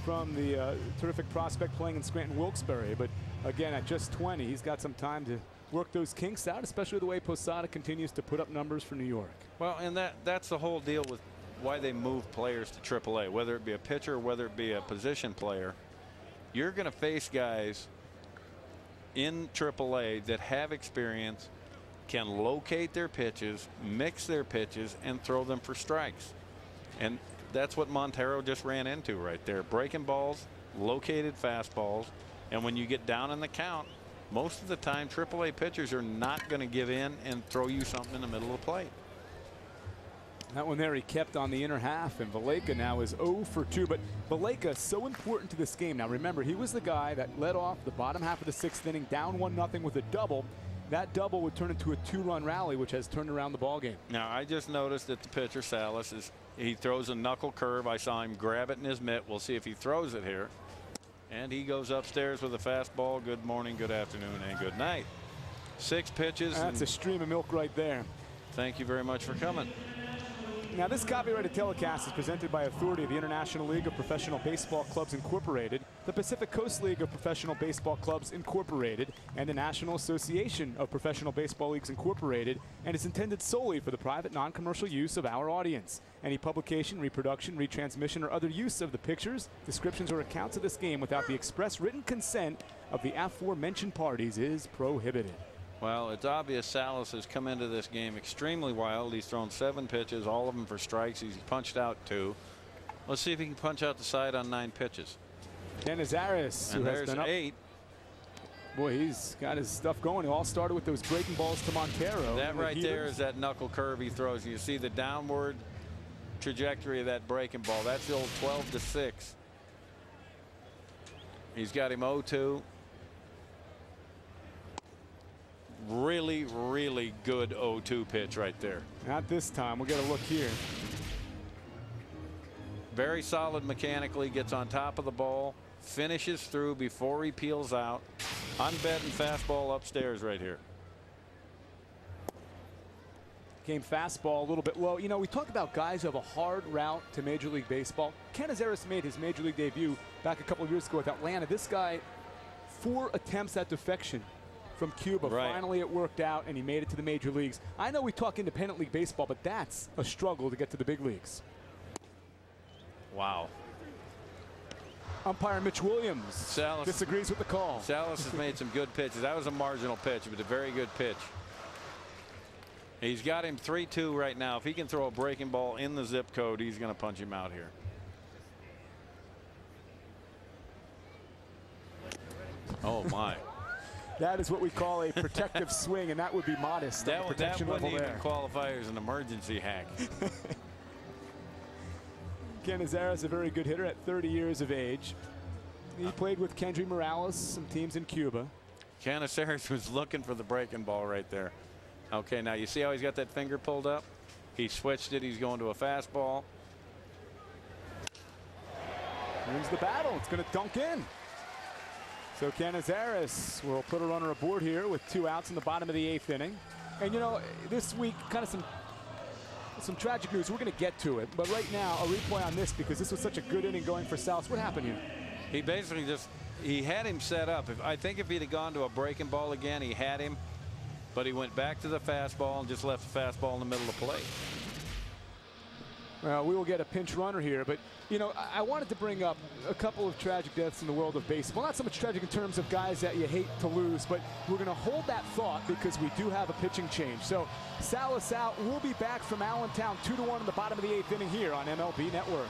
from the terrific prospect playing in Scranton Wilkes-Barre. But again, at just 20, he's got some time to work those kinks out, especially the way Posada continues to put up numbers for New York. Well, and that's the whole deal with why they move players to AAA, whether it be a pitcher or whether it be a position player. You're going to face guys in AAA that have experience, can locate their pitches, mix their pitches, and throw them for strikes. And that's what Montero just ran into right there. Breaking balls, located fastballs, and when you get down in the count, most of the time AAA pitchers are not going to give in and throw you something in the middle of the plate. That one there he kept on the inner half, and Valaika now is 0 for 2. But Valaika is so important to this game. Now remember, he was the guy that led off the bottom half of the 6th inning, down 1-0 with a double. That double would turn into a 2-run rally, which has turned around the ball game. Now I just noticed that the pitcher Salas he throws a knuckle curve. I saw him grab it in his mitt. We'll see if he throws it here. And he goes upstairs with a fastball. Good morning, good afternoon, and good night. 6 pitches. That's a stream of milk right there. Thank you very much for coming. Now, this copyrighted telecast is presented by authority of the International League of Professional Baseball Clubs Incorporated, the Pacific Coast League of Professional Baseball Clubs Incorporated, and the National Association of Professional Baseball Leagues Incorporated, and is intended solely for the private, non-commercial use of our audience. Any publication, reproduction, retransmission, or other use of the pictures, descriptions, or accounts of this game without the express written consent of the aforementioned parties is prohibited. Well, it's obvious Salas has come into this game extremely wild. He's thrown 7 pitches, all of them for strikes. He's punched out 2. Let's see if he can punch out the side on 9 pitches. Canizares, and who has there's been up. 8. Boy, he's got his stuff going. It all started with those breaking balls to Montero. That right there is that knuckle curve he throws. You see the downward trajectory of that breaking ball. That's the old 12-6. He's got him 0-2. really, really good 0-2 pitch right there. Not this time. We'll get a look here. Very solid mechanically, gets on top of the ball, finishes through before he peels out. I'm betting fastball upstairs right here. Game fastball a little bit low. You know, we talk about guys who have a hard route to Major League Baseball. Canizares made his Major League debut back a couple of years ago with Atlanta. This guy, 4 attempts at defection from Cuba. Right. Finally it worked out and he made it to the major leagues. I know we talk independent league baseball, but that's a struggle to get to the big leagues. Wow. Umpire Mitch Williams Salas disagrees with the call. Salas has made some good pitches. That was a marginal pitch, but a very good pitch. He's got him 3-2 right now. If he can throw a breaking ball in the zip code, he's going to punch him out here. Oh my. That is what we call a protective swing, and that would be modest. That protection wouldn't level even there. qualify as an emergency hack. Canizares, a very good hitter at 30 years of age. He played with Kendry Morales, some teams in Cuba. Canizares was looking for the breaking ball right there. Okay, now you see how he's got that finger pulled up? He switched it. He's going to a fastball. Wins the battle. It's going to dunk in. So Canizares will put a runner aboard here with 2 outs in the bottom of the 8th inning. And you know, this week, kind of some tragic news. We're going to get to it. But right now, a replay on this because this was such a good inning going for Salas. What happened here? He basically he had him set up. I think if he'd have gone to a breaking ball again, he had him. But he went back to the fastball and just left the fastball in the middle of the plate. Well, we will get a pinch runner here, but you know, I wanted to bring up a couple of tragic deaths in the world of baseball. Not so much tragic in terms of guys that you hate to lose, but we're going to hold that thought because we do have a pitching change. So Salas out. We'll be back from Allentown 2-1 in the bottom of the 8th inning here on MLB Network.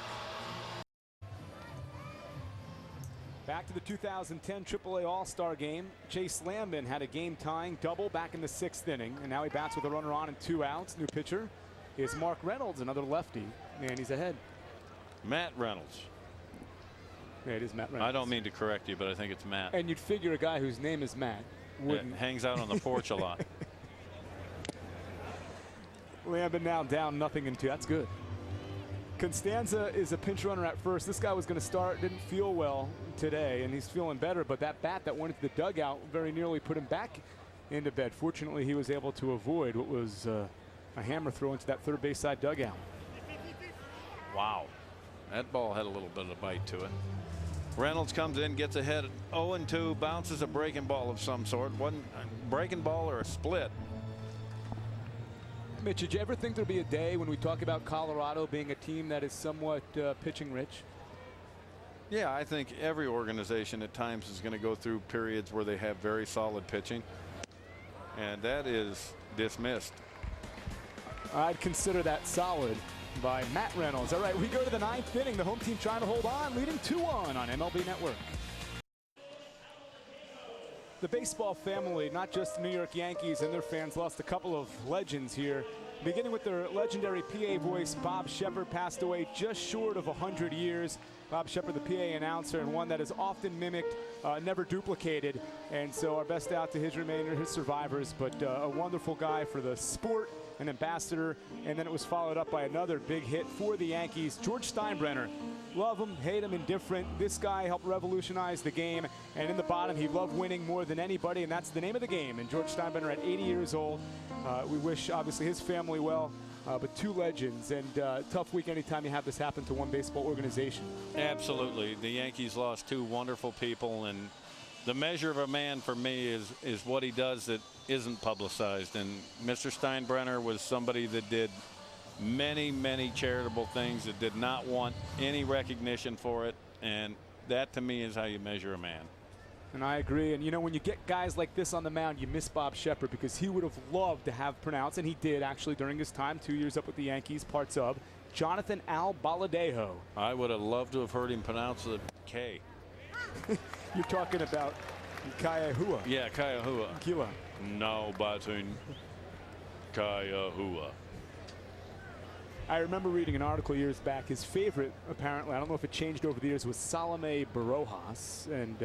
Back to the 2010 AAA All-Star game. Chase Lamb had a game-tying double back in the 6th inning, and now he bats with a runner on and 2 outs. New pitcher is Mark Reynolds, another lefty, and he's ahead. Matt Reynolds. Yeah, it is Matt Reynolds. I don't mean to correct you, but I think it's Matt. And you'd figure a guy whose name is Matt wouldn't. Hangs out on the porch a lot. Lamb now down 0-2. That's good. Constanza is a pinch runner at first. This guy was going to start, didn't feel well today, and he's feeling better, but that bat that went into the dugout very nearly put him back into bed. Fortunately, he was able to avoid what was a hammer throw into that third base side dugout. Wow. That ball had a little bit of bite to it. Reynolds comes in, gets ahead 0-2, bounces a breaking ball of some sort. One breaking ball or a split. Mitch, did you ever think there'd be a day when we talk about Colorado being a team that is somewhat pitching rich? Yeah, I think every organization at times is going to go through periods where they have very solid pitching, and that is dismissed. I'd consider that solid by Matt Reynolds. All right, we go to the 9th inning. The home team trying to hold on, leading 2-1 on MLB Network. The baseball family, not just the New York Yankees and their fans, lost a couple of legends here. Beginning with their legendary PA voice, Bob Shepard passed away just short of 100 years. Bob Shepard, the PA announcer, and one that is often mimicked, never duplicated. And so our best out to his remainder, his survivors, but a wonderful guy for the sport, an ambassador, and then it was followed up by another big hit for the Yankees, George Steinbrenner. Love him, hate him, indifferent. This guy helped revolutionize the game, and in the bottom, he loved winning more than anybody, and that's the name of the game. And George Steinbrenner at 80 years old, we wish, obviously, his family well, but 2 legends, and tough week anytime you have this happen to one baseball organization. Absolutely. The Yankees lost 2 wonderful people, and the measure of a man for me is what he does that isn't publicized. And Mr. Steinbrenner was somebody that did many, many charitable things, that did not want any recognition for it. And that, to me, is how you measure a man. And I agree. And, you know, when you get guys like this on the mound, you miss Bob Shepard because he would have loved to have pronounced, and he did actually during his time, 2 years up with the Yankees, parts of Jonathan Al Baladejo. I would have loved to have heard him pronounce the K. You're talking about Kaiahua. Yeah, Kaiahua. Kila. No batting Kaiahua. I remember reading an article years back. His favorite, apparently, I don't know if it changed over the years, was Salome Barojas. And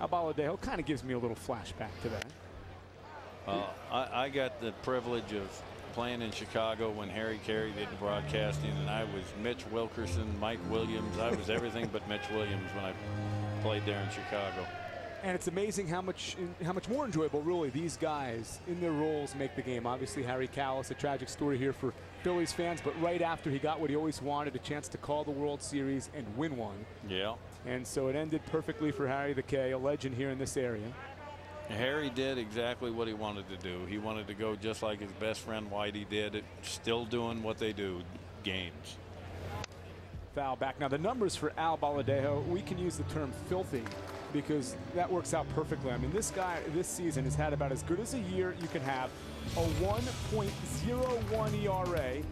Al Baladejo kind of gives me a little flashback to that. I got the privilege of playing in Chicago when Harry Carey did the broadcasting, and I was Mitch Wilkerson, Mike Williams. I was everything but Mitch Williams when I played there in Chicago. And it's amazing how much more enjoyable, really, these guys in their roles make the game. Obviously, Harry Kalas, a tragic story here for Phillies fans, but right after he got what he always wanted, a chance to call the World Series and win one. Yeah. And so it ended perfectly for Harry the K, a legend here in this area. Harry did exactly what he wanted to do. He wanted to go just like his best friend Whitey did, still doing what they do, games. Foul back. Now, the numbers for Al Baladejo, we can use the term filthy because that works out perfectly. I mean, this guy this season has had about as good as a year you can have. A 1.01 ERA,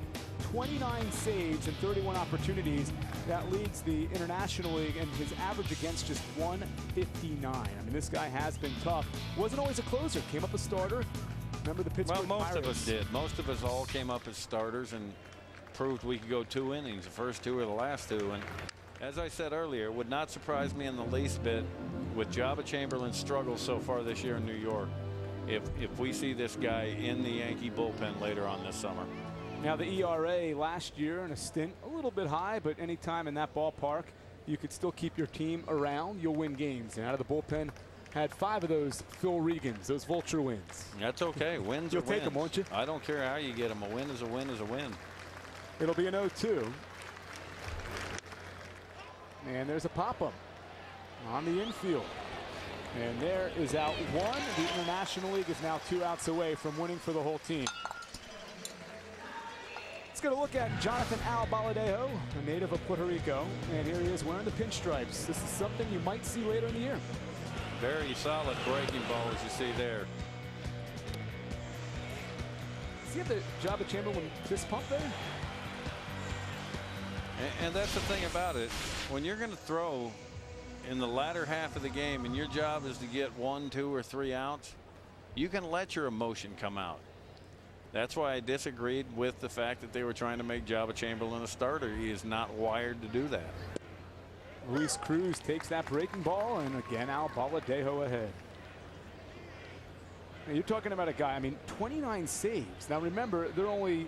29 saves and 31 opportunities. That leads the International League, and his average against just 159. I mean, this guy has been tough. Wasn't always a closer. Came up a starter. Remember the Pittsburgh Well, most Pirates? of us did. Most of us all came up as starters and proved we could go 2 innings, the first 2 or the last 2. And as I said earlier, it would not surprise me in the least bit with Jabba Chamberlain's struggles so far this year in New York if we see this guy in the Yankee bullpen later on this summer. Now, the ERA last year in a stint, a little bit high, but any time in that ballpark, you could still keep your team around. You'll win games. And out of the bullpen, had 5 of those Phil Regans, those vulture wins. That's okay. Wins You'll are take wins. them, won't you? I don't care how you get them. A win is a win is a win. It'll be an 0-2. And there's a pop-up on the infield. And there is out 1. The International League is now 2 outs away from winning for the whole team. Let's get a look at Jonathan Al Baladejo, a native of Puerto Rico. And here he is wearing the pinstripes. This is something you might see later in the year. Very solid breaking ball, as you see there. Does he have the Jabba Chamberlain fist pump there? And that's the thing about it. When you're going to throw in the latter half of the game and your job is to get 1, 2, or 3 outs, you can let your emotion come out. That's why I disagreed with the fact that they were trying to make Jabba Chamberlain a starter. He is not wired to do that. Luis Cruz takes that breaking ball, and again, Al Baladejo ahead. Now, you're talking about a guy, I mean, 29 saves. Now, remember, they're only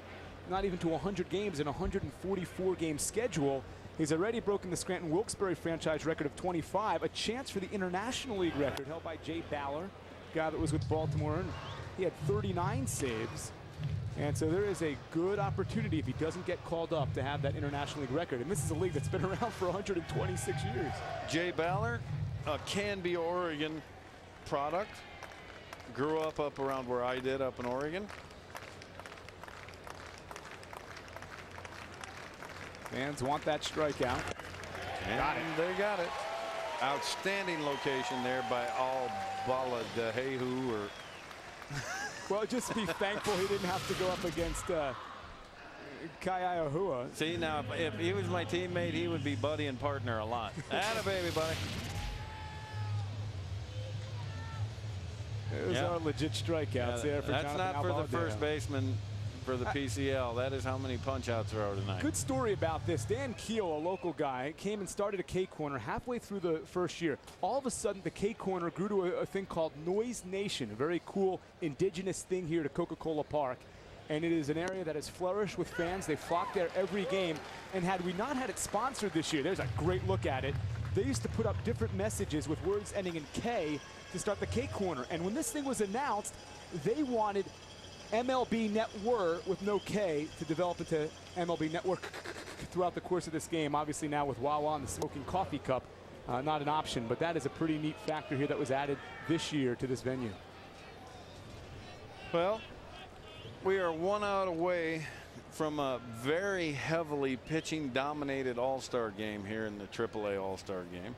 not even to 100 games in a 144-game schedule. He's already broken the Scranton Wilkes-Barre franchise record of 25, a chance for the International League record held by Jay Baller, guy that was with Baltimore, and he had 39 saves. And so there is a good opportunity if he doesn't get called up to have that International League record. And this is a league that's been around for 126 years. Jay Baller, a Canby, Oregon product. Grew up around where I did, up in Oregon. Fans want that strikeout. And they got it. Outstanding location there by Al Baladejo, or Well, just be thankful he didn't have to go up against Kai Iahua. see, now if he was my teammate, he would be buddy and partner a lot. Atta baby, buddy. Those Yeah. are legit strikeouts there for That's Jonathan not for the Albaladejo. first baseman for the PCL. That is how many punch outs there are tonight. Good story about this. Dan Keel, a local guy, came and started a K Corner halfway through the first year. All of a sudden, the K Corner grew to a thing called Noise Nation, a very cool indigenous thing here to Coca-Cola Park. And it is an area that has flourished with fans. They flock there every game. And had we not had it sponsored this year, there's a great look at it. They used to put up different messages with words ending in K to start the K Corner. And when this thing was announced, they wanted MLB Network with no K to develop into MLB Network throughout the course of this game. Obviously now with Wawa and the smoking coffee cup, not an option, but that is a pretty neat factor here that was added this year to this venue. Well, we are 1 out away from a very heavily pitching dominated All-Star game here in the AAA All-Star game.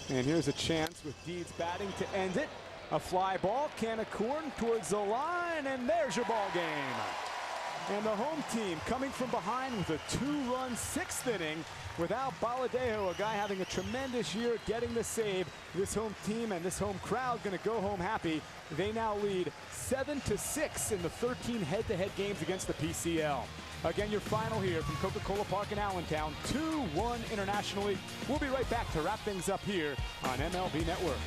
And here's a chance with Deeds batting to end it. A fly ball, can of corn towards the line, and there's your ball game. And the home team coming from behind with a 2-run 6th inning without Baladejo, a guy having a tremendous year getting the save. This home team and this home crowd going to go home happy. They now lead 7-6 in the 13 head-to-head games against the PCL. Again, your final here from Coca-Cola Park in Allentown, 2-1 International League. We'll be right back to wrap things up here on MLB Network.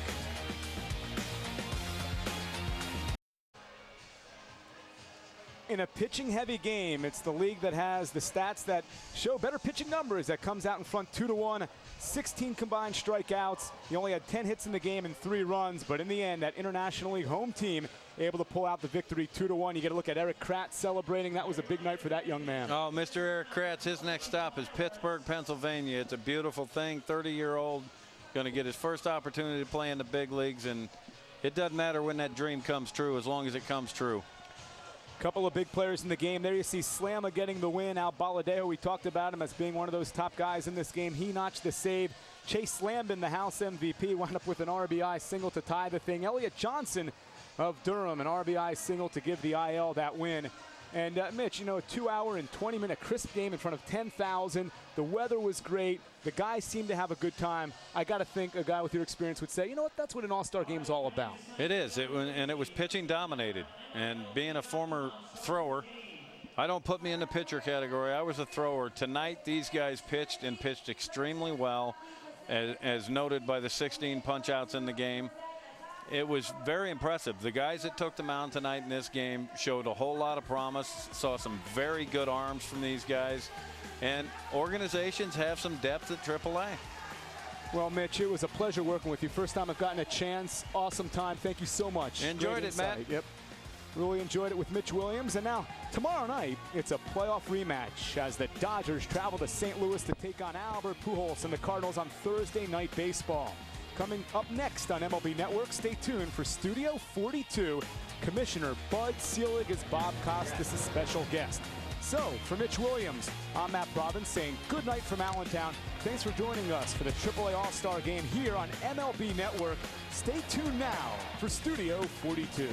in a pitching-heavy game. It's the league that has the stats that show better pitching numbers, that comes out in front 2-1, 16 combined strikeouts. He only had 10 hits in the game and 3 runs, but in the end, that International League home team able to pull out the victory 2-1. You get a look at Erik Kratz celebrating. That was a big night for that young man. Oh, Mr. Erik Kratz, his next stop is Pittsburgh, Pennsylvania. It's a beautiful thing. 30-year-old, going to get his first opportunity to play in the big leagues, and it doesn't matter when that dream comes true as long as it comes true. Couple of big players in the game. There you see Slamma getting the win. Al Baladejo, we talked about him as being one of those top guys in this game. He notched the save. Chase Lambin, the house MVP, wound up with an RBI single to tie the thing. Elliot Johnson of Durham, an RBI single to give the IL that win. And Mitch, you know, a 2-hour and 20-minute crisp game in front of 10,000. The weather was great. The guys seemed to have a good time. I got to think a guy with your experience would say, you know what, that's what an all-star game is all about. It is, and it was pitching dominated. And being a former thrower, I don't put me in the pitcher category. I was a thrower. Tonight, these guys pitched and pitched extremely well, as noted by the 16 punch-outs in the game. It was very impressive. The guys that took the mound tonight in this game showed a whole lot of promise, saw some very good arms from these guys, and organizations have some depth at AAA. Well, Mitch, it was a pleasure working with you. First time I've gotten a chance. Awesome time. Thank you so much. Enjoyed it, Matt. Yep. Really enjoyed it with Mitch Williams. And now, tomorrow night, it's a playoff rematch as the Dodgers travel to St. Louis to take on Albert Pujols and the Cardinals on Thursday Night Baseball. Coming up next on MLB Network, stay tuned for Studio 42. Commissioner Bud Selig is Bob Costas' special guest. So, for Mitch Williams, I'm Matt Robbins saying good night from Allentown. Thanks for joining us for the AAA All-Star Game here on MLB Network. Stay tuned now for Studio 42.